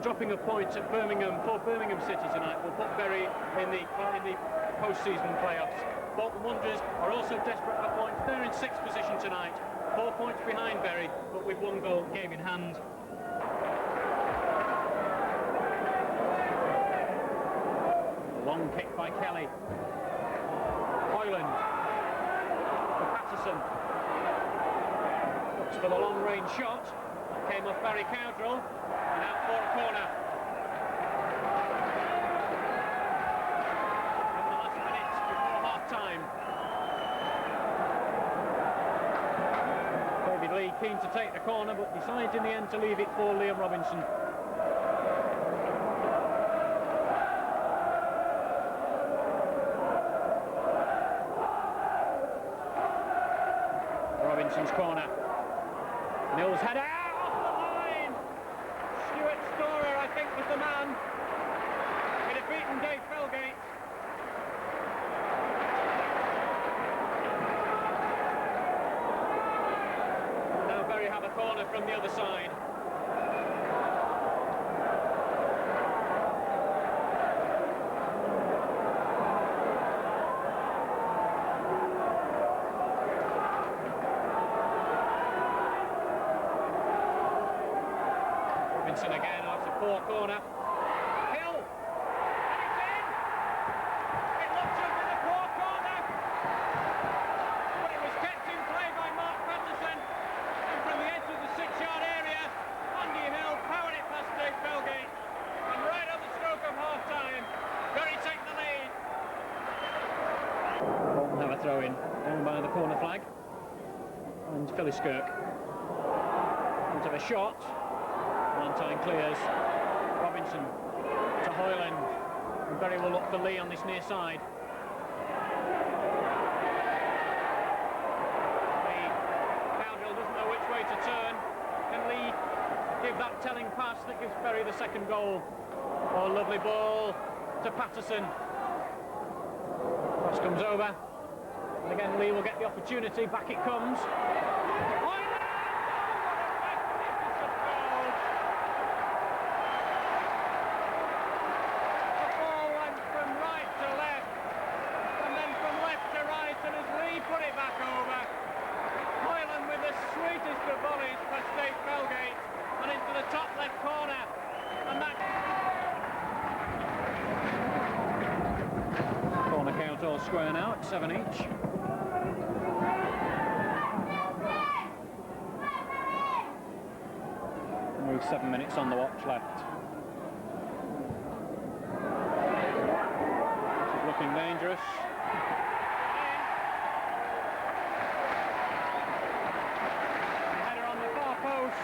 dropping of points at Birmingham for Birmingham City tonight will put Bury in the post-season playoffs. Bolton Wanderers are also desperate for points. They're in 6th position tonight. 4 points behind Bury, but with 1 goal game in hand. A long kick by Kelly. Hoyland for Patterson. Looks for the long-range shot. Came off Barry Cowdrell and out for a corner. In the last minutes before half-time. David Lee keen to take the corner, but decides in the end to leave it for Liam Robinson. Robinson's corner. Mills header off the line. Stuart Storer, I think, was the man. He'd have beaten Dave Felgate. Have a corner from the other side. Robinson again, oh, it's a poor corner. Hill! And it's in! It looks as if a poor corner! But it was kept in play by Mark Patterson. From the edge of the 6-yard area, Andy Hill powered it past Dave Felgate, and right on the stroke of half-time, Bury take the lead. Bolton have a throw-in, down by the corner flag, and Philliskirk into the shot. Valentine clears. Robinson to Hoyland, and Bury will look for Lee on this near side. To turn, can Lee give that telling pass that gives Bury the second goal? Oh, lovely ball to Patterson. Cross comes over, and again Lee will get the opportunity. Back it comes. The ball went from right to left, and then from left to right, and as Lee put it back over, Hoyland with the sweetest of volleys for Dave Felgate and into the top left corner, and that square now at 7 each. With 7 minutes on the watch left. This is looking dangerous. Header on the far post.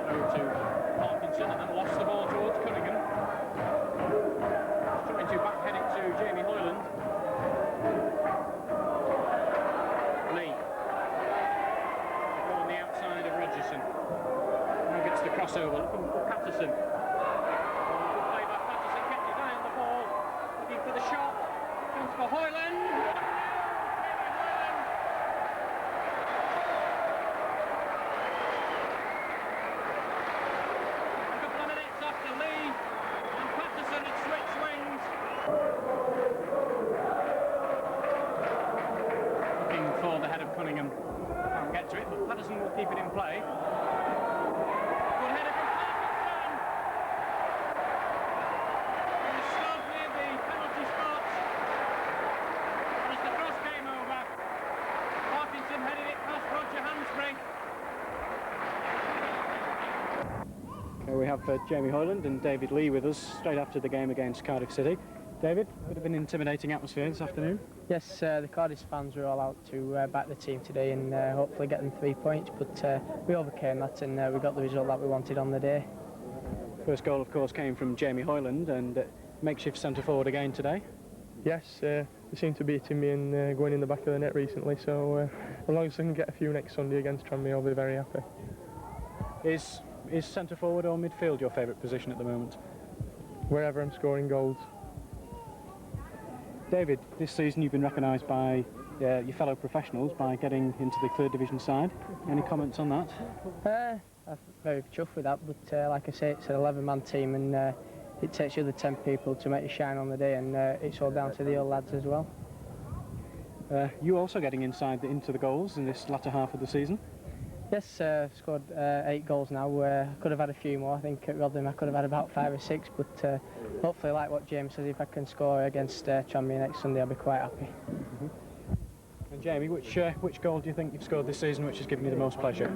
Through to Parkinson and then lost the ball towards Cunningham. Trying to backhead it to Jamie Hoyland. Lee. On the outside of Rogerson. Now gets the crossover, looking for Patterson. Good play by Patterson, kept his eye on the ball. Looking for the shot. Comes for Hoyland. For the head of Cunningham. Can't get to it, but Patterson will keep it in play. Good header from Parkinson! He stood near the penalty spot. And as the cross came over, Parkinson headed it past Roger Hansbury. Okay, we have Jamie Hoyland and David Lee with us straight after the game against Cardiff City. David, would have been an intimidating atmosphere this afternoon. Yes, the Cardiff fans were all out to back the team today and hopefully get them 3 points, but we overcame that and we got the result that we wanted on the day. First goal, of course, came from Jamie Hoyland and makeshift centre forward again today. Yes, they seem to be beating me and going in the back of the net recently, so as long as I can get a few next Sunday against Tranmere, I'll be very happy. Is centre forward or midfield your favourite position at the moment? Wherever I'm scoring goals. David, this season you've been recognised by your fellow professionals by getting into the 3rd Division side. Any comments on that? I'm very chuffed with that, but like I say, it's an 11-man team and it takes the other 10 people to make you shine on the day, and it's all down to the old lads as well. You also getting into the goals in this latter half of the season? Yes, scored 8 goals now. Could have had a few more. I think at Rotherham I could have had about 5 or 6, but hopefully, like what James says, if I can score against Tranmere next Sunday, I'll be quite happy. And Jamie, which goal do you think you've scored this season which has given you the most pleasure?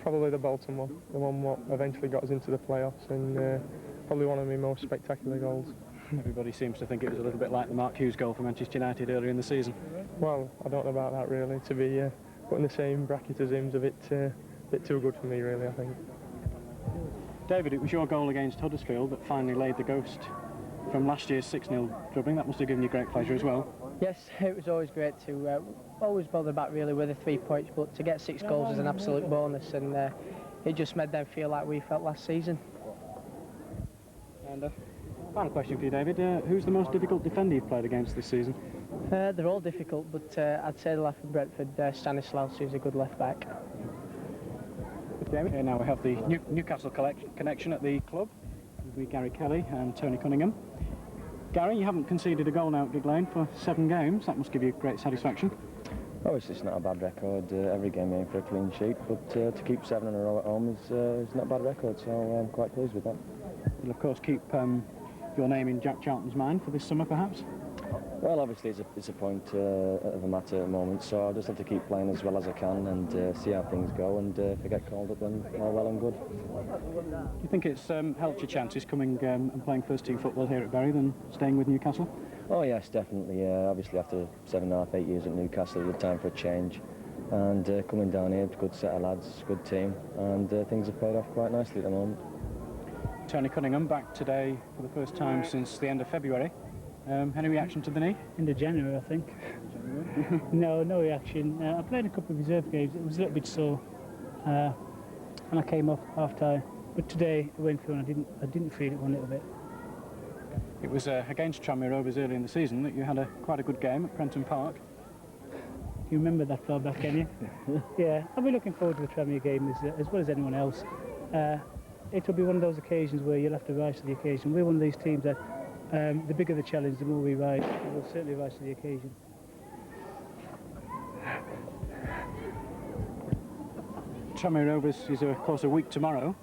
Probably the Bolton one, the one what eventually got us into the playoffs, and probably one of my most spectacular goals. Everybody seems to think it was a little bit like the Mark Hughes goal for Manchester United earlier in the season. Well, I don't know about that really. To be put in the same bracket as him's a bit too good for me, really, I think. David, it was your goal against Huddersfield that finally laid the ghost from last year's 6-0 drubbing. That must have given you great pleasure as well. Yes, it was always great to always bother back really with the 3 points, but to get 6 goals is an absolute bonus, and it just made them feel like we felt last season. And final question for you, David. Who's the most difficult defender you've played against this season? They're all difficult, but I'd say the left from Brentford, Stanislaus, who's a good left back. Jamie. Now we have the Newcastle connection at the club with Gary Kelly and Tony Cunningham. Gary, you haven't conceded a goal now at Gig Lane for 7 games. That must give you great satisfaction. Obviously, it's not a bad record. Every game aiming for a clean sheet, but to keep 7 in a row at home is not a bad record, so I'm quite pleased with that. You'll, of course, keep your name in Jack Charlton's mind for this summer, perhaps? Well, obviously, it's a point of a matter at the moment, so I just have to keep playing as well as I can and see how things go, and if I get called up, then all well and good. Do you think it's helped your chances coming and playing first-team football here at Bury than staying with Newcastle? Oh, yes, definitely. Obviously, after 7.5, 8 years at Newcastle, it was time for a change. And coming down here, good set of lads, good team, and things have paid off quite nicely at the moment. Tony Cunningham back today for the first time since the end of February. Any reaction to the knee? End of January, I think. No reaction. I played a couple of reserve games. It was a little bit sore, and I came off half-time. But today I went through and I didn't feel it one little bit. It was against Tranmere Rovers early in the season that you had quite a good game at Prenton Park. You remember that far back, can you? Yeah, I'll be looking forward to the Tranmere game as well as anyone else. It'll be one of those occasions where you'll have to rise to the occasion. We're one of these teams that the bigger the challenge, the more we rise. We'll certainly rise to the occasion. Tranmere Rovers is, of course, a week tomorrow.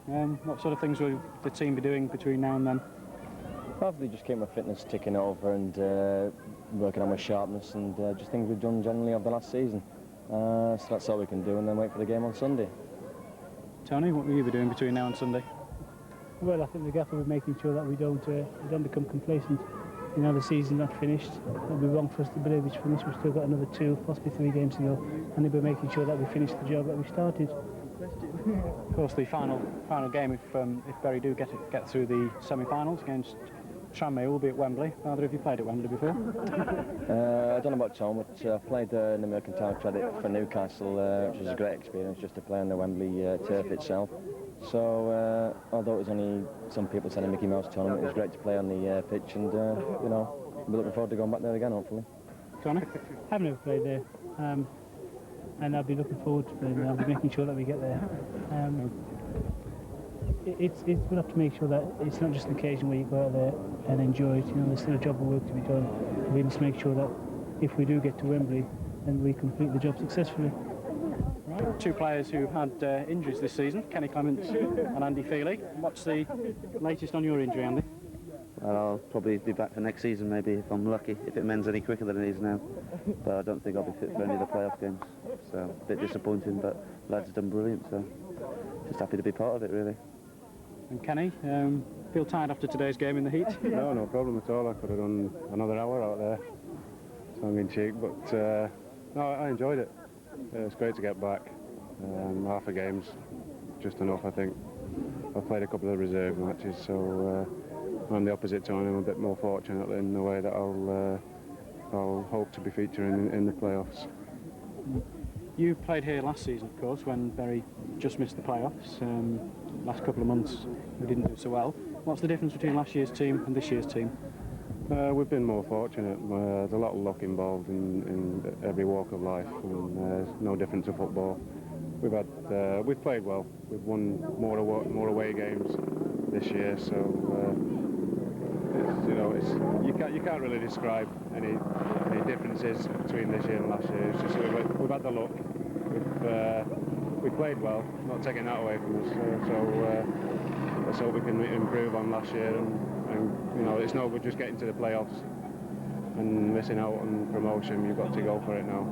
What sort of things will the team be doing between now and then? Probably just keep my fitness ticking over and working on my sharpness and just things we've done generally over the last season. So that's all we can do, and then wait for the game on Sunday. Tony, what will you be doing between now and Sunday? Well, I think the gaffer will be making sure that we don't become complacent. You know, the season's not finished. It would be wrong for us to believe it's finished. We've still got another 2, possibly 3 games to go, and they'll be making sure that we finish the job that we started. Of course, the final game, if Bury do get through the semi-finals against Tranmere, will be at Wembley. Either of you played at Wembley before? I don't know about Tom, but I played in the Mercantile Credit for Newcastle, which was a great experience just to play on the Wembley turf itself. So, although it was only some people said a Mickey Mouse tournament, it was great to play on the pitch, and you know, we're looking forward to going back there again, hopefully. Tony? I've never played there, and I'll be looking forward to playing there. I'll be making sure that we get there. We'll have to make sure that it's not just an occasion where you go out there and enjoy it. You know, there's still a job of work to be done. We must make sure that if we do get to Wembley, then we complete the job successfully. Right. 2 players who had injuries this season, Kenny Clements and Andy Feely. What's the latest on your injury, Andy? Well, I'll probably be back for next season, maybe, if I'm lucky, if it mends any quicker than it is now. But I don't think I'll be fit for any of the playoff games. So, a bit disappointing, but lads have done brilliant, so just happy to be part of it, really. And Kenny, feel tired after today's game in the heat? No problem at all. I could have done another hour out there, tongue in cheek, but no, I enjoyed it. It's great to get back. Half a game's just enough, I think. I've played a couple of reserve matches, so on the opposite time I'm a bit more fortunate in the way that I'll hope to be featuring in the playoffs. You played here last season, of course, when Bury just missed the playoffs. Last couple of months we didn't do so well. What's the difference between last year's team and this year's team? We've been more fortunate. There's a lot of luck involved in every walk of life, and no different to football. We've played well. We've won more away games this year, so you can't really describe any differences between this year and last year. It's just we've had the luck. We've played well, not taking that away from us. So let's hope we can improve on last year, and you know, it's no good just getting to the playoffs and missing out on promotion. You've got to go for it now.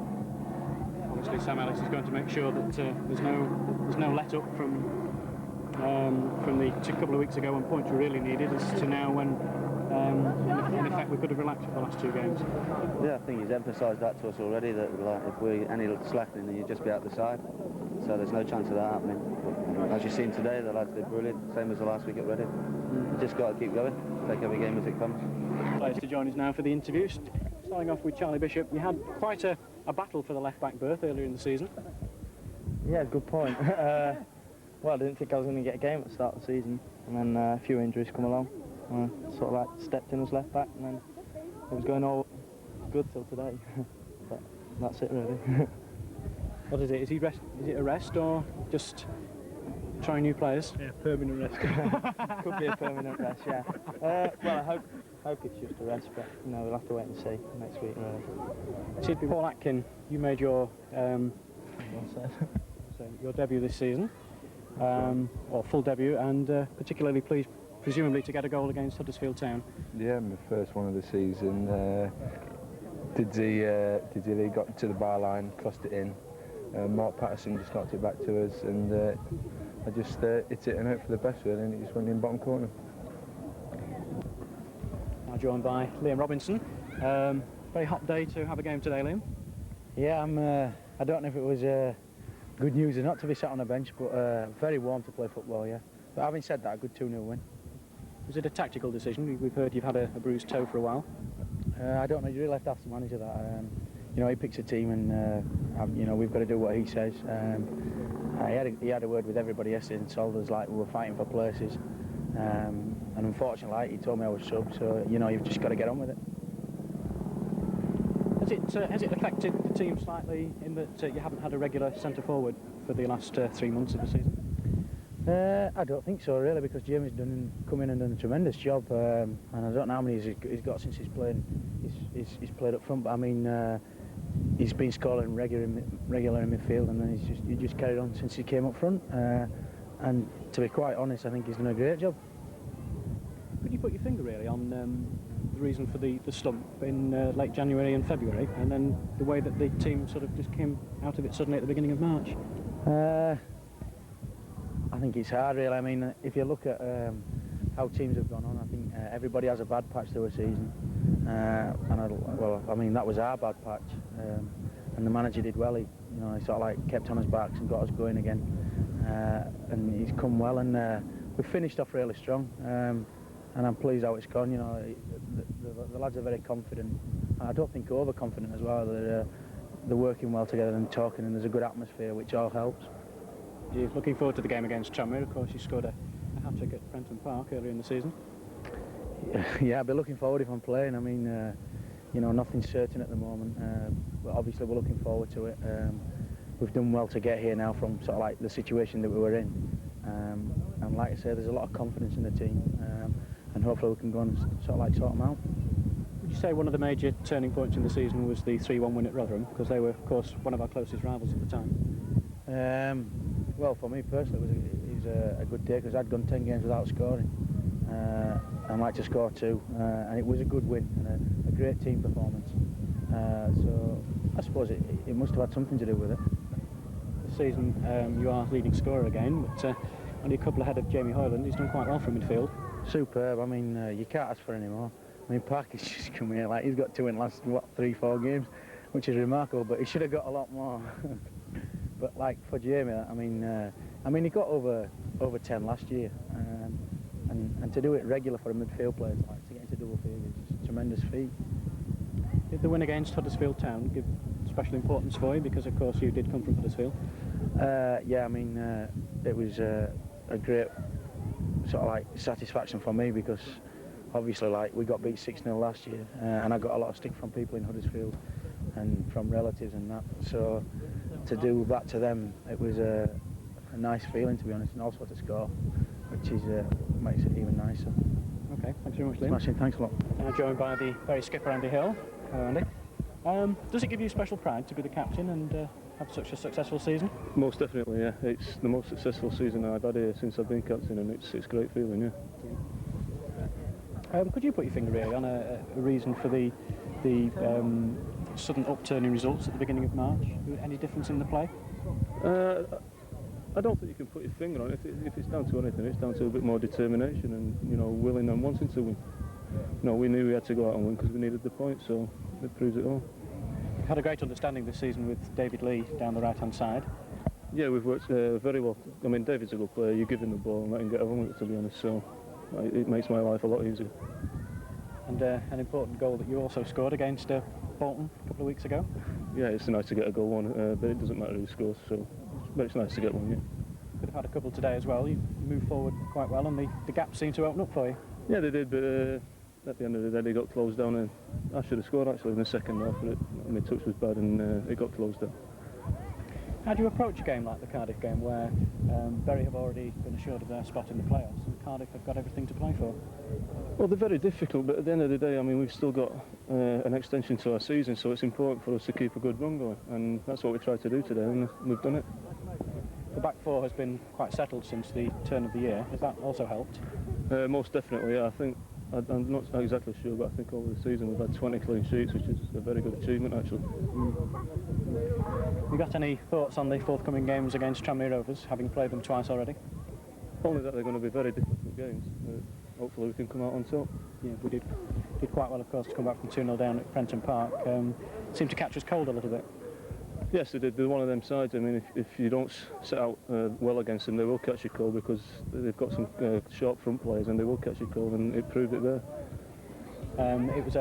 Obviously, Sam Ellis is going to make sure that there's no let up from the couple of weeks ago when points were really needed, as to now when in effect we could have relaxed for the last 2 games. Yeah, I think he's emphasised that to us already, that like, if we any slackening, then you'd just be out the side. So there's no chance of that happening. But, as you've seen today, the lads did brilliant, same as the last week at Reading. Just got to keep going, take every game as it comes. Players to join us now for the interviews. Starting off with Charlie Bishop, you had quite a battle for the left-back berth earlier in the season. Yeah, good point. Well, I didn't think I was going to get a game at the start of the season, and then a few injuries come along. Sort of like stepped in as left-back, and then it was going all good till today. But that's it, really. What is it? Is it a rest or just trying new players? Yeah, permanent rest. Could be a permanent rest, yeah. Well, I hope it's just a rest, but you know, we'll have to wait and see next week, really. Paul Atkin, you made your your debut this season, or full debut, and particularly pleased, presumably, to get a goal against Huddersfield Town. Yeah, my first one of the season. Diddy got to the byline, crossed it in. Mark Patterson just knocked it back to us, and I just hit it and hope for the best, really, and it just went in bottom corner. Now joined by Liam Robinson. Very hot day to have a game today, Liam. Yeah, I don't know if it was good news or not to be sat on a bench, but very warm to play football, yeah. But having said that, a good 2-0 win. Was it a tactical decision? We've heard you've had a bruised toe for a while. I don't know, you really have to ask the manager that. You know, he picks a team, and you know, we've got to do what he says. He had a word with everybody yesterday and told us like we were fighting for places, and unfortunately, he told me I was sub. So you know, you've just got to get on with it. Has it affected the team slightly in that you haven't had a regular centre forward for the last 3 months of the season? I don't think so, really, because Jamie's come in and done a tremendous job, and I don't know how many he's got since he's played up front. But I mean, he's been scoring regular in midfield, and then he just carried on since he came up front. And to be quite honest, I think he's done a great job. Could you put your finger really on the reason for the slump in late January and February, and then the way that the team sort of just came out of it suddenly at the beginning of March? I think it's hard really. I mean, if you look at how teams have gone on, I think everybody has a bad patch through a season. I mean, that was our bad patch, and the manager did well. He sort of like kept on his backs and got us going again, and he's come well, and we've finished off really strong. And I'm pleased how it's gone. You know, the lads are very confident. I don't think overconfident as well. They're working well together and talking, and there's a good atmosphere, which all helps. You're looking forward to the game against Tranmere. Of course, you scored a hat-trick at Prenton Park earlier in the season. Yeah, I'll be looking forward if I'm playing. I mean, you know, nothing's certain at the moment, but obviously we're looking forward to it. We've done well to get here now from sort of like the situation that we were in, and like I say, there's a lot of confidence in the team, and hopefully we can go and sort of like sort them out. Would you say one of the major turning points in the season was the 3-1 win at Rotherham, because they were, of course, one of our closest rivals at the time? Well, for me personally, it was a good day because I'd gone 10 games without scoring. I'd like to score 2, and it was a good win and a great team performance. So I suppose it must have had something to do with it. This season you are leading scorer again, but only a couple ahead of Jamie Hoyland. He's done quite well from midfield. Superb. I mean, you can't ask for any more. I mean, Parker's just come here, like he's got 2 in the last, 3-4 games, which is remarkable, but he should have got a lot more. But like for Jamie, I mean, he got over 10 last year, and to do it regular for a midfield player, like to get into double figures, is a tremendous feat. Did the win against Huddersfield Town give special importance for you, because of course you did come from Huddersfield? Yeah, I mean, it was a great sort of like satisfaction for me, because obviously like we got beat 6-0 last year, and I got a lot of stick from people in Huddersfield and from relatives and that, so to do that to them, it was a nice feeling, to be honest, and also to score, which is makes it even nicer. Okay, thanks very much, Liam. Smashing, thanks a lot. Now joined by the very skipper Andy Hill. Hello, Andy. Does it give you special pride to be the captain and have such a successful season? Most definitely, yeah. It's the most successful season I've had here since I've been captain, and it's a great feeling, yeah. Could you put your finger really on a reason for the sudden upturn in results at the beginning of March? Any difference in the play? I don't think you can put your finger on it. If it's down to anything, it's down to a bit more determination and, you know, willing and wanting to win. You know, we knew we had to go out and win because we needed the point, so it proves it all. You've had a great understanding this season with David Lee down the right-hand side. Yeah, we've worked very well. I mean, David's a good player. You give him the ball and let him get on with it, to be honest, so it makes my life a lot easier. And an important goal that you also scored against Bolton a couple of weeks ago. Yeah, it's nice to get a goal on, but it doesn't matter who scores, but it's nice to get one, yeah. Could have had a couple today as well. You moved forward quite well, and the gaps seemed to open up for you. Yeah, they did, but at the end of the day, they got closed down, and I should have scored actually in the second half, but my touch was bad, and it got closed down. How do you approach a game like the Cardiff game, where Bury have already been assured of their spot in the playoffs, and Cardiff have got everything to play for? Well, they're very difficult, but at the end of the day, I mean, we've still got an extension to our season, so it's important for us to keep a good run going, and that's what we tried to do today, and we've done it. The back four has been quite settled since the turn of the year. Has that also helped? Most definitely, yeah. I think, I'm not exactly sure, but I think over the season we've had 20 clean sheets, which is a very good achievement, actually. Have you got any thoughts on the forthcoming games against Tranmere Rovers, having played them twice already? Only that they're going to be very difficult games. Hopefully we can come out on top. Yeah, we did quite well, of course, to come back from 2-0 down at Prenton Park. Seemed to catch us cold a little bit. Yes, they did. They're one of them sides. I mean, if you don't set out well against them, they will catch you cold, because they've got some sharp front players, and they will catch you cold, and it proved it there. It was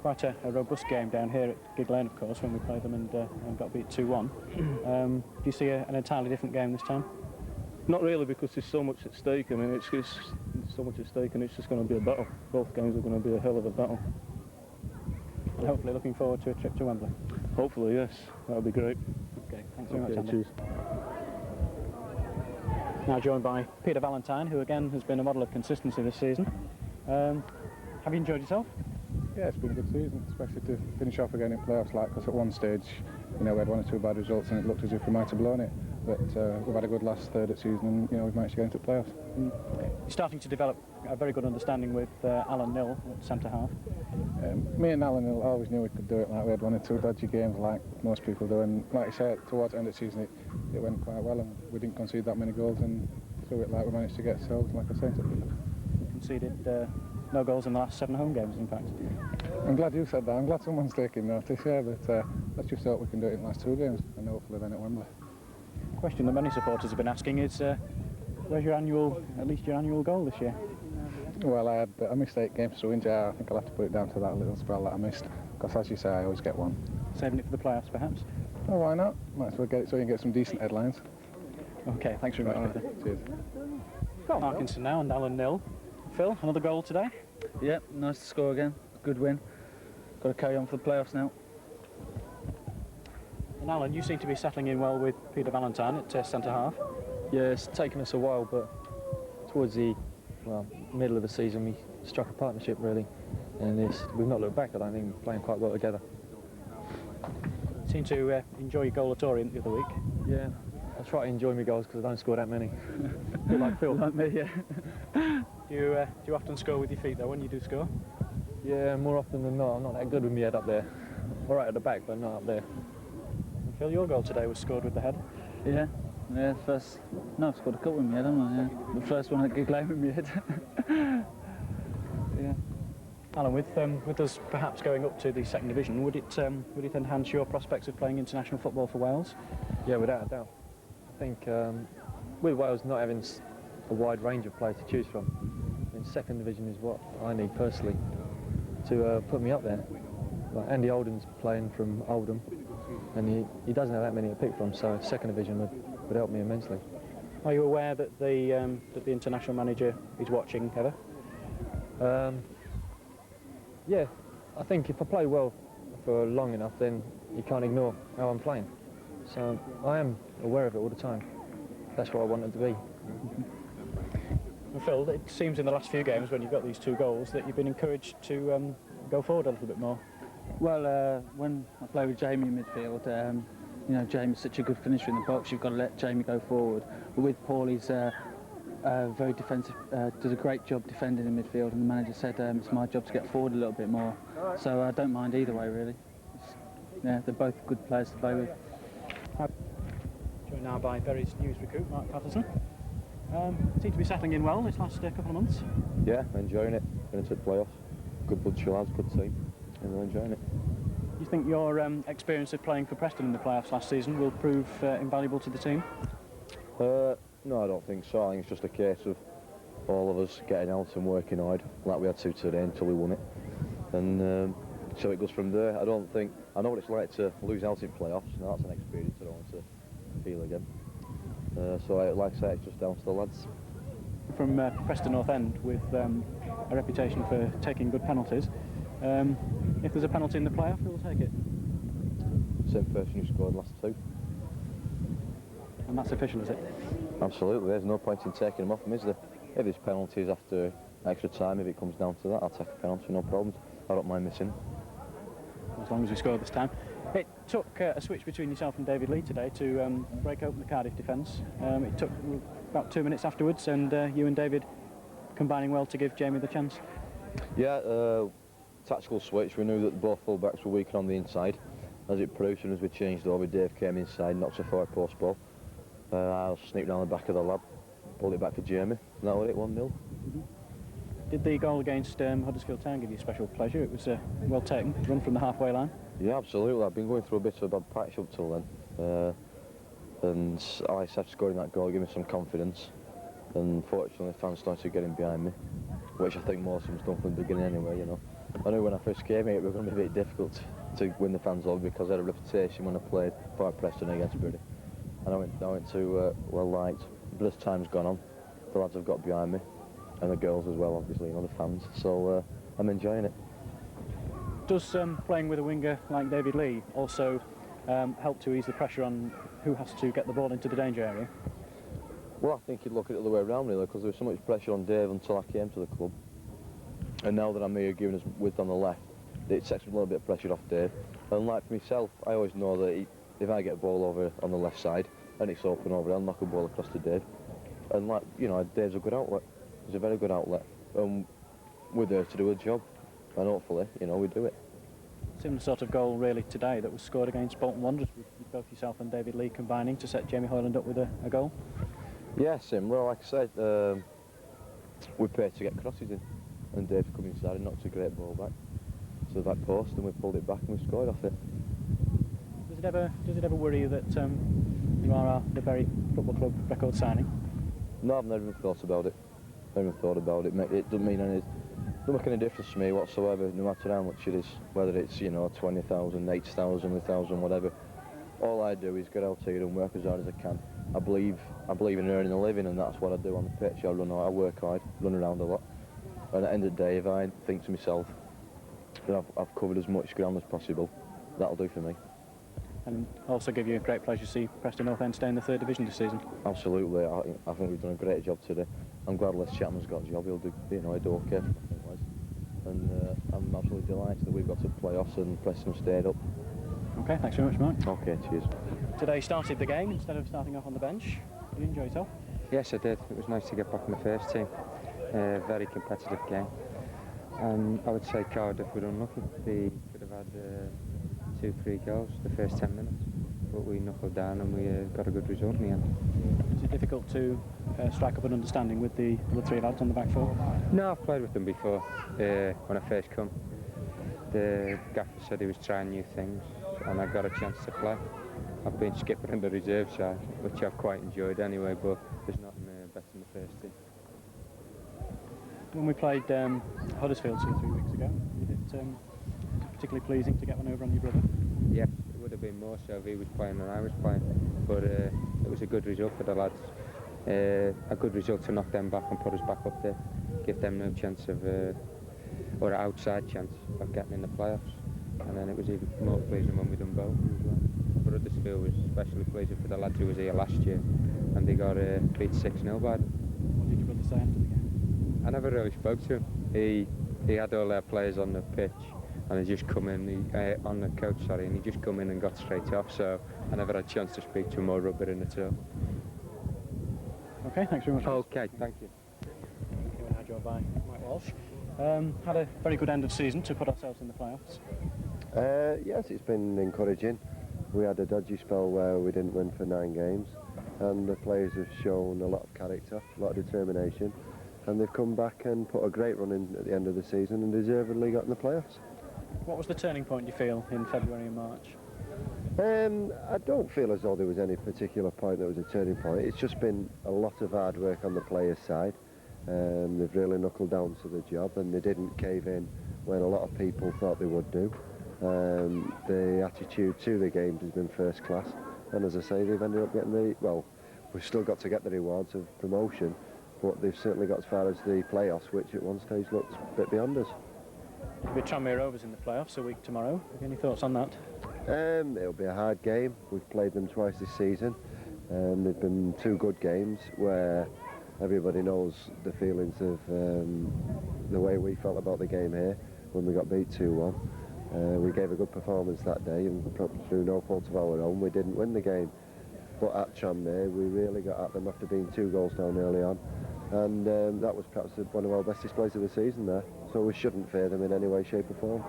quite a robust game down here at Gigg Lane, of course, when we played them and got beat 2-1. Do you see an entirely different game this time? Not really, because there's so much at stake. I mean, it's so much at stake, and it's just going to be a battle. Both games are going to be a hell of a battle. And hopefully looking forward to a trip to Wembley. Hopefully, yes. That would be great. Okay, thanks very much, Andy. Cheers. Now joined by Peter Valentine, who again has been a model of consistency this season. Have you enjoyed yourself? Yeah, it's been a good season, especially to finish off again in playoffs, because at one stage, we had 1 or 2 bad results and it looked as if we might have blown it. But we've had a good last third of the season and, we've managed to get into playoffs. You're starting to develop a very good understanding with Alan Nill at centre-half. Me and Alan always knew we could do it. We had 1 or 2 dodgy games like most people do, and like I said, towards the end of the season it went quite well and we didn't concede that many goals, and through it we managed to get ourselves, like I said. You conceded no goals in the last 7 home games, in fact. I'm glad you said that. I'm glad someone's taking notice, yeah, but let's just hope we can do it in the last 2 games and hopefully then at Wembley. The question that many supporters have been asking is, where's your annual goal this year? Well, I missed 8 games through injury. I think I'll have to put it down to that little spell that I missed, because as you say, I always get 1. Saving it for the playoffs, perhaps? Oh, why not? Might as well get it so you can get some decent headlines. OK, thanks very much, Peter. Cheers. Parkinson now and Alan Nill. Phil, another goal today? Yep, nice to score again. Good win. Got to carry on for the playoffs now. And Alan, you seem to be settling in well with Peter Valentine at centre-half. Yeah, it's taken us a while, but towards the middle of the season we struck a partnership really, and we've not looked back. I don't think we're playing quite well together. You seem to enjoy your goal at Orient the other week. Yeah, I try to enjoy my goals because I don't score that many. A bit like Phil. Like me, yeah. Do you often score with your feet though when you do score? Yeah, more often than not. I'm not that good with my head up there. All right at the back, but not up there. And Phil, your goal today was scored with the head. Yeah, I've scored a couple with my head, haven't I? Yeah. The first one I could claim with my head. Yeah. Alan, with us perhaps going up to the second division, would it enhance your prospects of playing international football for Wales? Yeah, without a doubt. I think with Wales not having a wide range of players to choose from, I mean, second division is what I need personally to put me up there. Like Andy Oldham's playing from Oldham, and he doesn't have that many to pick from, so second division would help me immensely. Are you aware that the international manager is watching, Heather? Yeah, I think if I play well for long enough, then you can't ignore how I'm playing. So I am aware of it all the time. That's what I want it to be. Well, Phil, it seems in the last few games when you've got these 2 goals that you've been encouraged to go forward a little bit more. Well, when I play with Jamie in midfield, Jamie's such a good finisher in the box, you've got to let Jamie go forward. But with Paul, he's very defensive, does a great job defending in midfield, and the manager said it's my job to get forward a little bit more. So I don't mind either way, really. They're both good players to play with. Joined now by Bury's news recruit, Mark Patterson. Seem to be settling in well this last couple of months. Yeah, enjoying it. Going into the playoffs. Good bunch of lads, good team, and we're enjoying it. You think your experience of playing for Preston in the playoffs last season will prove invaluable to the team? No, I don't think so. I think it's just a case of all of us getting out and working hard, like we had to today until we won it. And so it goes from there. I know what it's like to lose out in playoffs, and that's an experience I don't want to feel again. So like I say, it's just down to the lads. From Preston North End, with a reputation for taking good penalties, if there's a penalty in the playoff, who will take it? Same person who scored last 2. And that's official, is it? Absolutely, there's no point in taking them off them, is there? If there's penalties after extra time, if it comes down to that, I'll take a penalty, no problems. I don't mind missing. As long as we score this time. It took a switch between yourself and David Lee today to break open the Cardiff defence. It took about 2 minutes afterwards, and you and David combining well to give Jamie the chance. Yeah, tactical switch. We knew that both full-backs were weaker on the inside. As it proved, and as we changed over, Dave came inside, knocked a far post ball. I sneaked down the back of the lab, pulled it back to Jamie, and that was it, 1-0. Did the goal against Huddersfield Town give you special pleasure? It was well taken, run from the halfway line. Yeah, absolutely. I've been going through a bit of a bad patch up till then. And Alex scoring that goal gave me some confidence. And fortunately, fans started getting behind me, which I think most of them's done from the beginning anyway, you know. I knew when I first came here it was going to be a bit difficult to win the fans over because I had a reputation when I played for Preston against Bury. And I went to well-liked. But as time's gone on, the lads have got behind me. And the girls as well, obviously, you know, the fans. So I'm enjoying it. Does playing with a winger like David Lee also help to ease the pressure on who has to get the ball into the danger area? Well, I think you'd look at it the other way around, really, because there was so much pressure on Dave until I came to the club. And now that I'm here giving us width on the left, it takes a little bit of pressure off Dave. And like for myself, I always know that if I get a ball over on the left side and it's open over, I'll knock a ball across to Dave. And like, you know, Dave's a good outlet. He's a very good outlet. And we're there to do a job. And hopefully, you know, we do it. Similar sort of goal really today that was scored against Bolton Wanderers, with both yourself and David Lee combining to set Jamie Hoyland up with a goal. Yeah, similar. Like I said, we paid to get crosses in, and Dave's come inside and knocked a great ball back to the back post, and we pulled it back and we scored off it. Does it ever worry you that you are the very football club record signing? No, I've never even thought about it. Never even thought about it. It doesn't mean any. Doesn't make any difference to me whatsoever, no matter how much it is, whether it's, you know, 20,000, 80,000, 1,000, whatever. All I do is get out here and work as hard as I can. I believe in earning a living, and that's what I do on the pitch. I work hard, run around a lot. And at the end of the day, if I think to myself that I've covered as much ground as possible, that'll do for me. And also give you a great pleasure to see Preston North End stay in the 3rd Division this season. Absolutely, I think we've done a great job today. I'm glad Les Chapman's got a job. He'll do, you know, he'll do okay, I think Les. And I'm absolutely delighted that we've got to playoffs and Preston stayed up. Okay, thanks very much, Mark. Okay, cheers. Today started the game instead of starting off on the bench. Did you enjoy yourself? Yes, I did. It was nice to get back in the first team. Very competitive game. I would say Cardiff were unlucky. They could have had 2-3 goals the first 10 minutes, but we knuckled down and we got a good result in the end. Is it difficult to strike up an understanding with the other 3 lads on the back foot? No, I've played with them before when I first come. The gaffer said he was trying new things and I got a chance to play. I've been skipper in the reserve side, which I've quite enjoyed anyway, but there's nothing better than the first team. When we played Huddersfield 2 or 3 weeks ago, was it particularly pleasing to get one over on your brother? Yes, it would have been more so if he was playing than I was playing, but it was a good result for the lads. A good result to knock them back and put us back up there, give them no chance of, or an outside chance of getting in the playoffs. And then it was even more pleasing when we done both as well. But Huddersfield was especially pleasing for the lads who was here last year, and they got beat 6-0 by them. What did your brother say after the game? I never really spoke to him. He had all our players on the pitch, and he just come in, on the coach, sorry, and he just come in and got straight off, so I never had a chance to speak to him or rub it in at all. Okay, thanks very much. Okay, thank you. Thank you, and our job by Mike Walsh. Had a very good end of season to put ourselves in the playoffs. Yes, it's been encouraging. We had a dodgy spell where we didn't win for 9 games, and the players have shown a lot of character, a lot of determination, and they've come back and put a great run in at the end of the season and deservedly got in the playoffs. What was the turning point, do you feel, in February and March? I don't feel as though there was any particular point that was a turning point. It's just been a lot of hard work on the players' side. They've really knuckled down to the job, and they didn't cave in when a lot of people thought they would do. The attitude to the games has been first class, and as I say, they've ended up getting we've still got to get the rewards of promotion, but they've certainly got as far as the playoffs, which at one stage looked a bit beyond us. With Tranmere Rovers in the playoffs a week tomorrow, any thoughts on that? It'll be a hard game. We've played them twice this season, and they've been 2 good games where everybody knows the feelings of the way we felt about the game here when we got beat 2-1. We gave a good performance that day, and through no fault of our own, we didn't win the game. But at Tranmere, we really got at them after being 2 goals down early on, and that was perhaps one of our best displays of the season there. So we shouldn't fear them in any way, shape or form.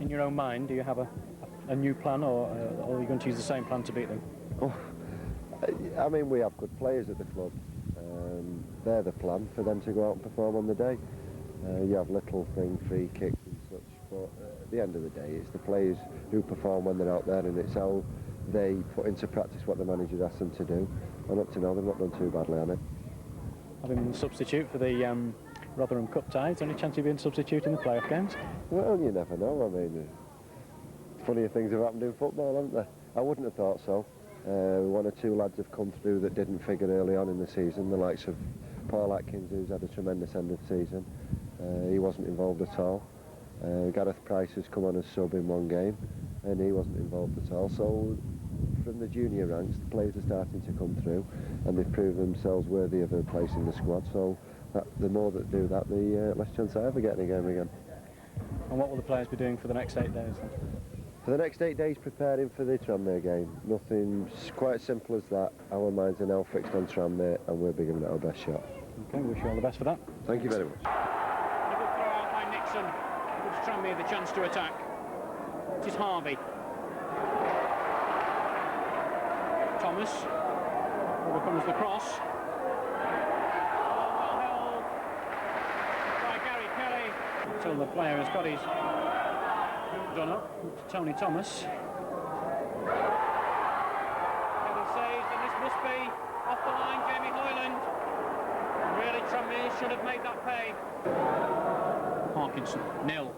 In your own mind, do you have a new plan, or are you going to use the same plan to beat them? Oh, I mean, we have good players at the club. They're the plan for them to go out and perform on the day. You have little thing, free kicks and such, but at the end of the day, it's the players who perform when they're out there, and it's how they put into practice what the manager asks them to do. And up to now, they've not done too badly on it. Having been substitute for the Rotherham Cup tie, is there any chance you've been substitute in the playoff games? Well, you never know. I mean, funnier things have happened in football, haven't there? I wouldn't have thought so. 1 or 2 lads have come through that didn't figure early on in the season, the likes of Paul Atkins, who's had a tremendous end of season. He wasn't involved at all. Gareth Price has come on as sub in 1 game, and he wasn't involved at all. So from the junior ranks, the players are starting to come through, and they've proven themselves worthy of a place in the squad. So the more that do that, the less chance I have of getting a game again. And what will the players be doing for the next 8 days then? For the next 8 days, preparing for the Tranmere game. Nothing, quite simple as that. Our minds are now fixed on Tranmere and we'll be giving it our best shot. Okay, wish you all the best for that. Thank you very much. And a good throw out by Nixon. Gives Tranmere the chance to attack. It is Harvey. Thomas. Over comes the cross. Oh, well held by Gary Kelly. Until the player has got his done up. Tony Thomas. Kelly saves, and this must be off the line, Jamie Hoyland. Really, Tranmere should have made that pay. Parkinson, nil.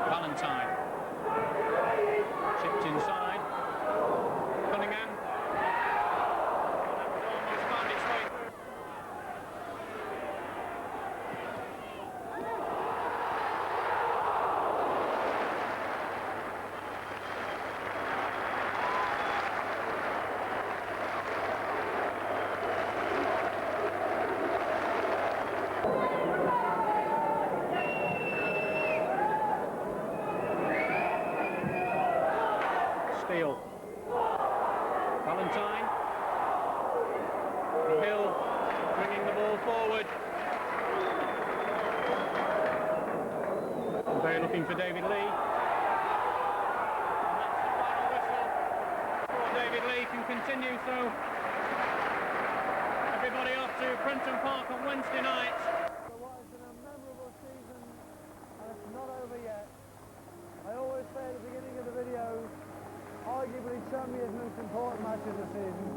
Valentine. Chipped inside. Cunningham. That was almost found its way through. Steele. Valentine. Hill bringing the ball forward. They're looking for David Lee. And that's the final whistle. Before David Lee can continue, so everybody off to Prenton Park on Wednesday night. So what has been a memorable season, and it's not over yet. I always say at the beginning of the videos, arguably Tranmere's most important match of the season.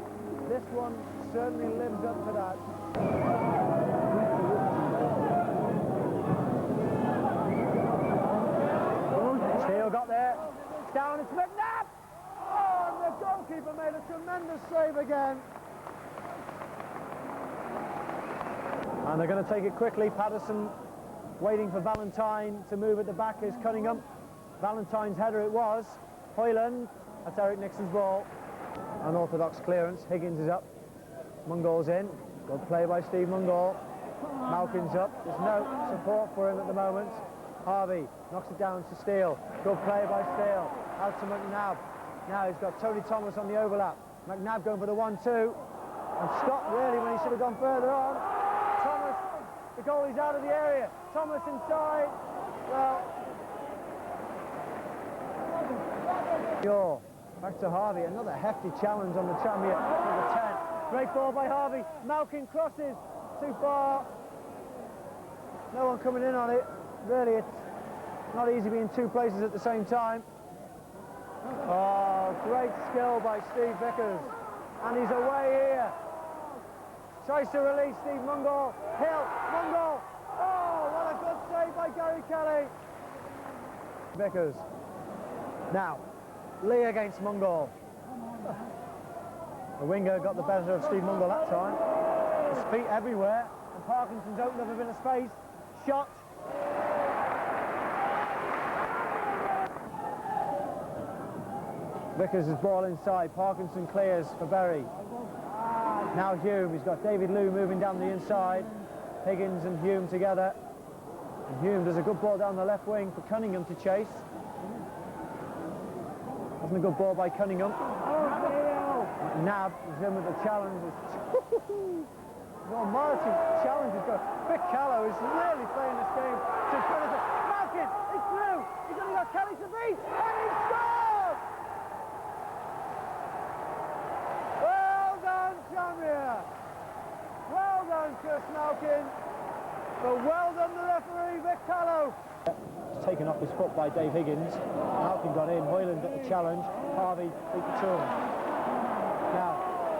This one certainly lives up to that. Steele got there. It's down, it's McNabb! Oh, and the goalkeeper made a tremendous save again. And they're going to take it quickly. Patterson waiting for Valentine to move at the back is Cunningham. Valentine's header it was. Hoyland. That's Eric Nixon's ball. Unorthodox clearance. Higgins is up. Mungall's in. Good play by Steve Mungall. Malkin's up. There's no support for him at the moment. Harvey knocks it down to Steele. Good play by Steele. Out to McNabb. Now he's got Tony Thomas on the overlap. McNabb going for the 1-2. And stopped really when he should have gone further on. Thomas, the goalie's out of the area. Thomas inside. Well, back to Harvey, another hefty challenge on the Tranmere number 10. Great ball by Harvey. Malkin crosses too far. No one coming in on it. Really, it's not easy being two places at the same time. Oh, great skill by Steve Vickers. And he's away here. Tries to release Steve Mungall. Hill, Mungall. Oh, what a good save by Gary Kelly. Vickers. Now, Lee against Mungall. The winger got the better of Steve Mungall that time. His feet everywhere, and Parkinson's opened up a bit of space. Shot. Vickers' ball inside. Parkinson clears for Berry. Now Hume. He's got David Lew moving down the inside. Higgins and Hume together. And Hume does a good ball down the left wing for Cunningham to chase. Wasn't a good ball by Cunningham. Nab is in with the challenge. Well, Morrison challenges go. Vic Callow is really playing this game to benefit. Malkin, it's through. He's only got Kelly to beat, and he scored! Well done, Tranmere. Well done, Chris Malkin. But well done, the referee, Vic Callow. Taken off his foot by Dave Higgins. Malkin got in, Hoyland at the challenge. Harvey beat the two of them. Now,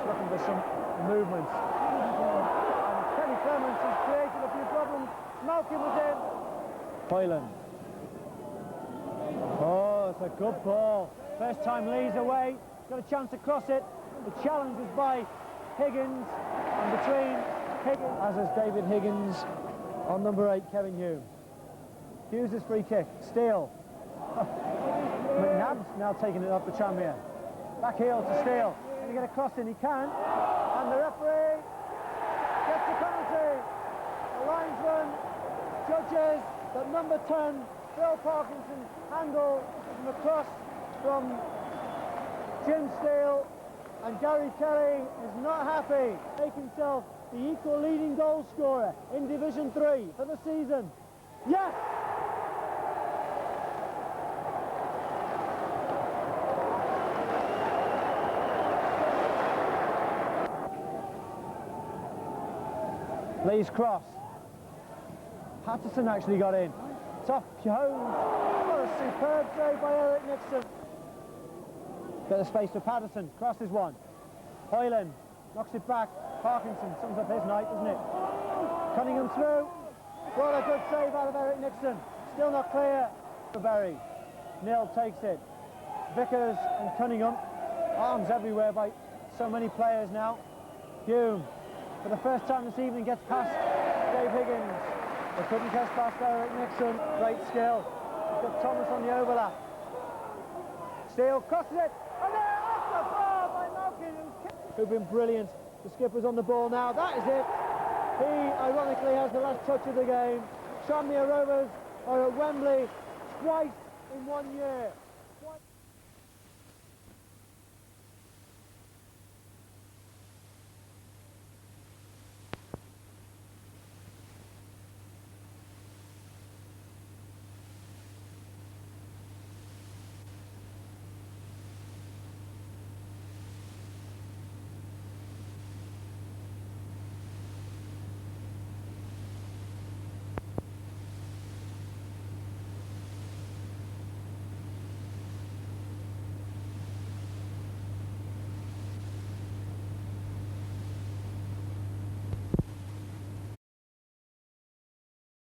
looking for some movement. And Kenny Clements has created a few problems. Malkin was in. Hoyland. Oh, it's a good ball. First time Lee's away. Got a chance to cross it. The challenge was by Higgins. And between Higgins, as is David Higgins, on number 8, Kevin Hume. Hughes' free kick. Steele. McNabb's now taking it up to Tranmere. Back heel to Steele. Can he get a cross in? He can. And the referee gets the penalty. The linesman judges that number 10 Phil Parkinson handle from across from Jim Steele, and Gary Kelly is not happy. Make himself the equal leading goal scorer in Division 3 for the season. Yes! Lee's cross. Patterson actually got in. Tough Jones. What a superb save by Eric Nixon. Bit of space for Patterson. Crosses one. Hoyland knocks it back. Parkinson sums up his night, doesn't it? Cunningham through. What a good save out of Eric Nixon. Still not clear for Berry. Nil takes it. Vickers and Cunningham. Arms everywhere by so many players now. Hume, for the first time this evening, gets past Dave Higgins. They couldn't catch past Eric Nixon. Great skill. He's got Thomas on the overlap. Steele crosses it. And then off the bar by Malkin, who've been brilliant. The skipper's on the ball now. That is it. He, ironically, has the last touch of the game. Tranmere Rovers are at Wembley twice in 1 year.